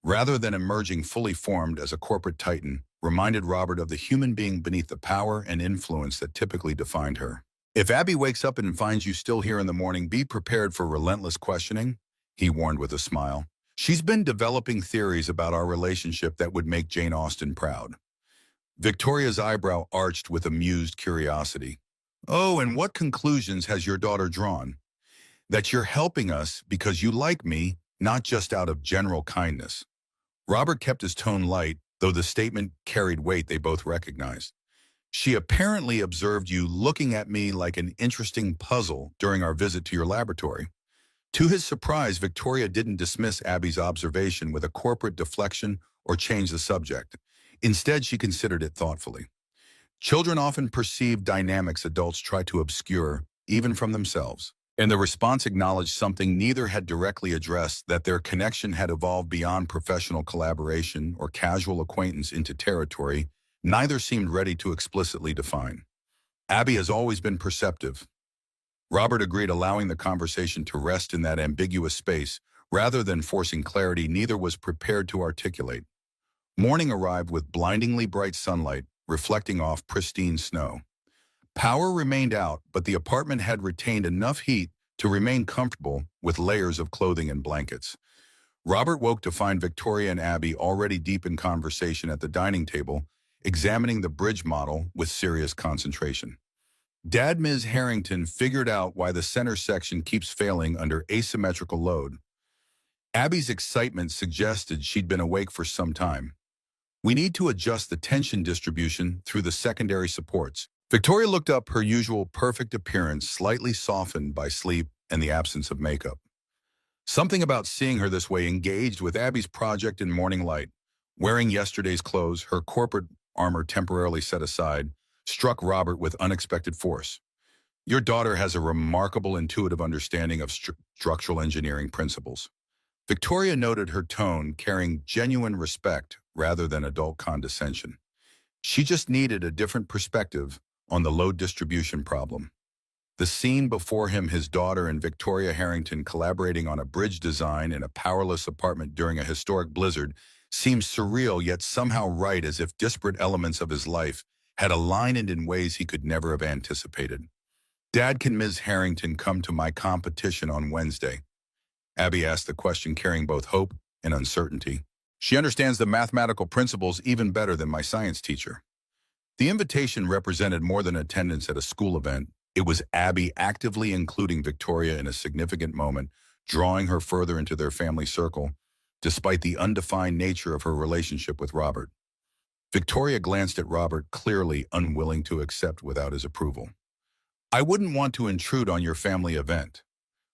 Speaker 1: rather than emerging fully formed as a corporate titan, reminded Robert of the human being beneath the power and influence that typically defined her. If Abby wakes up and finds you still here in the morning, be prepared for relentless questioning, he warned with a smile. She's been developing theories about our relationship that would make Jane Austen proud. Victoria's eyebrow arched with amused curiosity. Oh, and what conclusions has your daughter drawn? That you're helping us because you like me, not just out of general kindness. Robert kept his tone light, though the statement carried weight they both recognized. She apparently observed you looking at me like an interesting puzzle during our visit to your laboratory. To his surprise, Victoria didn't dismiss Abby's observation with a corporate deflection or change the subject. Instead, she considered it thoughtfully. Children often perceive dynamics adults try to obscure, even from themselves. And the response acknowledged something neither had directly addressed, that their connection had evolved beyond professional collaboration or casual acquaintance into territory neither seemed ready to explicitly define. Abby has always been perceptive. Robert agreed, allowing the conversation to rest in that ambiguous space rather than forcing clarity neither was prepared to articulate. Morning arrived with blindingly bright sunlight, reflecting off pristine snow. Power remained out, but the apartment had retained enough heat to remain comfortable with layers of clothing and blankets. Robert woke to find Victoria and Abby already deep in conversation at the dining table, examining the bridge model with serious concentration. Dad Ms. Harrington figured out why the center section keeps failing under asymmetrical load. Abby's excitement suggested she'd been awake for some time. We need to adjust the tension distribution through the secondary supports. Victoria looked up, her usual perfect appearance slightly softened by sleep and the absence of makeup. Something about seeing her this way engaged with Abby's project in morning light. Wearing yesterday's clothes, her corporate armor temporarily set aside, struck Robert with unexpected force. Your daughter has a remarkable intuitive understanding of structural engineering principles. Victoria noted, her tone carrying genuine respect rather than adult condescension. She just needed a different perspective on the load distribution problem. The scene before him, his daughter and Victoria Harrington collaborating on a bridge design in a powerless apartment during a historic blizzard, seemed surreal yet somehow right, as if disparate elements of his life had aligned in ways he could never have anticipated. Dad, can Ms. Harrington come to my competition on Wednesday? Abby asked the question carrying both hope and uncertainty. She understands the mathematical principles even better than my science teacher. The invitation represented more than attendance at a school event. It was Abby actively including Victoria in a significant moment, drawing her further into their family circle, despite the undefined nature of her relationship with Robert. Victoria glanced at Robert, clearly unwilling to accept without his approval. I wouldn't want to intrude on your family event.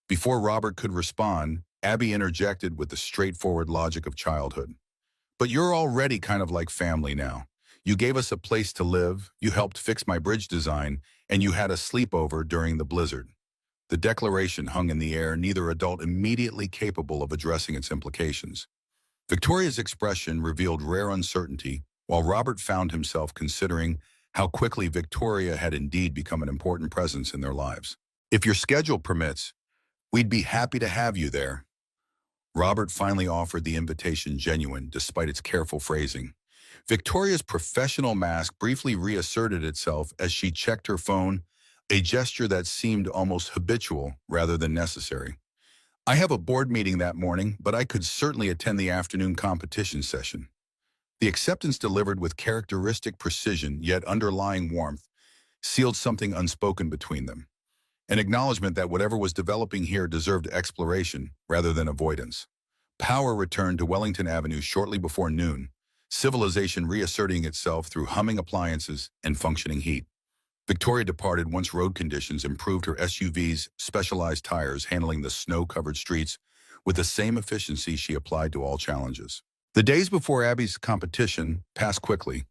Speaker 1: Before Robert could respond, Abby interjected with the straightforward logic of childhood. But you're already kind of like family now. You gave us a place to live, you helped fix my bridge design, and you had a sleepover during the blizzard. The declaration hung in the air, neither adult immediately capable of addressing its implications. Victoria's expression revealed rare uncertainty, while Robert found himself considering how quickly Victoria had indeed become an important presence in their lives. If your schedule permits, we'd be happy to have you there. Robert finally offered the invitation genuine, despite its careful phrasing. Victoria's professional mask briefly reasserted itself as she checked her phone, a gesture that seemed almost habitual rather than necessary. I have a board meeting that morning, but I could certainly attend the afternoon competition session. The acceptance, delivered with characteristic precision yet underlying warmth, sealed something unspoken between them. An acknowledgement that whatever was developing here deserved exploration rather than avoidance. Power returned to Wellington Avenue shortly before noon, civilization reasserting itself through humming appliances and functioning heat. Victoria departed once road conditions improved, her SUV's specialized tires handling the snow-covered streets with the same efficiency she applied to all challenges. The days before Abby's competition passed quickly,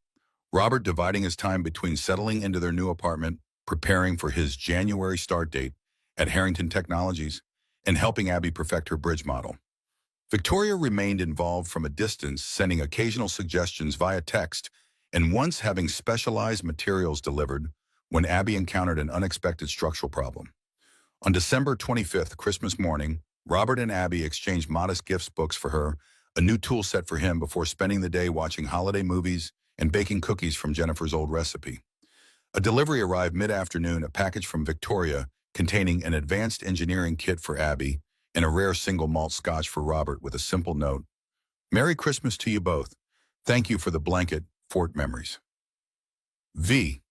Speaker 1: Robert dividing his time between settling into their new apartment, preparing for his January start date at Harrington Technologies, and helping Abby perfect her bridge model. Victoria remained involved from a distance, sending occasional suggestions via text, and once having specialized materials delivered when Abby encountered an unexpected structural problem. On December 25th, Christmas morning, Robert and Abby exchanged modest gifts, books for her, a new tool set for him, before spending the day watching holiday movies and baking cookies from Jennifer's old recipe. A delivery arrived mid-afternoon, a package from Victoria containing an advanced engineering kit for Abby and a rare single malt scotch for Robert, with a simple note. Merry Christmas to you both. Thank you for the blanket, Fort memories. V.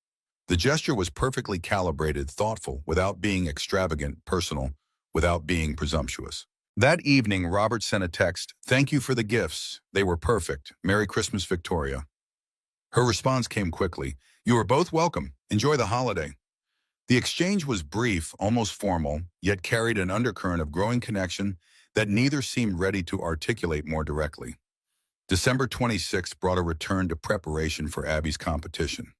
Speaker 1: The gesture was perfectly calibrated, thoughtful, without being extravagant, personal, without being presumptuous. That evening, Robert sent a text, "Thank you for the gifts. They were perfect. Merry Christmas, Victoria." Her response came quickly, "You are both welcome. Enjoy the holiday." The exchange was brief, almost formal, yet carried an undercurrent of growing connection that neither seemed ready to articulate more directly. December 26th brought a return to preparation for Abby's competition.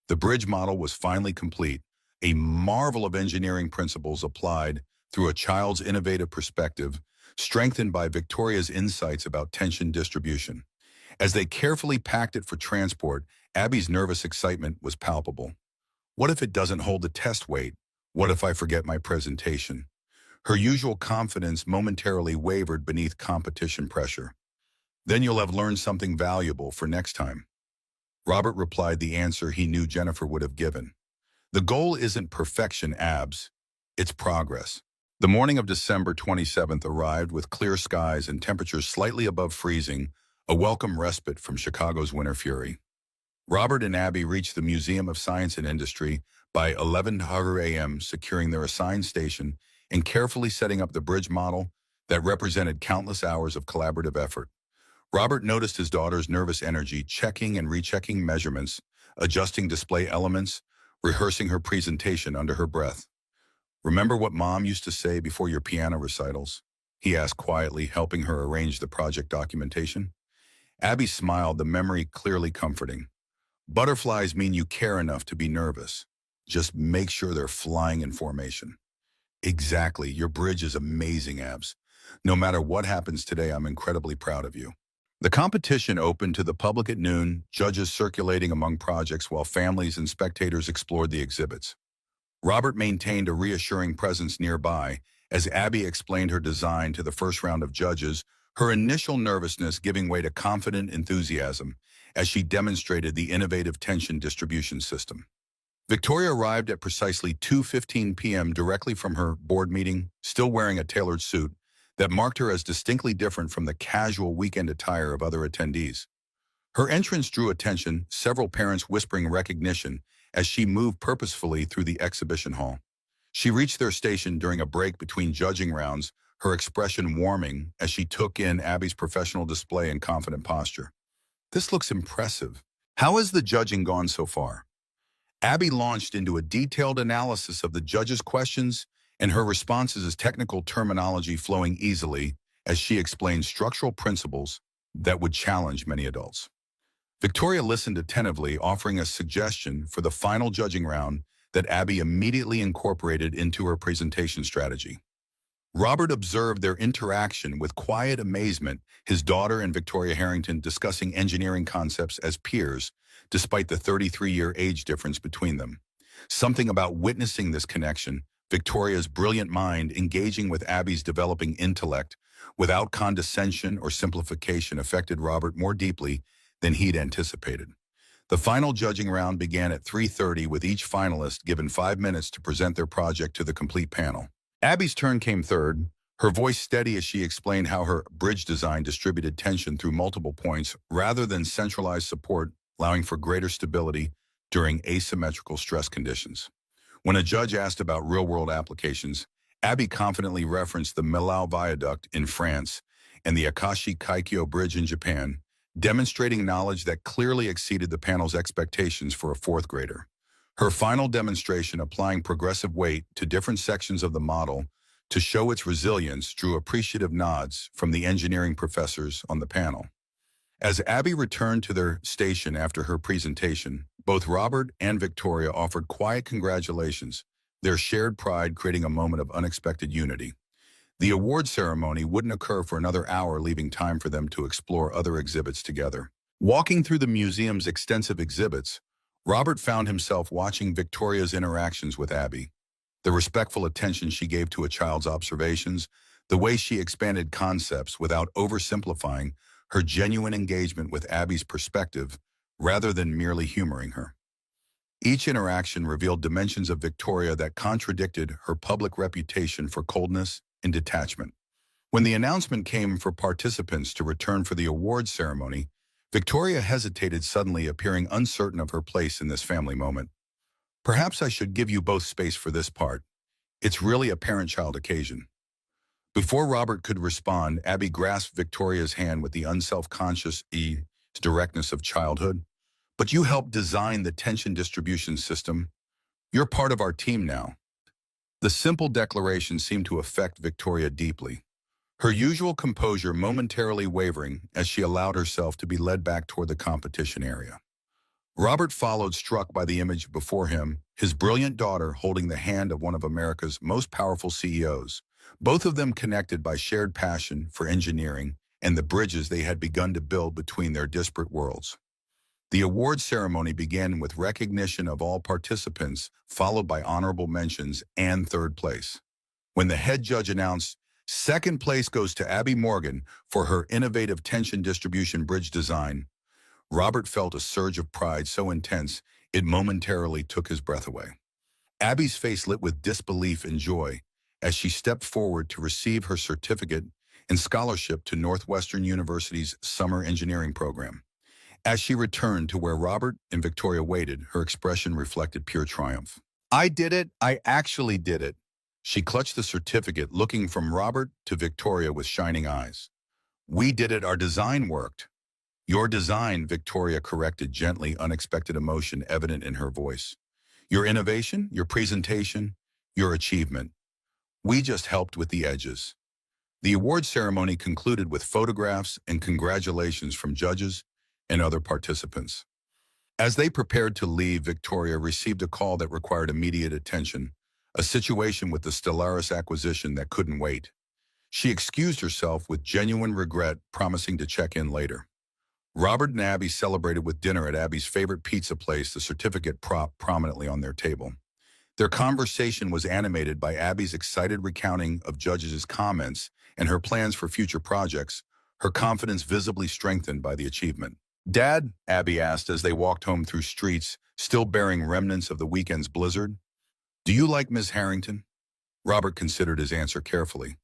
Speaker 1: The bridge model was finally complete, a marvel of engineering principles applied through a child's innovative perspective, strengthened by Victoria's insights about tension distribution. As they carefully packed it for transport, Abby's nervous excitement was palpable. What if it doesn't hold the test weight? What if I forget my presentation? Her usual confidence momentarily wavered beneath competition pressure. Then you'll have learned something valuable for next time. Robert replied the answer he knew Jennifer would have given. The goal isn't perfection, Abs. It's progress. The morning of December 27th arrived with clear skies and temperatures slightly above freezing, a welcome respite from Chicago's winter fury. Robert and Abby reached the Museum of Science and Industry by 11:00 a.m., securing their assigned station and carefully setting up the bridge model that represented countless hours of collaborative effort. Robert noticed his daughter's nervous energy, checking and rechecking measurements, adjusting display elements, rehearsing her presentation under her breath. "Remember what Mom used to say before your piano recitals?" he asked quietly, helping her arrange the project documentation. Abby smiled, the memory clearly comforting. "Butterflies mean you care enough to be nervous. Just make sure they're flying in formation." "Exactly. Your bridge is amazing, Abs. No matter what happens today, I'm incredibly proud of you." The competition opened to the public at noon, judges circulating among projects while families and spectators explored the exhibits. Robert maintained a reassuring presence nearby as Abby explained her design to the first round of judges, her initial nervousness giving way to confident enthusiasm as she demonstrated the innovative tension distribution system. Victoria arrived at precisely 2:15 p.m. directly from her board meeting, still wearing a tailored suit that marked her as distinctly different from the casual weekend attire of other attendees. Her entrance drew attention, several parents whispering recognition as she moved purposefully through the exhibition hall. She reached their station during a break between judging rounds, her expression warming as she took in Abby's professional display and confident posture. "This looks impressive. How has the judging gone so far?" Abby launched into a detailed analysis of the judges' questions and her responses as technical terminology flowing easily as she explained structural principles that would challenge many adults. Victoria listened attentively, offering a suggestion for the final judging round that Abby immediately incorporated into her presentation strategy. Robert observed their interaction with quiet amazement, his daughter and Victoria Harrington discussing engineering concepts as peers, despite the 33-year age difference between them. Something about witnessing this connection, Victoria's brilliant mind engaging with Abby's developing intellect, without condescension or simplification, affected Robert more deeply than he'd anticipated. The final judging round began at 3:30 with each finalist given 5 minutes to present their project to the complete panel. Abby's turn came third, her voice steady as she explained how her bridge design distributed tension through multiple points rather than centralized support, allowing for greater stability during asymmetrical stress conditions. When a judge asked about real-world applications, Abby confidently referenced the Millau Viaduct in France and the Akashi Kaikyo Bridge in Japan, demonstrating knowledge that clearly exceeded the panel's expectations for a fourth grader. Her final demonstration, applying progressive weight to different sections of the model to show its resilience, drew appreciative nods from the engineering professors on the panel. As Abby returned to their station after her presentation, both Robert and Victoria offered quiet congratulations, their shared pride creating a moment of unexpected unity. The award ceremony wouldn't occur for another hour, leaving time for them to explore other exhibits together. Walking through the museum's extensive exhibits, Robert found himself watching Victoria's interactions with Abby. The respectful attention she gave to a child's observations, the way she expanded concepts without oversimplifying, her genuine engagement with Abby's perspective rather than merely humoring her. Each interaction revealed dimensions of Victoria that contradicted her public reputation for coldness and detachment. When the announcement came for participants to return for the awards ceremony, Victoria hesitated, suddenly appearing uncertain of her place in this family moment. Perhaps I should give you both space for this part. It's really a parent-child occasion. Before Robert could respond, Abby grasped Victoria's hand with the unself-conscious directness of childhood. But you helped design the tension distribution system. You're part of our team now. The simple declaration seemed to affect Victoria deeply, her usual composure momentarily wavering as she allowed herself to be led back toward the competition area. Robert followed, struck by the image before him, his brilliant daughter holding the hand of one of America's most powerful CEOs, both of them connected by shared passion for engineering and the bridges they had begun to build between their disparate worlds. The award ceremony began with recognition of all participants, followed by honorable mentions and third place. When the head judge announced, second place goes to Abby Morgan for her innovative tension distribution bridge design, Robert felt a surge of pride so intense it momentarily took his breath away. Abby's face lit with disbelief and joy as she stepped forward to receive her certificate and scholarship to Northwestern University's summer engineering program. As she returned to where Robert and Victoria waited, her expression reflected pure triumph. I did it. I actually did it. She clutched the certificate, looking from Robert to Victoria with shining eyes. We did it. Our design worked. Your design, Victoria corrected gently, unexpected emotion evident in her voice. Your innovation, your presentation, your achievement. We just helped with the edges. The award ceremony concluded with photographs and congratulations from judges and other participants. As they prepared to leave, Victoria received a call that required immediate attention, a situation with the Stellaris acquisition that couldn't wait. She excused herself with genuine regret, promising to check in later. Robert and Abby celebrated with dinner at Abby's favorite pizza place, the certificate propped prominently on their table. Their conversation was animated by Abby's excited recounting of judges' comments and her plans for future projects, her confidence visibly strengthened by the achievement. Dad, Abby asked as they walked home through streets still bearing remnants of the weekend's blizzard, do you like Ms. Harrington? Robert considered his answer carefully.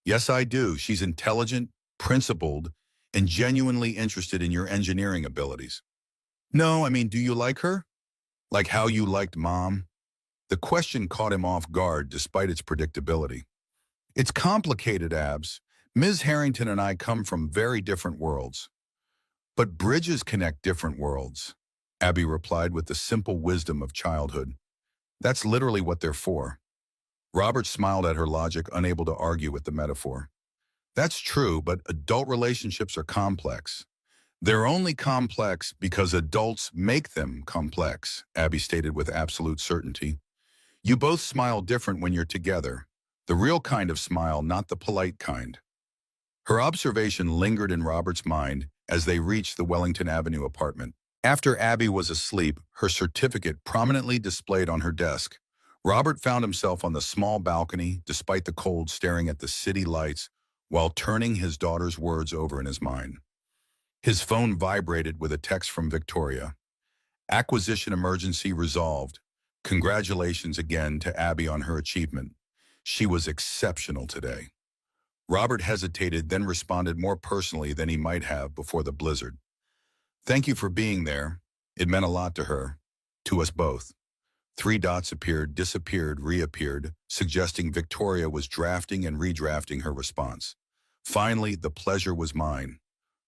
Speaker 1: Yes, I do. She's intelligent, principled, and genuinely interested in your engineering abilities. No, I mean, do you like her? Like how you liked Mom? The question caught him off guard despite its predictability. It's complicated, Abs. Ms. Harrington and I come from very different worlds. But bridges connect different worlds, Abby replied with the simple wisdom of childhood. That's literally what they're for. Robert smiled at her logic, unable to argue with the metaphor. That's true, but adult relationships are complex. They're only complex because adults make them complex, Abby stated with absolute certainty. You both smile different when you're together. The real kind of smile, not the polite kind. Her observation lingered in Robert's mind as they reached the Wellington Avenue apartment. After Abby was asleep, her certificate prominently displayed on her desk, Robert found himself on the small balcony, despite the cold, staring at the city lights while turning his daughter's words over in his mind. His phone vibrated with a text from Victoria. Acquisition emergency resolved. Congratulations again to Abby on her achievement. She was exceptional today. Robert hesitated, then responded more personally than he might have before the blizzard. Thank you for being there. It meant a lot to her, to us both. Three dots appeared, disappeared, reappeared, suggesting Victoria was drafting and redrafting her response. Finally, the pleasure was mine.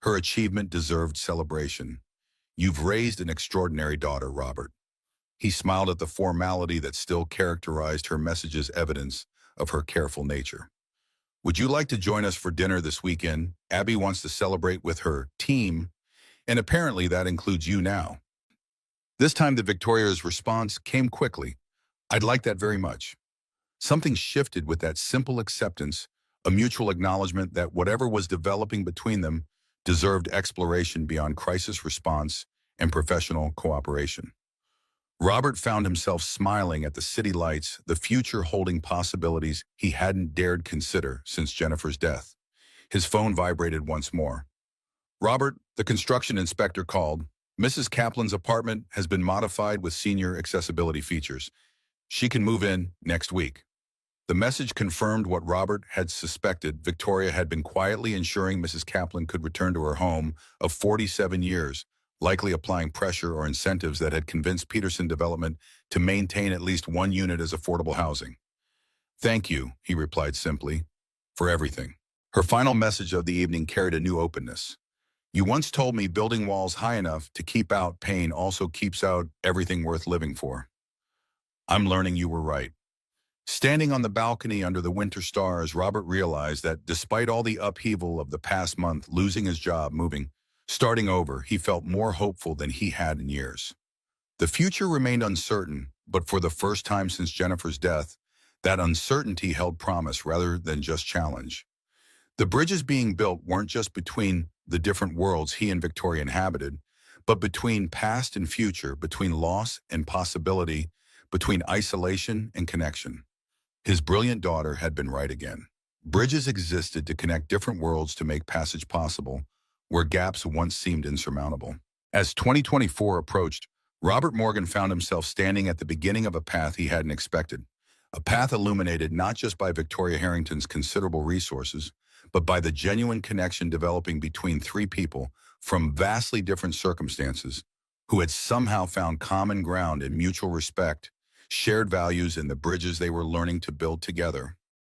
Speaker 1: Her achievement deserved celebration. You've raised an extraordinary daughter, Robert. He smiled at the formality that still characterized her message's evidence of her careful nature. Would you like to join us for dinner this weekend? Abby wants to celebrate with her team, and apparently that includes you now. This time Victoria's response came quickly. I'd like that very much. Something shifted with that simple acceptance, a mutual acknowledgement that whatever was developing between them deserved exploration beyond crisis response and professional cooperation. Robert found himself smiling at the city lights, the future holding possibilities he hadn't dared consider since Jennifer's death. His phone vibrated once more. Robert, the construction inspector called. Mrs. Kaplan's apartment has been modified with senior accessibility features. She can move in next week. The message confirmed what Robert had suspected. Victoria had been quietly ensuring Mrs. Kaplan could return to her home of 47 years, likely applying pressure or incentives that had convinced Peterson Development to maintain at least one unit as affordable housing. "Thank you," he replied simply, "for everything." Her final message of the evening carried a new openness. "You once told me building walls high enough to keep out pain also keeps out everything worth living for. I'm learning you were right." Standing on the balcony under the winter stars, Robert realized that despite all the upheaval of the past month, losing his job, moving, starting over, he felt more hopeful than he had in years. The future remained uncertain, but for the first time since Jennifer's death, that uncertainty held promise rather than just challenge. The bridges being built weren't just between the different worlds he and Victoria inhabited, but between past and future, between loss and possibility, between isolation and connection. His brilliant daughter had been right again. Bridges existed to connect different worlds to make passage possible, where gaps once seemed insurmountable. As 2024 approached, Robert Morgan found himself standing at the beginning of a path he hadn't expected. A path illuminated not just by Victoria Harrington's considerable resources, but by the genuine connection developing between three people from vastly different circumstances who had somehow found common ground in mutual respect, shared values, and the bridges they were learning to build together.